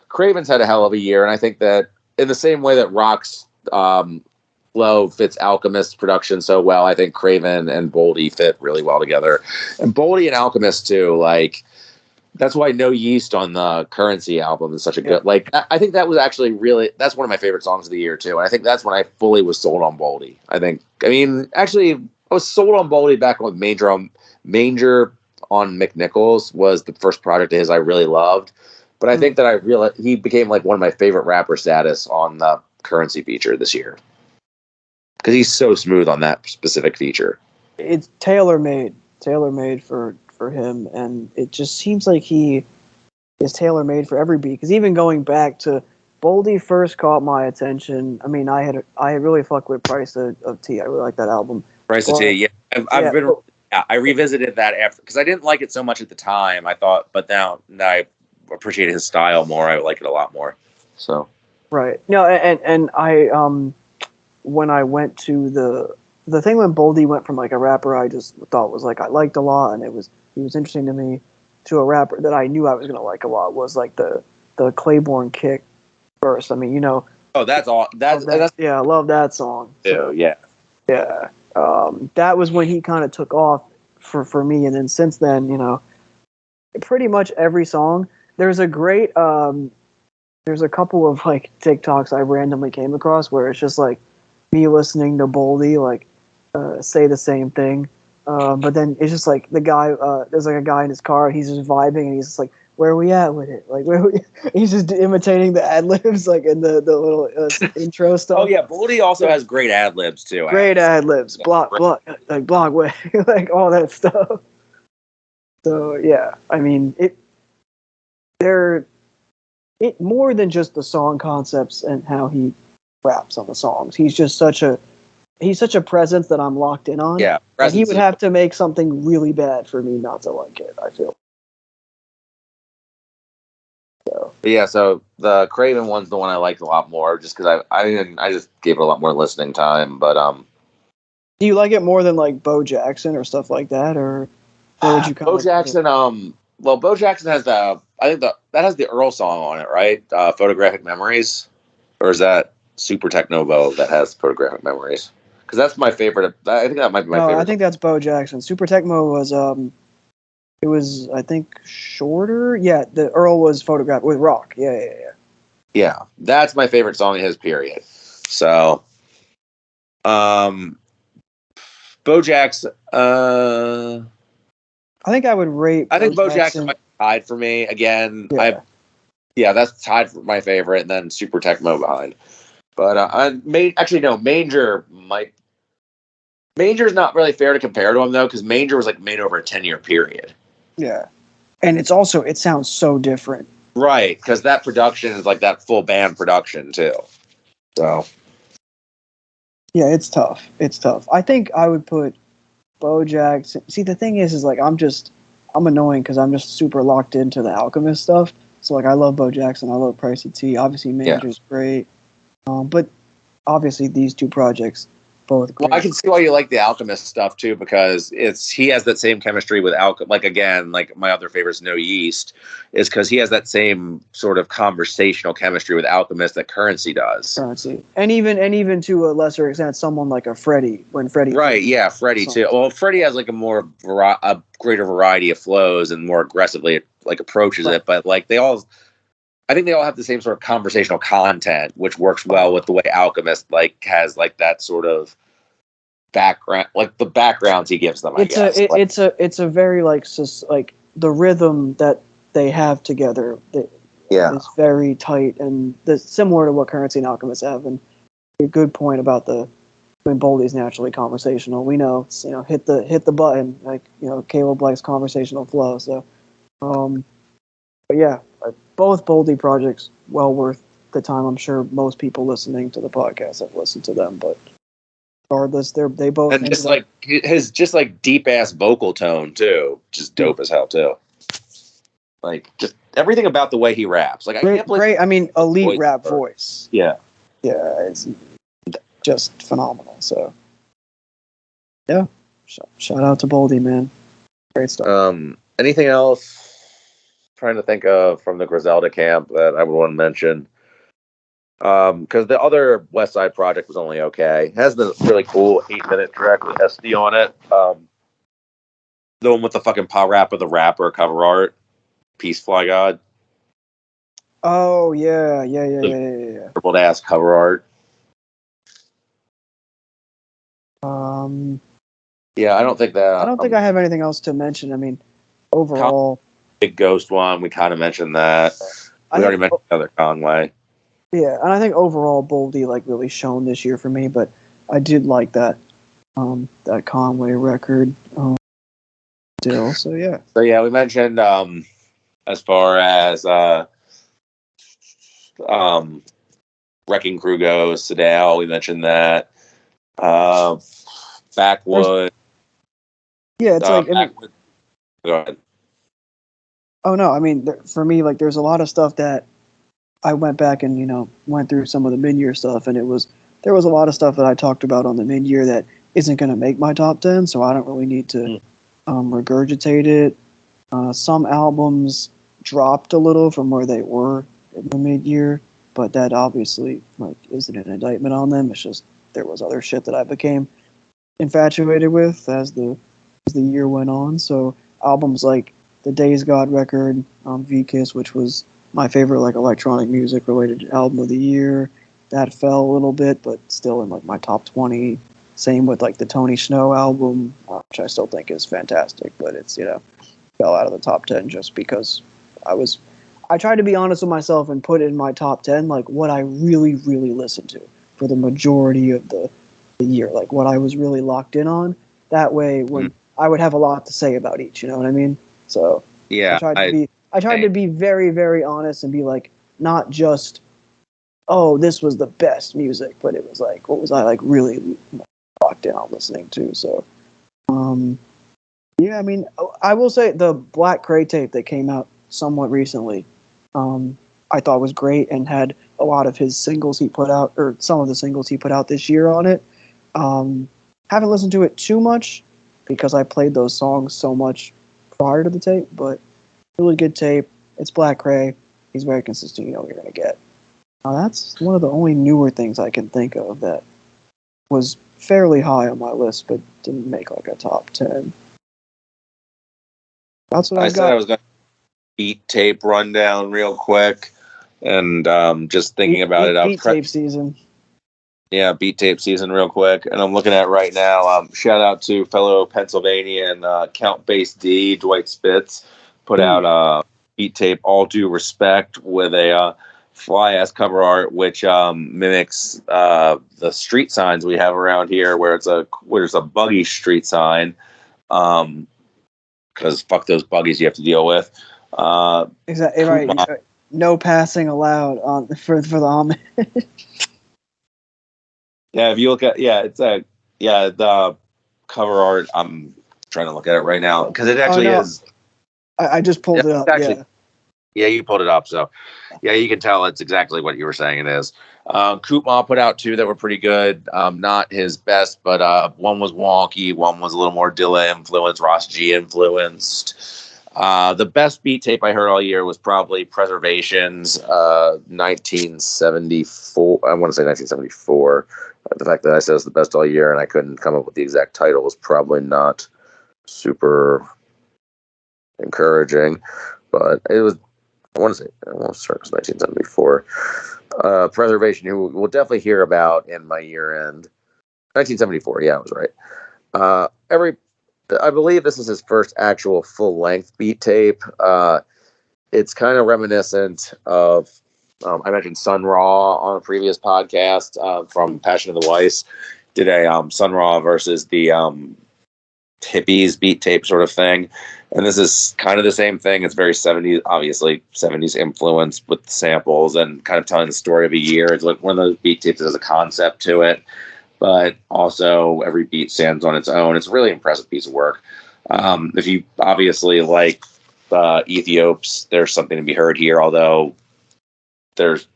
Craven's had a hell of a year, and I think that in the same way that Rock's flow fits Alchemist production so well, I think Craven and Boldy fit really well together. And Boldy and Alchemist too. Like, that's why No Yeast on the Currency album is such a good. Like, I think that was actually really, that's one of my favorite songs of the year too. And I think that's when I fully was sold on Boldy. Actually, I was sold on Boldy back with Manger on McNichols was the first project of his I really loved. But I think that he became like one of my favorite rapper status on the Currency feature this year. Because he's so smooth on that specific feature. It's tailor-made for him, and it just seems like he is tailor-made for every beat. Because even going back to Boldy first caught my attention. I mean, I really fuck with Price of Tea. I really like that album. Price of Tea, yeah. I revisited that after, because I didn't like it so much at the time. I thought, but now I appreciate his style more. I like it a lot more. So right, no, and I when I went to the thing when Boldy went from like a rapper I just thought was like I liked a lot and he was interesting to me, to a rapper that I knew I was gonna like a lot, was like the Claiborne Kick verse. I mean, you know. Oh, that's all. That's I love that song. So, yeah. That was when he kind of took off for me, and then since then, you know, pretty much every song. There's a great there's a couple of like TikToks I randomly came across where it's just like me listening to Boldy like say the same thing, but then it's just like the guy there's like a guy in his car, he's just vibing and he's just like, where are we at with it? Like, he's just imitating the ad libs, like in the little intro stuff. Oh yeah, Boldy also has great ad libs too. Great ad libs, block way, like all that stuff. So yeah, I mean they're more than just the song concepts and how he raps on the songs. He's just such a presence that I'm locked in on. Yeah, and he would have to make something really bad for me not to like it, I feel. So the Craven one's the one I liked a lot more, just because I just gave it a lot more listening time. But do you like it more than like Bo Jackson or stuff like that, or would you? Bo Jackson, well, Bo Jackson has that has the Earl song on it, right? Photographic Memories, or is that Super Techno Bo that has Photographic Memories? Because that's my favorite. I think that might be my favorite. I think that's Bo Jackson. Super Techno was it was, I think, shorter. Yeah, the Earl was Photographed with Rock. Yeah. Yeah, that's my favorite song of his, period. So, Bo Jackson. I think I would rate. I think Bo Jackson might be tied for me again. Yeah. That's tied for my favorite, and then Super Tecmo behind. But Manger might. Manger's not really fair to compare to him though, because Manger was like made over a 10-year period. Yeah, and it sounds so different. Right, because that production is like that full band production too. So, yeah, it's tough. I think I would put Bo Jackson. See, the thing is like I'm annoying because I'm just super locked into the Alchemist stuff. So like I love Bo Jackson, I love Price of Tea. Obviously, Manger's great, but obviously these two projects. Both great. Well, I can see why you like the Alchemist stuff too, because he has that same chemistry with like again, like my other favorite is No Yeast, is because he has that same sort of conversational chemistry with Alchemist that Currency does. And even to a lesser extent, someone like a Freddie, right, yeah, Freddie too. Well, Freddie has like a greater variety of flows and more aggressively like approaches it, but like they all I think they all have the same sort of conversational content, which works well with the way Alchemist like has like that sort of background, like the backgrounds he gives them. It's a very like the rhythm that they have together. Is very tight and similar to what Currency and Alchemist have. And a good point about when Boldy's naturally conversational. We know, hit the button, like, Caleb likes conversational flow. So, but yeah, both Boldy projects well worth the time. I'm sure most people listening to the podcast have listened to them, but regardless, they both, and just like his deep ass vocal tone too, just dope as hell too. Like just everything about the way he raps. Like great. I mean, elite rap voice. Yeah, it's just phenomenal. So, yeah, shout out to Boldy, man. Great stuff. Anything else? Trying to think of from the Griselda camp that I would want to mention. Because the other Westside project was only okay. It has the really cool 8-minute track with SD on it. The one with the fucking pop rap of the rapper cover art. Peace Fly God. Oh yeah. Triple ass cover art. Yeah, I don't think I have anything else to mention. I mean, overall, Big Ghost one, we kind of mentioned that. We already mentioned the other Conway. Yeah, and I think overall Boldy like really shone this year for me, but I did like that Conway record still. So yeah. So yeah, we mentioned as far as Wrecking Crew goes, Sedale, we mentioned that. Backwood. Yeah, it's like Backwood. Go ahead. Oh no, I mean for me, like there's a lot of stuff that I went back and went through some of the mid-year stuff, and there was a lot of stuff that I talked about on the mid-year that isn't going to make my top 10, so I don't really need to regurgitate it. Some albums dropped a little from where they were in the mid-year, but that obviously like isn't an indictment on them. It's just there was other shit that I became infatuated with as the year went on. So albums like the Days God record, V-Kiss, which was my favorite like electronic music related album of the year, that fell a little bit, but still in like my top 20. Same with like the Tony Snow album, which I still think is fantastic, but it's fell out of the top 10 just because I tried to be honest with myself and put in my top 10 like what I really really listened to for the majority of the year, like what I was really locked in on. That way, when I would have a lot to say about each, you know what I mean? So yeah, I tried to be very, very honest and be like, not just, oh, this was the best music, but it was like, what was I like really locked in on listening to? So, yeah, I mean, I will say the Black Kray tape that came out somewhat recently, I thought was great and had a lot of his singles he put out, or some of the singles he put out this year on it. Haven't listened to it too much because I played those songs so much prior to the tape, but really good tape. It's Black Kray. He's very consistent. You know what you're going to get. That's one of the only newer things I can think of that was fairly high on my list, but didn't make like a top 10. That's what I got. Said I was going to beat tape rundown real quick, and just thinking about it. Beat tape season. Yeah, beat tape season real quick. And I'm looking at right now, shout out to fellow Pennsylvania and Count Bass D, Dwight Spitz, put out beat tape All Due Respect with a fly-ass cover art, which mimics the street signs we have around here, where there's a buggy street sign, because fuck those buggies you have to deal with. Exactly right. No passing allowed for the homage. Yeah, if you look at the cover art. I'm trying to look at it right now because it actually is. I just pulled it up. Actually, yeah, you pulled it up. So, yeah, you can tell it's exactly what you were saying it is. Koopma put out 2 that were pretty good. Not his best, but one was wonky. One was a little more Dilla influenced, Ross G influenced. The best beat tape I heard all year was probably Preservation's 1974. I want to say 1974. The fact that I said it's the best all year and I couldn't come up with the exact title was probably not super encouraging, but it was I want to say 1974. Preservation, who we'll definitely hear about in my year end. 1974, yeah, I was right. I believe this is his first actual full length beat tape. It's kind of reminiscent of I mentioned Sun Ra on a previous podcast from Passion of the Weiss. Did a Sun Ra versus the hippies beat tape sort of thing, and this is kind of the same thing. It's very 70s, obviously 70s influence with samples and kind of telling the story of a year. It's like one of those beat tapes that has a concept to it, but also every beat stands on its own. It's a really impressive piece of work. If you obviously like Ethiops, there's something to be heard here, although there's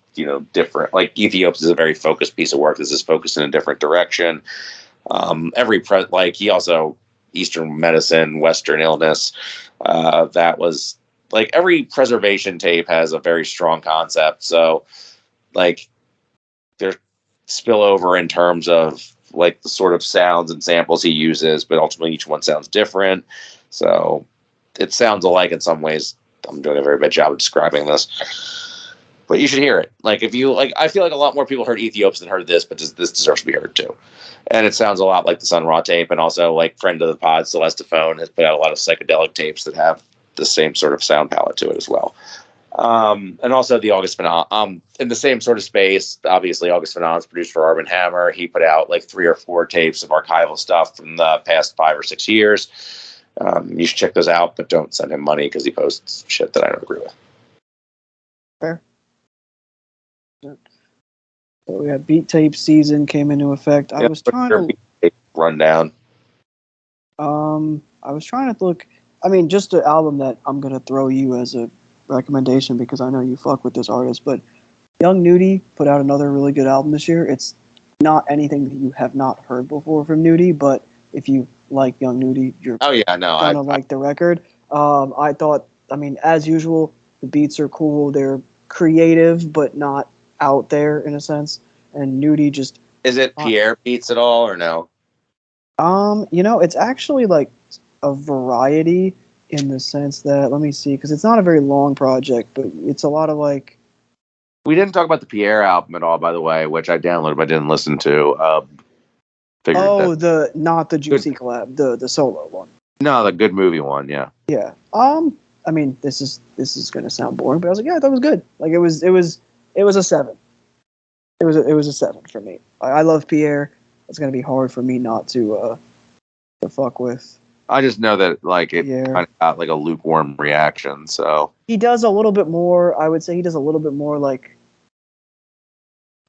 different, like Ethiops is a very focused piece of work. This is focused in a different direction. He also Eastern medicine, Western illness. That was like every preservation tape has a very strong concept. So like there's spillover in terms of like the sort of sounds and samples he uses, but ultimately each one sounds different. So it sounds alike in some ways. I'm doing a very bad job of describing this, but you should hear it. Like if you like, I feel like a lot more people heard Ethiops than heard this, but this deserves to be heard too. And it sounds a lot like the Sun Ra tape, and also like friend of the pod, Celestephone, has put out a lot of psychedelic tapes that have the same sort of sound palette to it as well. And also the August Phenom, in the same sort of space. Obviously, August Phenom's produced for Arm & Hammer. He put out like 3 or 4 tapes of archival stuff from the past 5 or 6 years. You should check those out, but don't send him money because he posts shit that I don't agree with. Fair. So we had beat tape season came into effect. I was trying to rundown. I was trying to look. I mean, just an album that I'm gonna throw you as a recommendation because I know you fuck with this artist. But Young Nudy put out another really good album this year. It's not anything that you have not heard before from Nudy, but if you like Young Nudy, you're gonna like the record. I thought, I mean, as usual, the beats are cool. They're creative, but not out there in a sense. And Nudy just is it Pierre beats at all or no? It's actually like a variety in the sense that, let me see, because it's not a very long project, but it's a lot of like. We didn't talk about the Pierre album at all, by the way, which I downloaded but didn't listen to. Not the Juicy collab, the solo one. No, the Good Movie one, yeah. Yeah. I mean, this is gonna sound boring, but I was like, yeah, I thought it was good. Like it was a 7. It was a 7 for me. I love Pierre. It's gonna be hard for me not to fuck with. I just know that like it kind of got like a lukewarm reaction. So he does a little bit more. I would say he does a little bit more like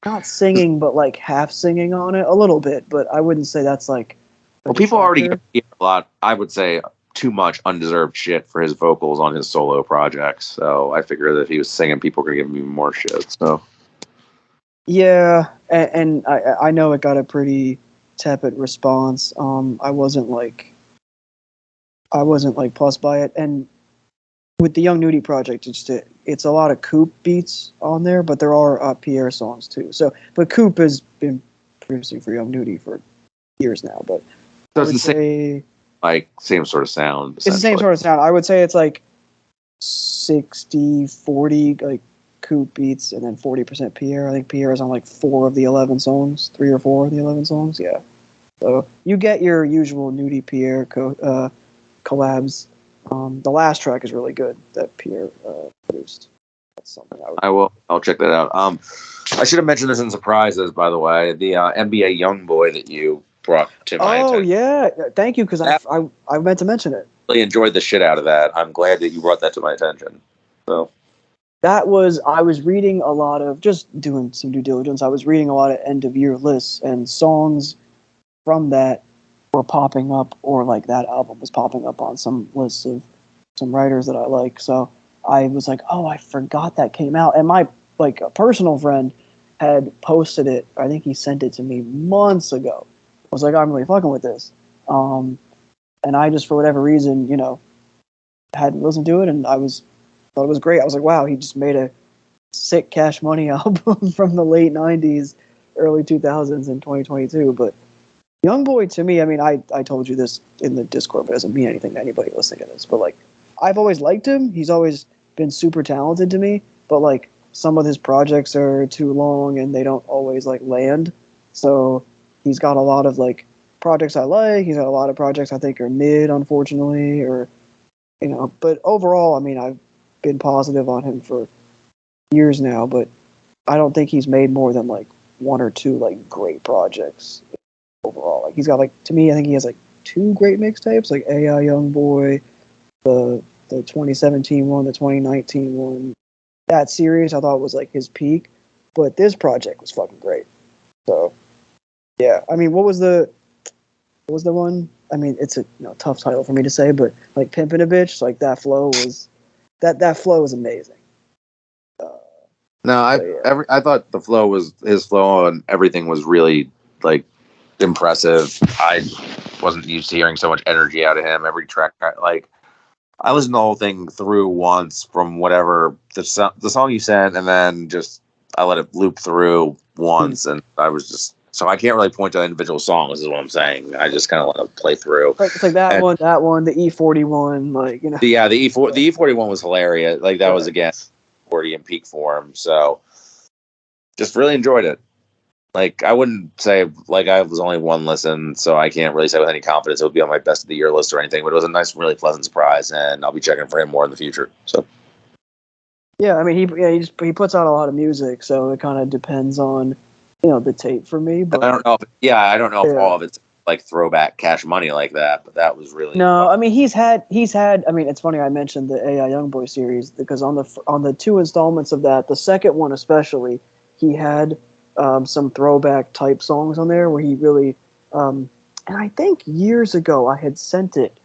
not singing, but like half singing on it a little bit. But I wouldn't say that's like. Well, people already get a lot. I would say too much undeserved shit for his vocals on his solo projects. So I figured that if he was singing, people were gonna give him even more shit. So. Yeah, and I know it got a pretty tepid response. I wasn't like plussed by it. And with the Young Nudy project, it's a lot of Coop beats on there, but there are Pierre songs too. So, but Coop has been producing for Young Nudy for years now. But so it's the same sort of sound. It's the same sort of sound. I would say it's like 60-40, like Coop beats, and then 40% Pierre. I think Pierre is on like 4 of the 11 songs, 3 or 4 of the 11 songs. Yeah. So you get your usual Nudy Pierre collabs. The last track is really good that Pierre produced. That's something I'll check that out. I should have mentioned this in surprises, by the way. The NBA Youngboy that you brought to my attention. Oh yeah, thank you, because I meant to mention it. Really enjoyed the shit out of that. I'm glad that you brought that to my attention. So I was reading a lot of, just doing some due diligence. I was reading a lot of end of year lists, and songs from that were popping up, or like that album was popping up on some lists of some writers that I like. So I was like, oh, I forgot that came out. And my like a personal friend had posted it. I think he sent it to me months ago. I was like, I'm really fucking with this. And I just, for whatever reason, hadn't listened to it, and thought it was great. I was like, wow, he just made a sick Cash Money album from the late 90s, early 2000s in 2022. But Youngboy, to me, I mean, I told you this in the Discord, but it doesn't mean anything to anybody listening to this. But like, I've always liked him. He's always been super talented to me, but like some of his projects are too long and they don't always like land. So he's got a lot of like projects I like. He's got a lot of projects I think are mid, unfortunately, or But overall, I mean, I've been positive on him for years now, but I don't think he's made more than like one or two like great projects overall. Like he's got like, to me, I think he has like 2 great mixtapes, like AI Youngboy, the 2017 one, the 2019 one. That series I thought was like his peak, but this project was fucking great. So yeah, I mean, what was the one? I mean, it's a tough title for me to say, but like Pimpin' a Bitch, like that flow was that flow was amazing. I thought his flow and everything was really like impressive. I wasn't used to hearing so much energy out of him. Every track, I listened to the whole thing through once from whatever the song you sent, and then just I let it loop through once, and I was just so I can't really point to individual songs. Is what I'm saying. I just kind of let it play through. It's like that one, the E41, like Yeah, the E41 was hilarious. Like that was again 40 in peak form. So just really enjoyed it. Like I wouldn't say like I was only one listen, so I can't really say with any confidence it would be on my best of the year list or anything. But it was a nice, really pleasant surprise, and I'll be checking for him more in the future. So yeah, I mean he puts out a lot of music, so it kind of depends on the tape for me. But I don't know if all of it's like throwback Cash Money like that, but that was really no. Fun. I mean he's had. I mean it's funny I mentioned the AI Youngboy series because on the 2 installments of that, the second one especially, he had some throwback type songs on there where he really and I think years ago I had sent it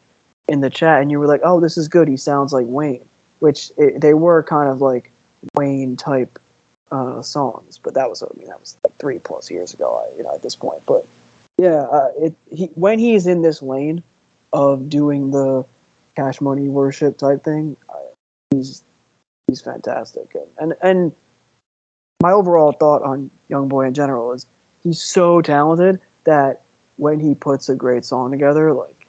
in the chat and you were like, oh, this is good, he sounds like Wayne, which they were kind of like Wayne type songs, but that was like 3+ years ago at this point. But yeah, when he's in this lane of doing the Cash Money worship type thing, he's fantastic. And my overall thought on Youngboy in general is he's so talented that when he puts a great song together, like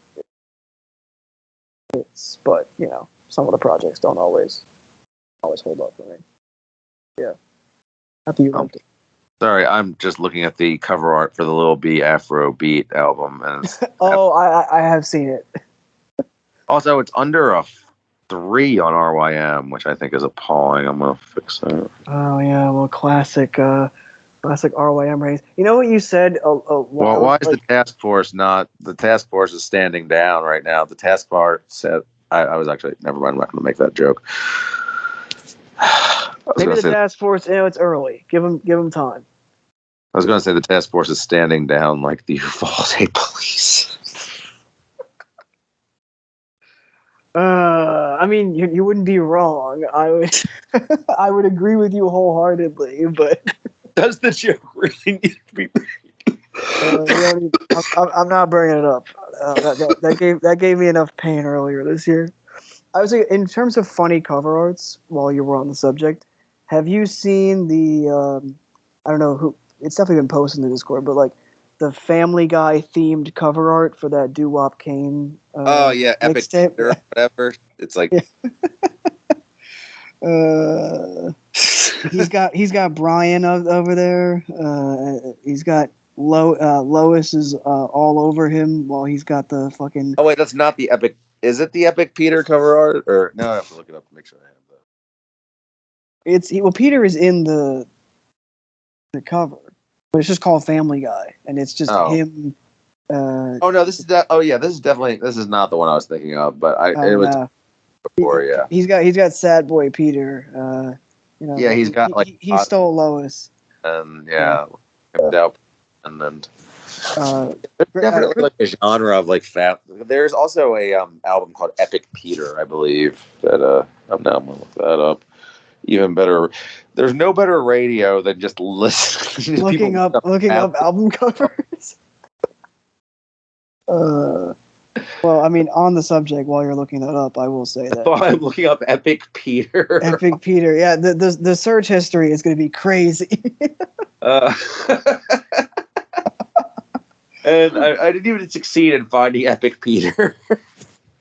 but some of the projects don't always hold up for me. Yeah. Happy you liked it. Sorry, I'm just looking at the cover art for the Lil B Afro Beat album, and I have seen it. Also, it's under a 3 on RYM, which I think is appalling. I'm gonna fix that. Oh yeah, well, classic RYM ratings. You know what you said? Well, why is the task force not? The task force is standing down right now. The task force said, I was actually never mind. I'm not gonna make that joke. Maybe the task force. It's early. Give them time. I was gonna say the task force is standing down like the Falls Hate Police. I mean, you wouldn't be wrong. I would agree with you wholeheartedly, but does the joke really need to be made? I'm not bringing it up. That gave me enough pain earlier this year. I was saying, in terms of funny cover arts, while you were on the subject, have you seen the? I don't know who. It's definitely been posted in the Discord, but like the Family Guy themed cover art for that Duwap Kaine. Oh yeah, Epic mixtape, or whatever. It's like. He's got Brian over there. He's got Lois is all over him while he's got the fucking. Oh wait, that's not the Epic. Is it the Epic Peter cover art or no? I have to look it up to make sure I have that. Peter is in the cover, but it's just called Family Guy, and it's just him. Oh no, this is that. Oh yeah, this is not the one I was thinking of, but it was before. Yeah, he's got Sad Boy Peter. Yeah, he's got he stole Lois. And and then. Definitely like a genre of like fat. There's also a album called Epic Peter, I believe. That I'm gonna look that up. Even better. There's no better radio than just listening. looking up album covers. Well, I mean, on the subject, while you're looking that up, I will say that I'm looking up Epic Peter. Epic Peter, yeah. The search history is going to be crazy. And I didn't even succeed in finding Epic Peter.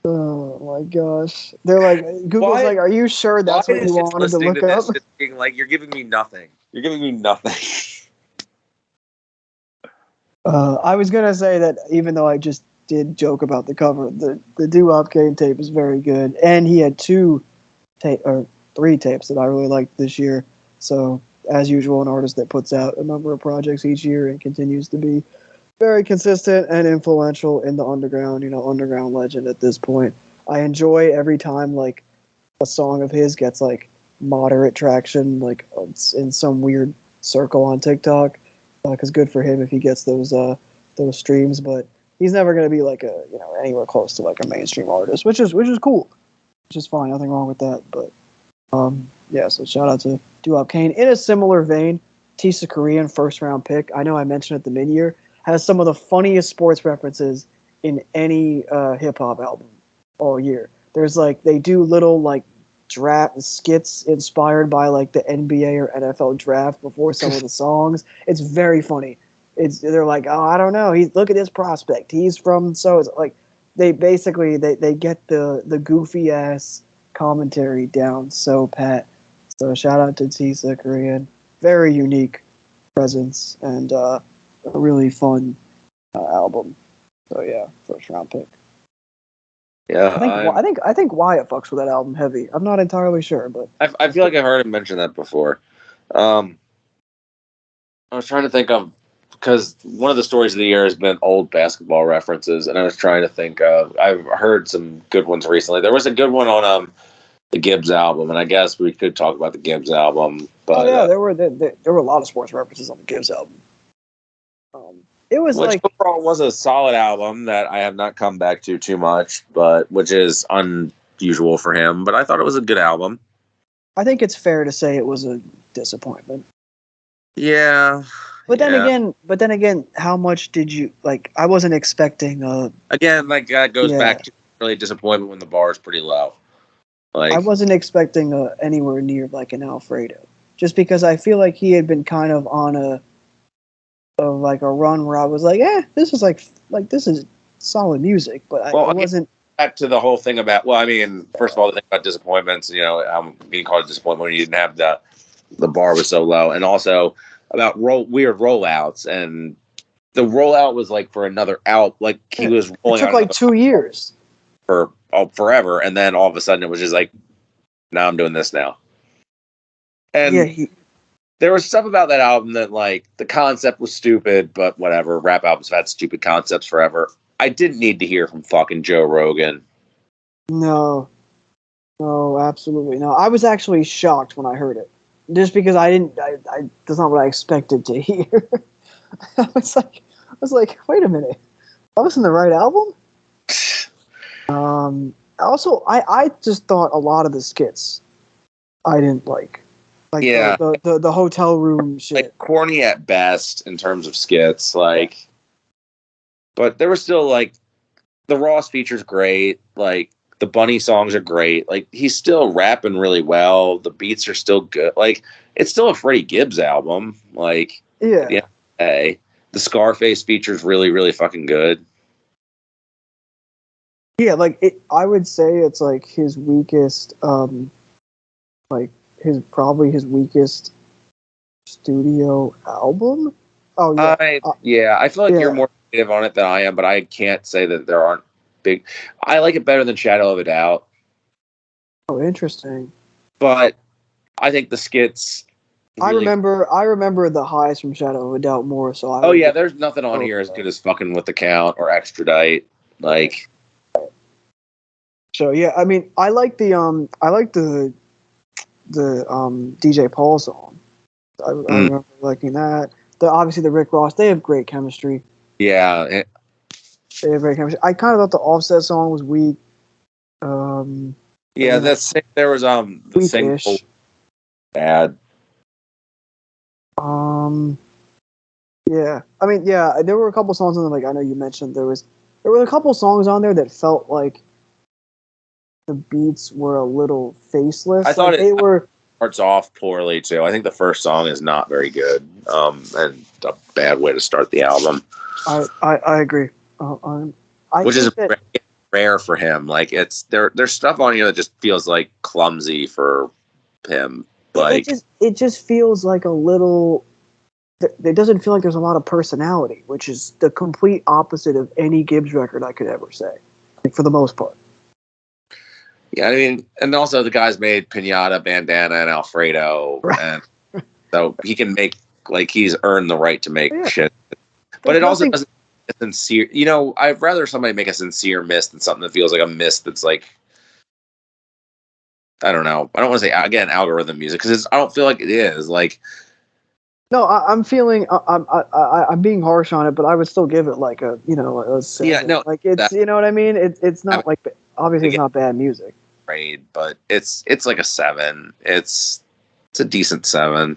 Oh my gosh! They're like, Google's like, "Are you sure that's what you wanted to look up?" Being like, you're giving me nothing. You're giving me nothing. I was gonna say that even though I just did joke about the cover, the Duwap Kaine tape is very good, and he had 3 tapes that I really liked this year. So, as usual, an artist that puts out a number of projects each year and continues to be very consistent and influential in the underground, underground legend at this point. I enjoy every time like a song of his gets like moderate traction, like in some weird circle on TikTok, because good for him if he gets those streams. But he's never going to be like anywhere close to like a mainstream artist, which is cool, which is fine, nothing wrong with that. But yeah, so shout out to Duwap Kaine. In a similar vein, Tisa Korean, first round pick. I know I mentioned at the mid-year, has some of the funniest sports references in any hip-hop album all year. There's like, they do little like draft skits inspired by like the NBA or NFL draft before some of the songs. It's very funny. They're like, oh, I don't know. Look at this prospect. He's from it's like they basically they get the goofy ass commentary down so pat. So shout out to Tisa Korean. Very unique presence and a really fun album. So yeah, first round pick. Yeah, I think Wyatt fucks with that album heavy. I'm not entirely sure, but I feel like I heard him mention that before. I was trying to think of, because one of the stories of the year has been old basketball references, and I was trying to think of. I've heard some good ones recently. There was a good one on the Gibbs album, and I guess we could talk about the Gibbs album. But there were a lot of sports references on the Gibbs album. It was which overall was a solid album that I have not come back to too much, but which is unusual for him. But I thought it was a good album. I think it's fair to say it was a disappointment. Yeah. But then again, how much did you like? I wasn't expecting again, like that goes back to really disappointment when the bar is pretty low. Like I wasn't expecting anywhere near like an Alfredo, just because I feel like he had been kind of on a run where I was like, this is like this is solid music, but I wasn't. Back to the whole thing about, well, I mean, first of all, the thing about disappointments, I'm being called a disappointment when you didn't have the bar was so low, and also about weird rollouts, and the rollout was like for another out, like he was rolling. It took like 2 years for forever, and then all of a sudden it was just like, now I'm doing this now, and there was stuff about that album that, like, the concept was stupid, but whatever. Rap albums have had stupid concepts forever. I didn't need to hear from fucking Joe Rogan. No, absolutely no. I was actually shocked when I heard it, just because that's not what I expected to hear. I was like, wait a minute, that was in the right album. Also, I just thought a lot of the skits I didn't like. Like the hotel room shit. Like corny at best in terms of skits, like, but there was still like the Ross feature's great, like the Bunny songs are great, like he's still rapping really well, the beats are still good, like it's still a Freddie Gibbs album, like the Scarface feature's really, really fucking good. Yeah, like I would say it's like his weakest, probably his weakest studio album. Oh yeah, I feel like you're more creative on it than I am, but I can't say that there aren't big. I like it better than Shadow of a Doubt. Oh, interesting. But I think the skits. Really, I remember the highs from Shadow of a Doubt more. So there's nothing on here as good as fucking With the Count or Extradite. Like. So yeah, I mean, I like the DJ Paul song. I remember liking that. Obviously the Rick Ross, they have great chemistry. Yeah. They have great chemistry. I kind of thought the Offset song was weak. There was the single bad. Yeah. I mean, yeah, there were a couple songs on there, like I know you mentioned there were a couple songs on there that felt like the beats were a little faceless. I thought they were starts off poorly too. I think the first song is not very good, and a bad way to start the album. I agree. Which is a rare for him. Like there's stuff on here that just feels like clumsy for him. Like it just feels like a little. It doesn't feel like there's a lot of personality, which is the complete opposite of any Gibbs record I could ever say, like, for the most part. Yeah, I mean, and also the guy's made Pinata, Bandana, and Alfredo, and so he can make, like, he's earned the right to make shit. But it also doesn't make a sincere. You know, I'd rather somebody make a sincere miss than something that feels like a miss that's like, I don't know. I don't want to say again algorithm music because I don't feel like it is like. No, I'm feeling I'm being harsh on it, but I would still give it like a a 7. Yeah, no, like it's you know what I mean. It's not like obviously it's not bad music. Right, but it's like a 7. It's a decent 7.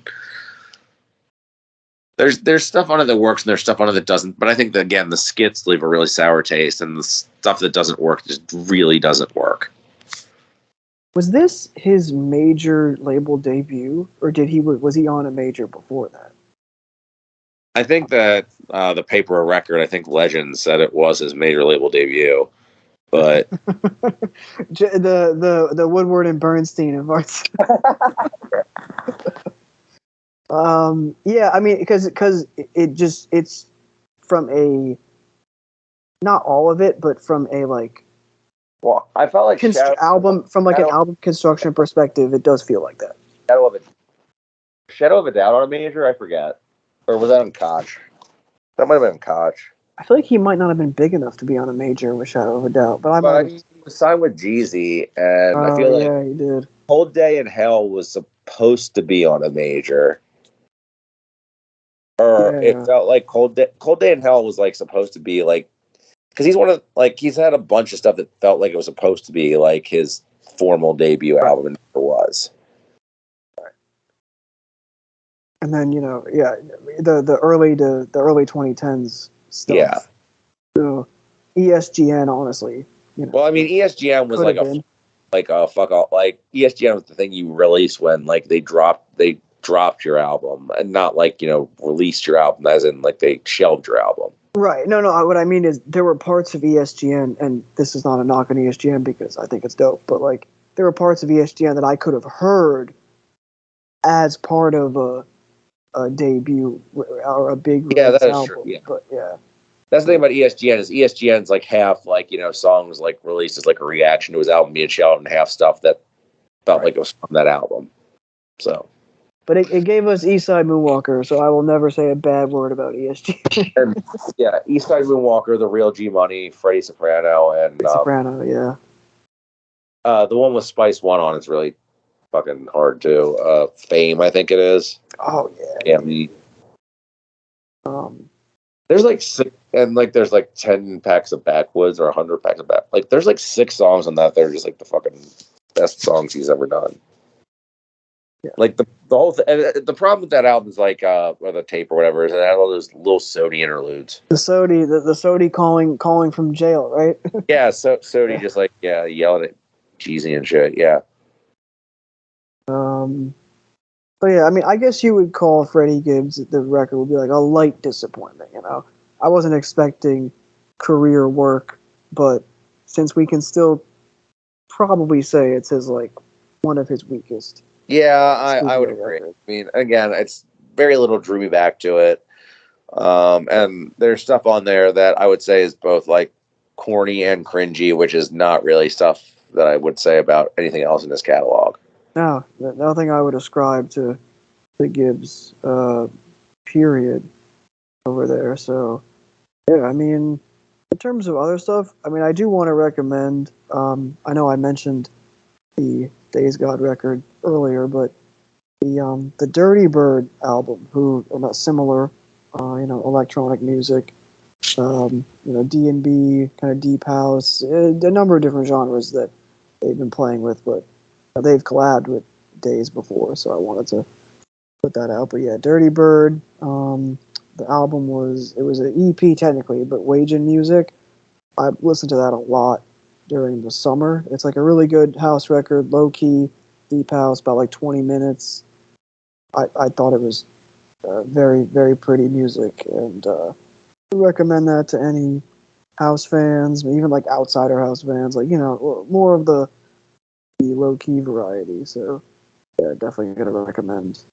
There's stuff on it that works and there's stuff on it that doesn't. But I think that again the skits leave a really sour taste, and the stuff that doesn't work just really doesn't work. Was this his major label debut, or was he on a major before that? I think that the Paper Record, I think Legend said it was his major label debut, but the Woodward and Bernstein of arts. Yeah, I mean, because it's from a, not all of it, but from a like. Well, I felt like album from like an album construction perspective, it does feel like that. Shadow of a Doubt on a major, I forget, or was that on Koch? That might have been Koch. I feel like he might not have been big enough to be on a major with Shadow of a Doubt, but he was signed with Jeezy, and I feel like he did. Cold Day in Hell was supposed to be on a major, or it felt like Cold Day in Hell was like supposed to be like. Because he's had a bunch of stuff that felt like it was supposed to be like his formal debut album, and never was. And then the early 2010s stuff. Yeah. So ESGN, honestly. Well, I mean, ESGN was like a fuck off. Like ESGN was the thing you release when like they dropped your album, and not like released your album as in like they shelved your album. Right. No. What I mean is there were parts of ESGN, and this is not a knock on ESGN because I think it's dope, but like there were parts of ESGN that I could have heard as part of a debut or a big that is album. true. Yeah. But yeah. That's the thing about ESGN is ESGN's like half like songs like released as like a reaction to his album being shelved, and half stuff that felt like it was from that album. So. But it gave us Eastside Moonwalker, so I will never say a bad word about ESG. And, Eastside Moonwalker, The Real G Money, Freddie Soprano, and Soprano, yeah. The one with Spice One on is really fucking hard too. Fame, I think it is. Oh yeah. There's like 6, and like there's like 10 packs of Backwoods or 100 packs of like there's like 6 songs on that that are just like the fucking best songs he's ever done. Yeah. Like the whole the problem with that album is like or the tape or whatever is it had all those little Sody interludes. The Sody calling from jail, right? Yeah, Sody just like yelling at Jeezy and shit. Yeah. But yeah, I mean, I guess you would call Freddie Gibbs, the record would be like a light disappointment. I wasn't expecting career work, but since we can still probably say it's one of his weakest. Yeah, I would agree. I mean, again, it's very little drew me back to it. And there's stuff on there that I would say is both like corny and cringy, which is not really stuff that I would say about anything else in this catalog. No, nothing I would ascribe to the Gibbs period over there. So, yeah, I mean, in terms of other stuff, I mean, I do want to recommend, I know I mentioned the Days God record earlier, but the Dirty Bird album, who are not similar, electronic music, D&B, kind of deep house, a number of different genres that they've been playing with, but they've collabed with Days before, so I wanted to put that out. But yeah, Dirty Bird, the album was an EP technically, but Wagin' Music, I listened to that a lot during the summer. It's like a really good house record, low-key, deep house, about like 20 minutes. I thought it was very, very pretty music, and I recommend that to any house fans, even like outsider house fans, like, you know, more of the low key variety. So yeah, definitely gotta recommend.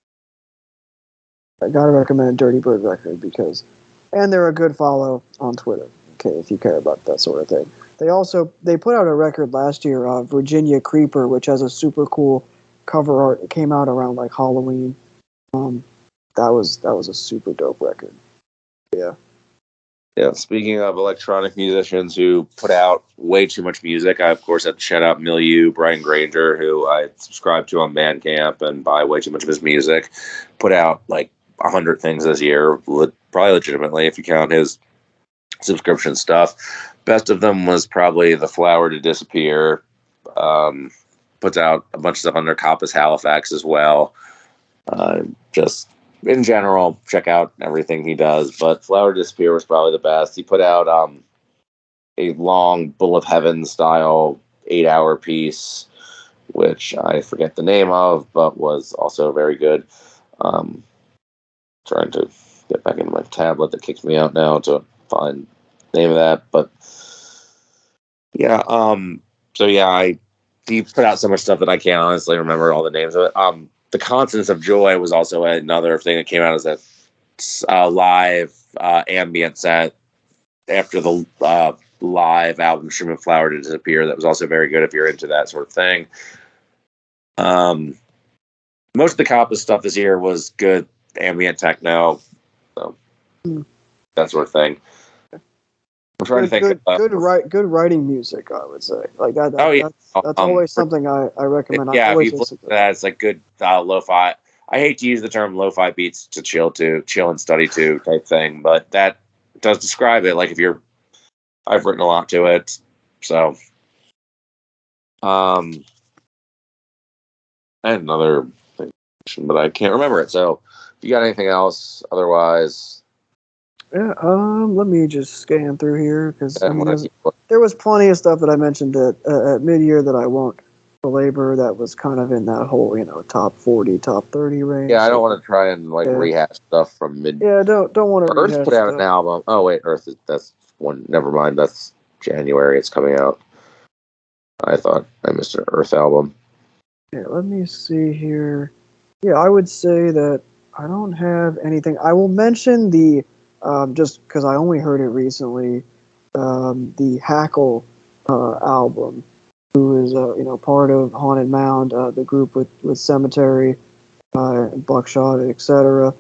I gotta recommend Dirty Bird record because, and they're a good follow on Twitter. Okay, if you care about that sort of thing. They put out a record last year, Virginia Creeper, which has a super cool cover art. It came out around like Halloween. That was a super dope record. Yeah. Yeah, speaking of electronic musicians who put out way too much music, I, of course, have to shout out Milieu, Brian Granger, who I subscribe to on Bandcamp and buy way too much of his music. Put out like 100 things this year, probably legitimately, if you count his subscription stuff. Best of them was probably The Flower to Disappear. Puts out a bunch of stuff under Coppice Halifax as well. Just in general, check out everything he does. But Flower to Disappear was probably the best. He put out a long Bull of Heaven style 8-hour piece, which I forget the name of, but was also very good. Trying to get back into my tablet that kicks me out now to find the name of that. But yeah, so yeah, he put out so much stuff that I can't honestly remember all the names of it. The Consonance of Joy was also another thing that came out as a live ambient set after the live album Stream of Flower to Disappear. That was also very good if you're into that sort of thing. Most of the Coppice stuff this year was good ambient techno, so that sort of thing. I'm trying to think. Good writing music, I would say. Like that. That's always something I recommend. Yeah, if you look at that, it's like good lo-fi. I hate to use the term lo-fi beats to chill and study to type thing, but that does describe it. Like I've written a lot to it, so. I had another thing, but I can't remember it. So, if you got anything else, otherwise. Yeah, let me just scan through here because there was plenty of stuff that I mentioned at mid-year that I won't belabor. That was kind of in that whole, top 40, top 30 range. Yeah, I don't want to try and rehash stuff from mid. Yeah, don't want to. Earth put out an album. Oh wait, that's one. Never mind. That's January. It's coming out. I thought I missed an Earth album. Yeah, let me see here. Yeah, I would say that I don't have anything. I will mention the. Just because I only heard it recently, the Hackle album, who is part of Haunted Mound, the group with Cemetery, Buckshot, etc.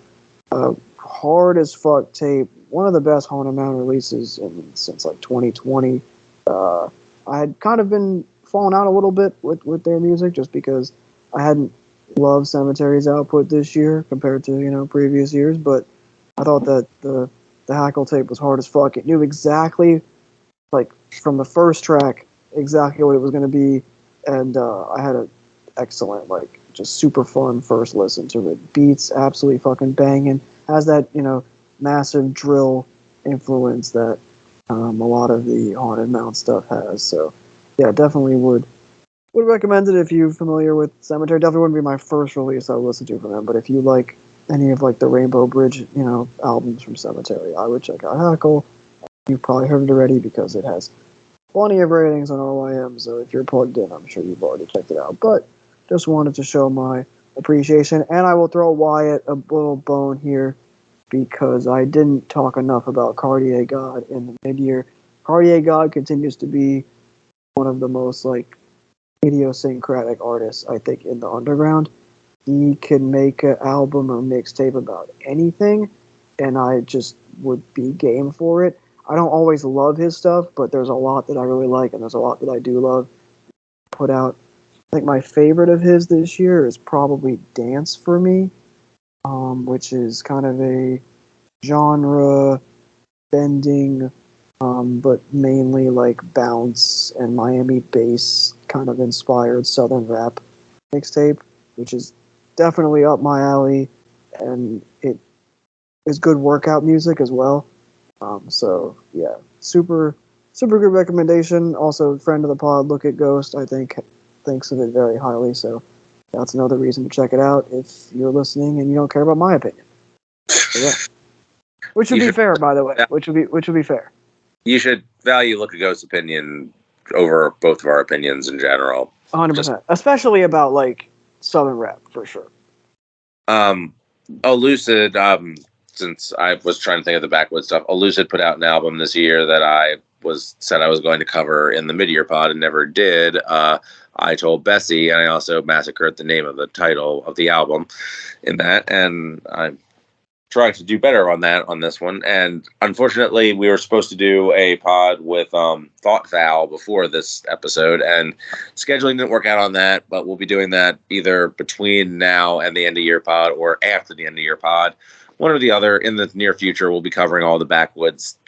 Hard as fuck tape, one of the best Haunted Mound releases since like 2020. I had kind of been falling out a little bit with their music just because I hadn't loved Cemetery's output this year compared to previous years, but I thought that the Hackle tape was hard as fuck. It knew exactly, like, from the first track, exactly what it was going to be, and I had an excellent, just super fun first listen to it. Beats absolutely fucking banging. Has that, massive drill influence that a lot of the Haunted Mound stuff has. So, yeah, definitely would recommend it if you're familiar with Cemetery. Definitely wouldn't be my first release I would listen to from them, but if you like any of the Rainbow Bridge, albums from Cemetery, I would check out Hackle. You've probably heard it already because it has plenty of ratings on RYM, so if you're plugged in, I'm sure you've already checked it out. But just wanted to show my appreciation, and I will throw Wyatt a little bone here because I didn't talk enough about Cartier'God in the mid-year. Cartier'God continues to be one of the most, idiosyncratic artists, I think, in the underground. He can make an album or mixtape about anything, and I just would be game for it. I don't always love his stuff, but there's a lot that I really like, and there's a lot that I do love. Put out, I think my favorite of his this year is probably Dance for Me, which is kind of a genre-bending, but mainly bounce and Miami bass kind of inspired Southern rap mixtape, which is definitely up my alley, and it is good workout music as well. So yeah, super good recommendation. Also, friend of the pod, Look at Ghost, I think thinks of it very highly. So that's another reason to check it out if you're listening and you don't care about my opinion. So, yeah, which would be fair, by the way. Which would be fair. You should value Look a Ghost's opinion over both of our opinions in general. 100%. Especially about, like, Southern rap, for sure. Lucid, since I was trying to think of the backwoods stuff, Lucid put out an album this year that I said I was going to cover in the mid-year pod and never did. I told Bessie, and I also massacred the name of the title of the album in that, and I'm trying to do better on that on this one. And unfortunately, we were supposed to do a pod with Thought Foul before this episode, and scheduling didn't work out on that, but we'll be doing that either between now and the end of year pod or after the end of year pod. One or the other. In the near future, we'll be covering all the backwoods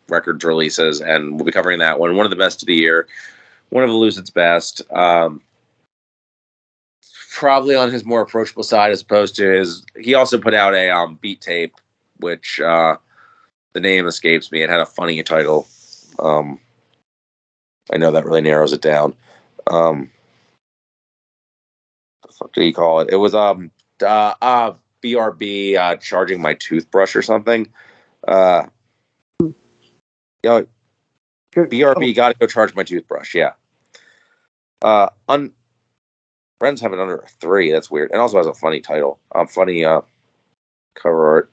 records releases, and we'll be covering that one. One of the best of the year. One of Lucid's best. Probably on his more approachable side as opposed to his... He also put out a beat tape, which the name escapes me. It had a funny title. I know that really narrows it down. The fuck did he call it? It was BRB charging my toothbrush or something. BRB gotta go charge my toothbrush. Yeah. Friends have it under a 3. That's weird. And also has a funny title. Funny cover art.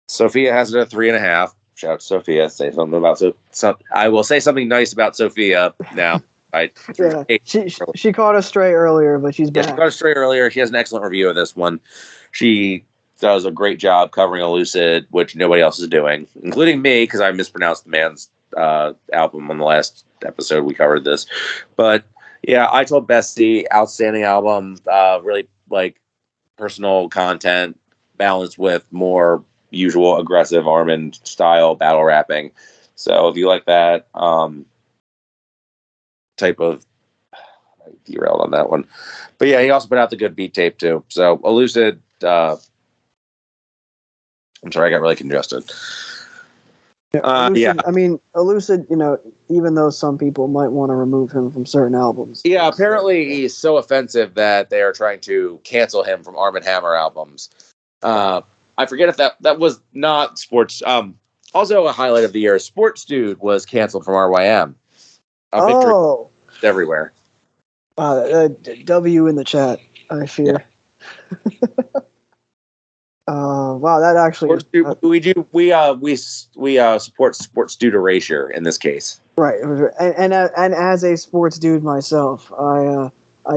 Sophia has it at 3.5. Shout out to Sophia. Say something about I will say something nice about Sophia now. She caught us straight earlier, but she's back. She caught us straight earlier. She has an excellent review of this one. She does a great job covering a Lucid, which nobody else is doing, including me, because I mispronounced the man's album on the last episode we covered this. But yeah, I told Bessie, outstanding album, really like personal content balanced with more usual aggressive Armin style battle rapping. So if you like that type of... I derailed on that one. But yeah, he also put out the good beat tape too. So Lucid, I'm sorry, I got really congested. Lucid, I mean, Lucid, even though some people might want to remove him from certain albums. Yeah, apparently he's so offensive that they are trying to cancel him from Arm & Hammer albums. I forget if that was not Sports. Also a highlight of the year, Sports Dude was canceled from RYM. Everywhere. W in the chat, I fear. Yeah. Wow, that actually... We support Sports Dude erasure in this case. Right, and as a sports dude myself, I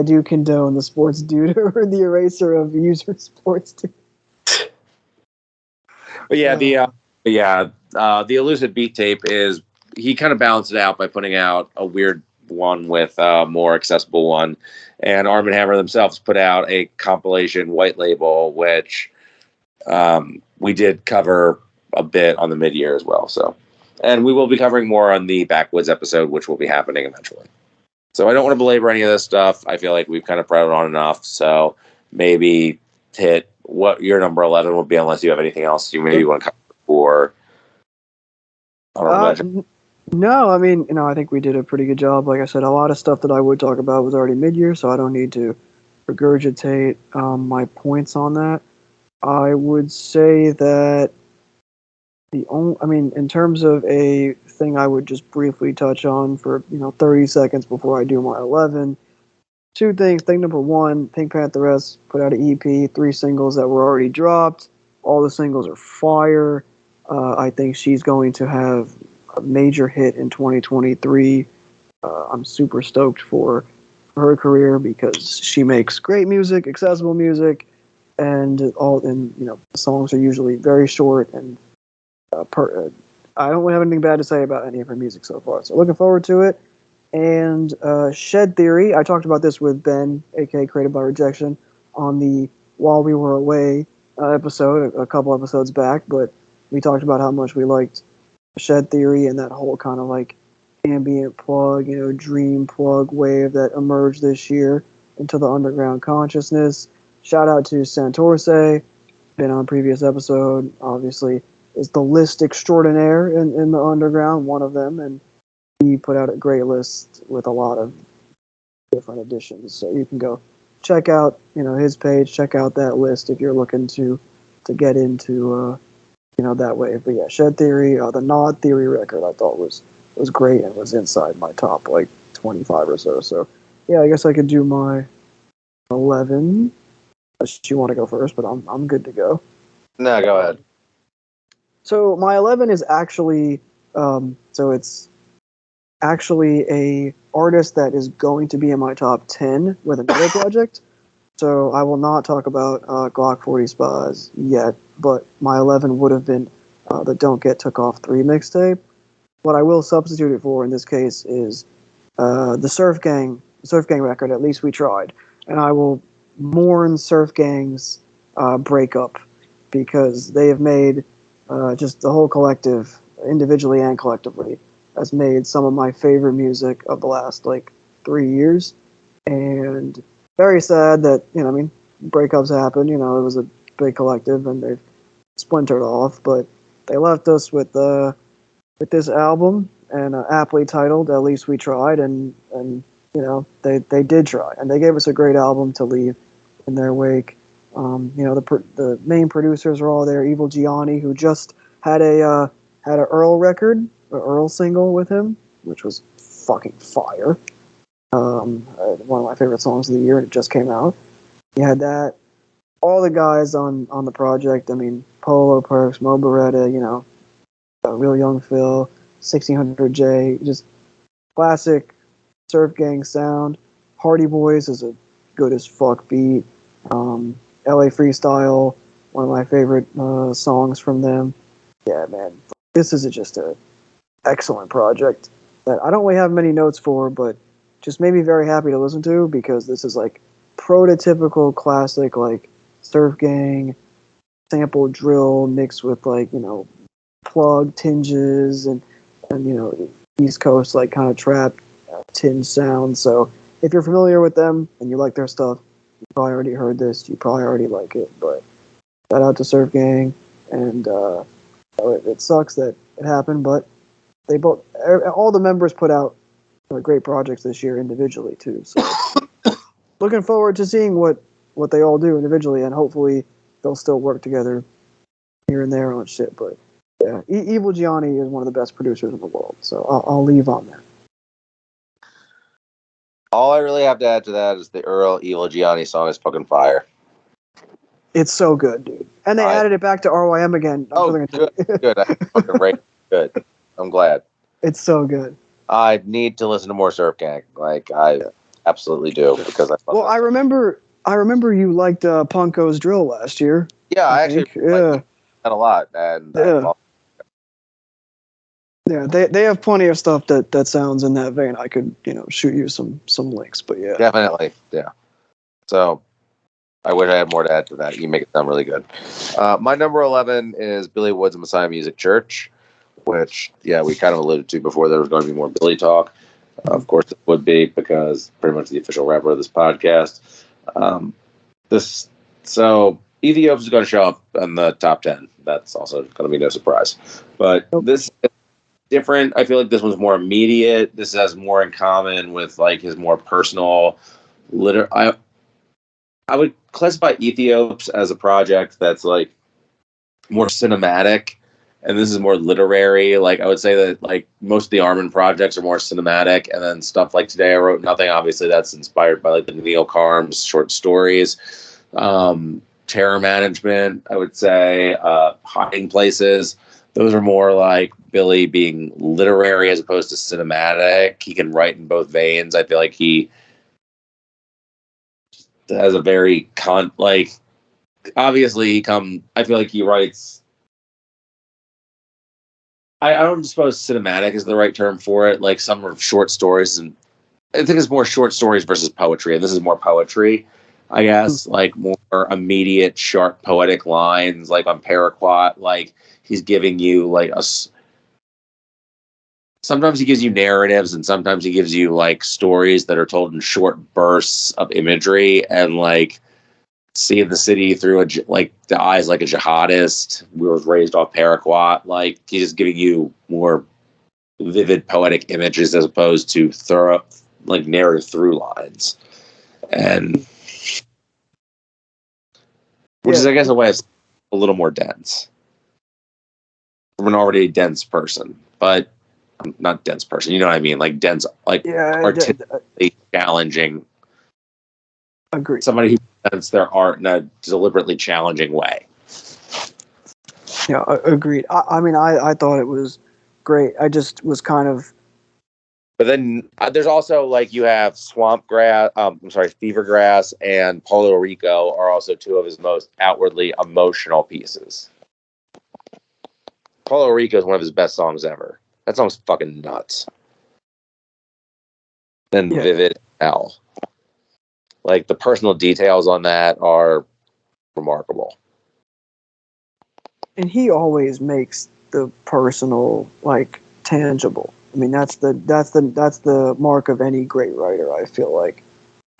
do condone the Sports Dude or the eraser of user Sports Dude. But yeah, the Elusive beat tape is... He kind of balanced it out by putting out a weird one with a more accessible one, and Arm & Hammer themselves put out a compilation white label, which... we did cover a bit on the mid-year as well. So, and we will be covering more on the Backwoods episode, which will be happening eventually. So I don't want to belabor any of this stuff. I feel like we've kind of prattled on enough. So maybe hit what your number 11 would be, unless you have anything else you maybe want to cover for. No, I mean, I think we did a pretty good job. Like I said, a lot of stuff that I would talk about was already mid-year, so I don't need to regurgitate my points on that. I would say that in terms of a thing I would just briefly touch on for, 30 seconds before I do my 11, 2 things. Thing number 1, Pink Pantheress put out an EP, 3 singles that were already dropped. All the singles are fire. I think she's going to have a major hit in 2023. I'm super stoked for her career because she makes great music, accessible music. And the songs are usually very short, and I don't really have anything bad to say about any of her music so far. So looking forward to it. And Shed Theory, I talked about this with Ben, aka Created by Rejection, on the While We Were Away episode, a couple episodes back. But we talked about how much we liked Shed Theory and that whole kind of like ambient plug, dream plug wave that emerged this year into the underground consciousness. Shout out to Santorce, been on a previous episode, obviously, is the list extraordinaire in the underground, one of them, and he put out a great list with a lot of different editions. So you can go check out, his page, check out that list if you're looking to get into that way. But yeah, Shed Theory, the Nod Theory record, I thought was great and was inside my top like 25 or so. So yeah, I guess I could do my 11. Unless you want to go first, but I'm good to go. No, go ahead. So my 11 is actually so it's actually a artist that is going to be in my top 10 with another project. So I will not talk about Glock 40 Spas yet, but my 11 would have been the Don't Get Took Off 3 mixtape. What I will substitute it for in this case is the Surf Gang record, At Least We Tried. And I will mourn Surf Gang's breakup because they have made just the whole collective, individually and collectively, has made some of my favorite music of the last like 3 years. And very sad that, breakups happen. It was a big collective and they've splintered off, but they left us with this album and aptly titled At Least We Tried, and they did try, and they gave us a great album to leave in their wake. The main producers are all there. Evil Gianni, who just had a Earl record, an Earl single with him, which was fucking fire. One of my favorite songs of the year. It just came out. He had that. All the guys on the project. I mean, Polo Perks, Mo Beretta, Real Young Phil, 1600J, just classic Surf Gang sound. Hardy Boys is a good as fuck beat. LA Freestyle, one of my favorite songs from them. Yeah, man, this is just a excellent project that I don't really have many notes for, but just made me very happy to listen to because this is like prototypical classic like Surf Gang sample drill mixed with like plug tinges and East Coast like kind of trap tinge sound. So if you're familiar with them and you like their stuff, you probably already heard this. You probably already like it. But shout out to Surf Gang, and it sucks that it happened, but they both, all the members put out great projects this year individually too. So looking forward to seeing what they all do individually, and hopefully they'll still work together here and there on shit. But yeah, Evil Gianni is one of the best producers in the world. So I'll leave on that. All I really have to add to that is the Earl Evil Gianni song is fucking fire. It's so good, dude. And they added it back to RYM again. Good. I fucking rate good. I'm glad. It's so good. I need to listen to more Surf Gang. Like I absolutely do because I remember you liked Punko's Drill last year. Yeah, I actually liked that a lot, and they have plenty of stuff that sounds in that vein. I could shoot you some links, but yeah, definitely, yeah. So I wish I had more to add to that. You make it sound really good. My number 11 is Billy Woods and Messiah Music Church, which we kind of alluded to before. There was going to be more Billy talk. Of course, it would be because pretty much the official rapper of this podcast. So Ethiopia is going to show up in the top 10. That's also going to be no surprise. But this is different. I feel like this one's more immediate. This has more in common with like his more personal I would classify Ethiopes as a project that's like more cinematic, and this is more literary. Like I would say that like most of the Armin projects are more cinematic, and then stuff like Today I Wrote Nothing, obviously that's inspired by like the Neil Carm's short stories. Terror Management, I would say, Hiding Places. Those are more like Billy being literary as opposed to cinematic. He can write in both veins. I feel like he has a very obviously I feel like he writes. I don't suppose cinematic is the right term for it. Like some are short stories, and I think it's more short stories versus poetry, and this is more poetry, I guess. Like more immediate, sharp, poetic lines, like on Paraquat. Like he's giving you like sometimes he gives you narratives, and sometimes he gives you like stories that are told in short bursts of imagery, and like seeing the city through the eyes like a jihadist. We were raised off Paraquat. Like he's just giving you more vivid poetic images as opposed to thorough like narrative through lines, and which is I guess a way of a little more dense. from an already dense person, but not dense person. You know what I mean? Like dense, like artistically challenging. Agreed. Somebody who presents their art in a deliberately challenging way. Yeah, agreed. I mean, I thought it was great. I just was kind of. But then there's also like you have Swamp Grass, Fever Grass and Polo Rico are also two of his most outwardly emotional pieces. Polo Rico is one of his best songs ever. That song's fucking nuts. And Vivid Hell. Like the personal details on that are remarkable. And he always makes the personal like tangible. I mean, that's the mark of any great writer. I feel like,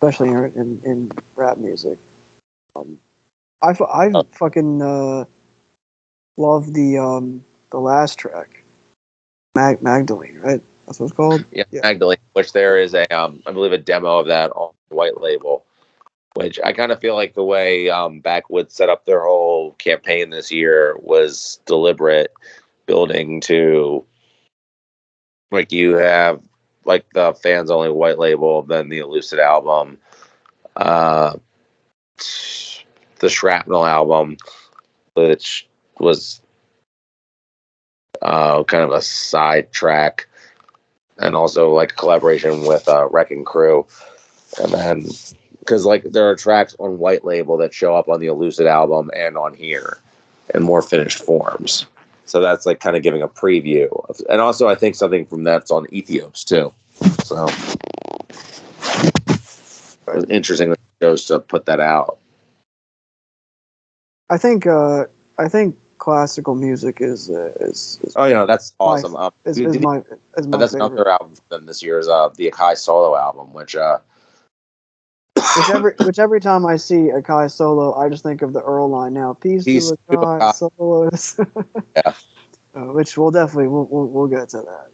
especially in rap music. I fucking love the last track, Magdalene, right? That's what it's called. Yeah, Magdalene. Which there is a I believe a demo of that on White Label. Which I kind of feel like the way Backwoods set up their whole campaign this year was deliberate, building to. Like you have like the fans only White Label, then the Elucid album, the Shrapnel album, which was kind of a side track, and also like a collaboration with Wrecking Crew, and then because like there are tracks on White Label that show up on the Elucid album and on here in more finished forms. So that's like kind of giving a preview. And also I think something from that's on Ethiops too. So it was interesting that it chose to put that out. I think classical music is oh yeah, that's awesome. Is my that's favorite. another album from this year's the Akai solo album, which every time I see Akai solo, I just think of the Earl line now. Peace to Akai solos. Yeah. Which we'll definitely we'll get to that.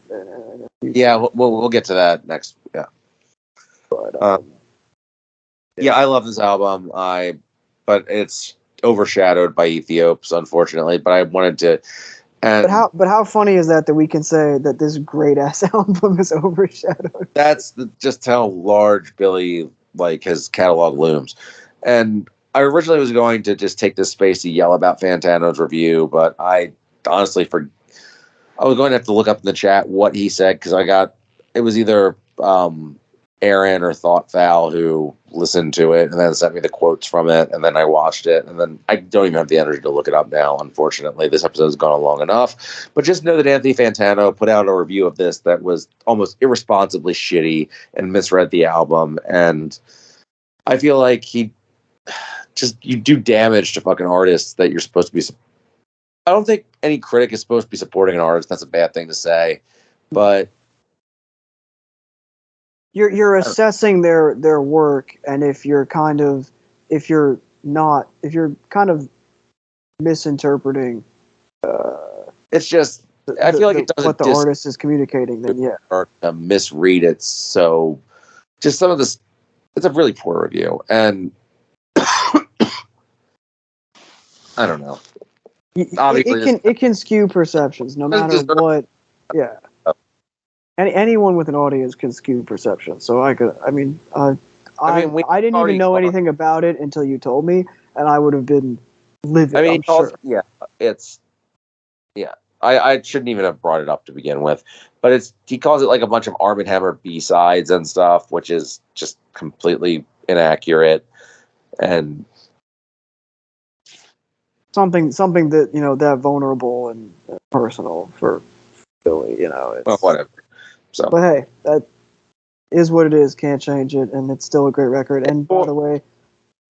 Yeah, we'll get to that next. Yeah. But yeah, I love this album. But it's overshadowed by Ethiops, unfortunately. But I wanted to. And but how funny is that we can say that this great ass album is overshadowed? That's just how large Billy like his catalog looms. And I originally was going to just take this space to yell about Fantano's review, but I honestly I was going to have to look up in the chat what he said because it was either Aaron or Thoughtfoul who listened to it and then sent me the quotes from it, and then I watched it, and then I don't even have the energy to look it up now, unfortunately. This episode has gone on long enough. But just know that Anthony Fantano put out a review of this that was almost irresponsibly shitty and misread the album, and I feel like you do damage to fucking artists that you're supposed to be. I don't think any critic is supposed to be supporting an artist. That's a bad thing to say, but you're assessing their work, and if you're kind of misinterpreting, it's just I feel like it doesn't what the artist is communicating. Then or misread it. So just some of this, it's a really poor review, and I don't know. Obviously, it can skew perceptions, no matter what. Yeah. Anyone with an audience can skew perception. So I didn't even know anything about it until you told me, and I would have been livid. I shouldn't even have brought it up to begin with, but he calls it like a bunch of Arm & Hammer B-sides and stuff, which is just completely inaccurate and something that that vulnerable and personal for Billy. Well, whatever. So, but hey, that is what it is. Can't change it, and it's still a great record. And by the way,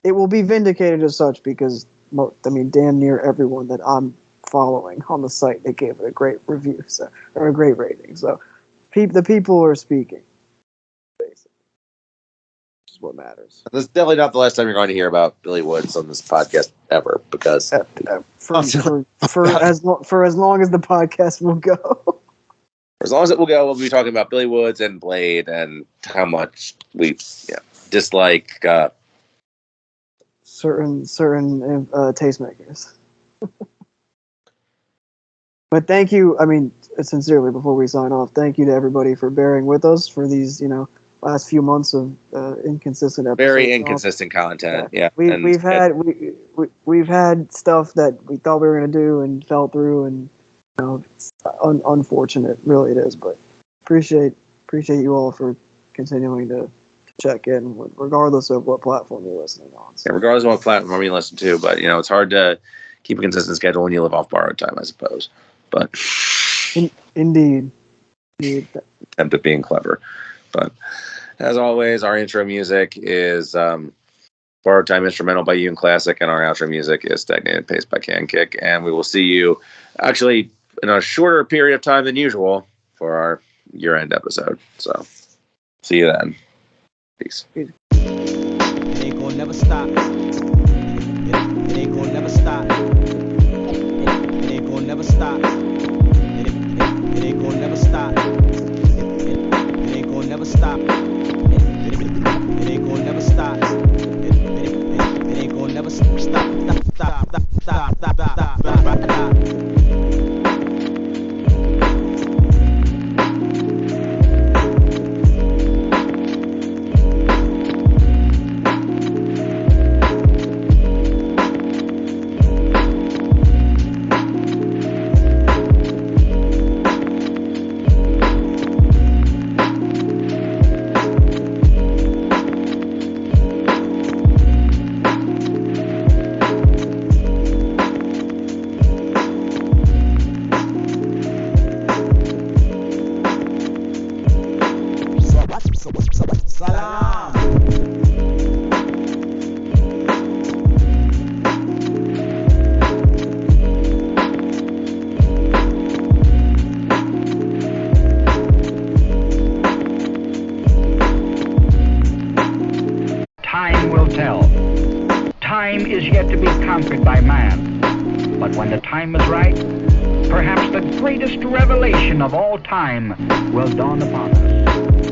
it will be vindicated as such because damn near everyone that I'm following on the site, they gave it a great review, or a great rating. So, the people are speaking. Basically, which is what matters. This is definitely not the last time you're going to hear about Billy Woods on this podcast ever, because for as long as the podcast will go. As long as it will go, we'll be talking about Billy Woods and Blade and how much we dislike certain tastemakers. But thank you. I mean, sincerely, before we sign off, thank you to everybody for bearing with us for these, last few months of inconsistent episodes. Very inconsistent content. Yeah. We've had stuff that we thought we were going to do and fell through, and it's unfortunate. Really, it is. But appreciate you all for continuing to check in, regardless of what platform you're listening on. So. Yeah, regardless of what platform you listen to, but it's hard to keep a consistent schedule when you live off borrowed time, I suppose. But indeed. Attempt at being clever. But as always, our intro music is Borrowed Time Instrumental by You and Classic, and our outro music is Stagnated Pace by Can Kick. And we will see you actually in a shorter period of time than usual for our year-end episode. So see you then. Peace. It ain't gonna never stop. It ain't gonna never stop. It ain't gonna never stop. It ain't gonna never stop. It ain't gonna never stop. It ain't gonna never stop. It ain't gonna never stop. Of all time will dawn upon us.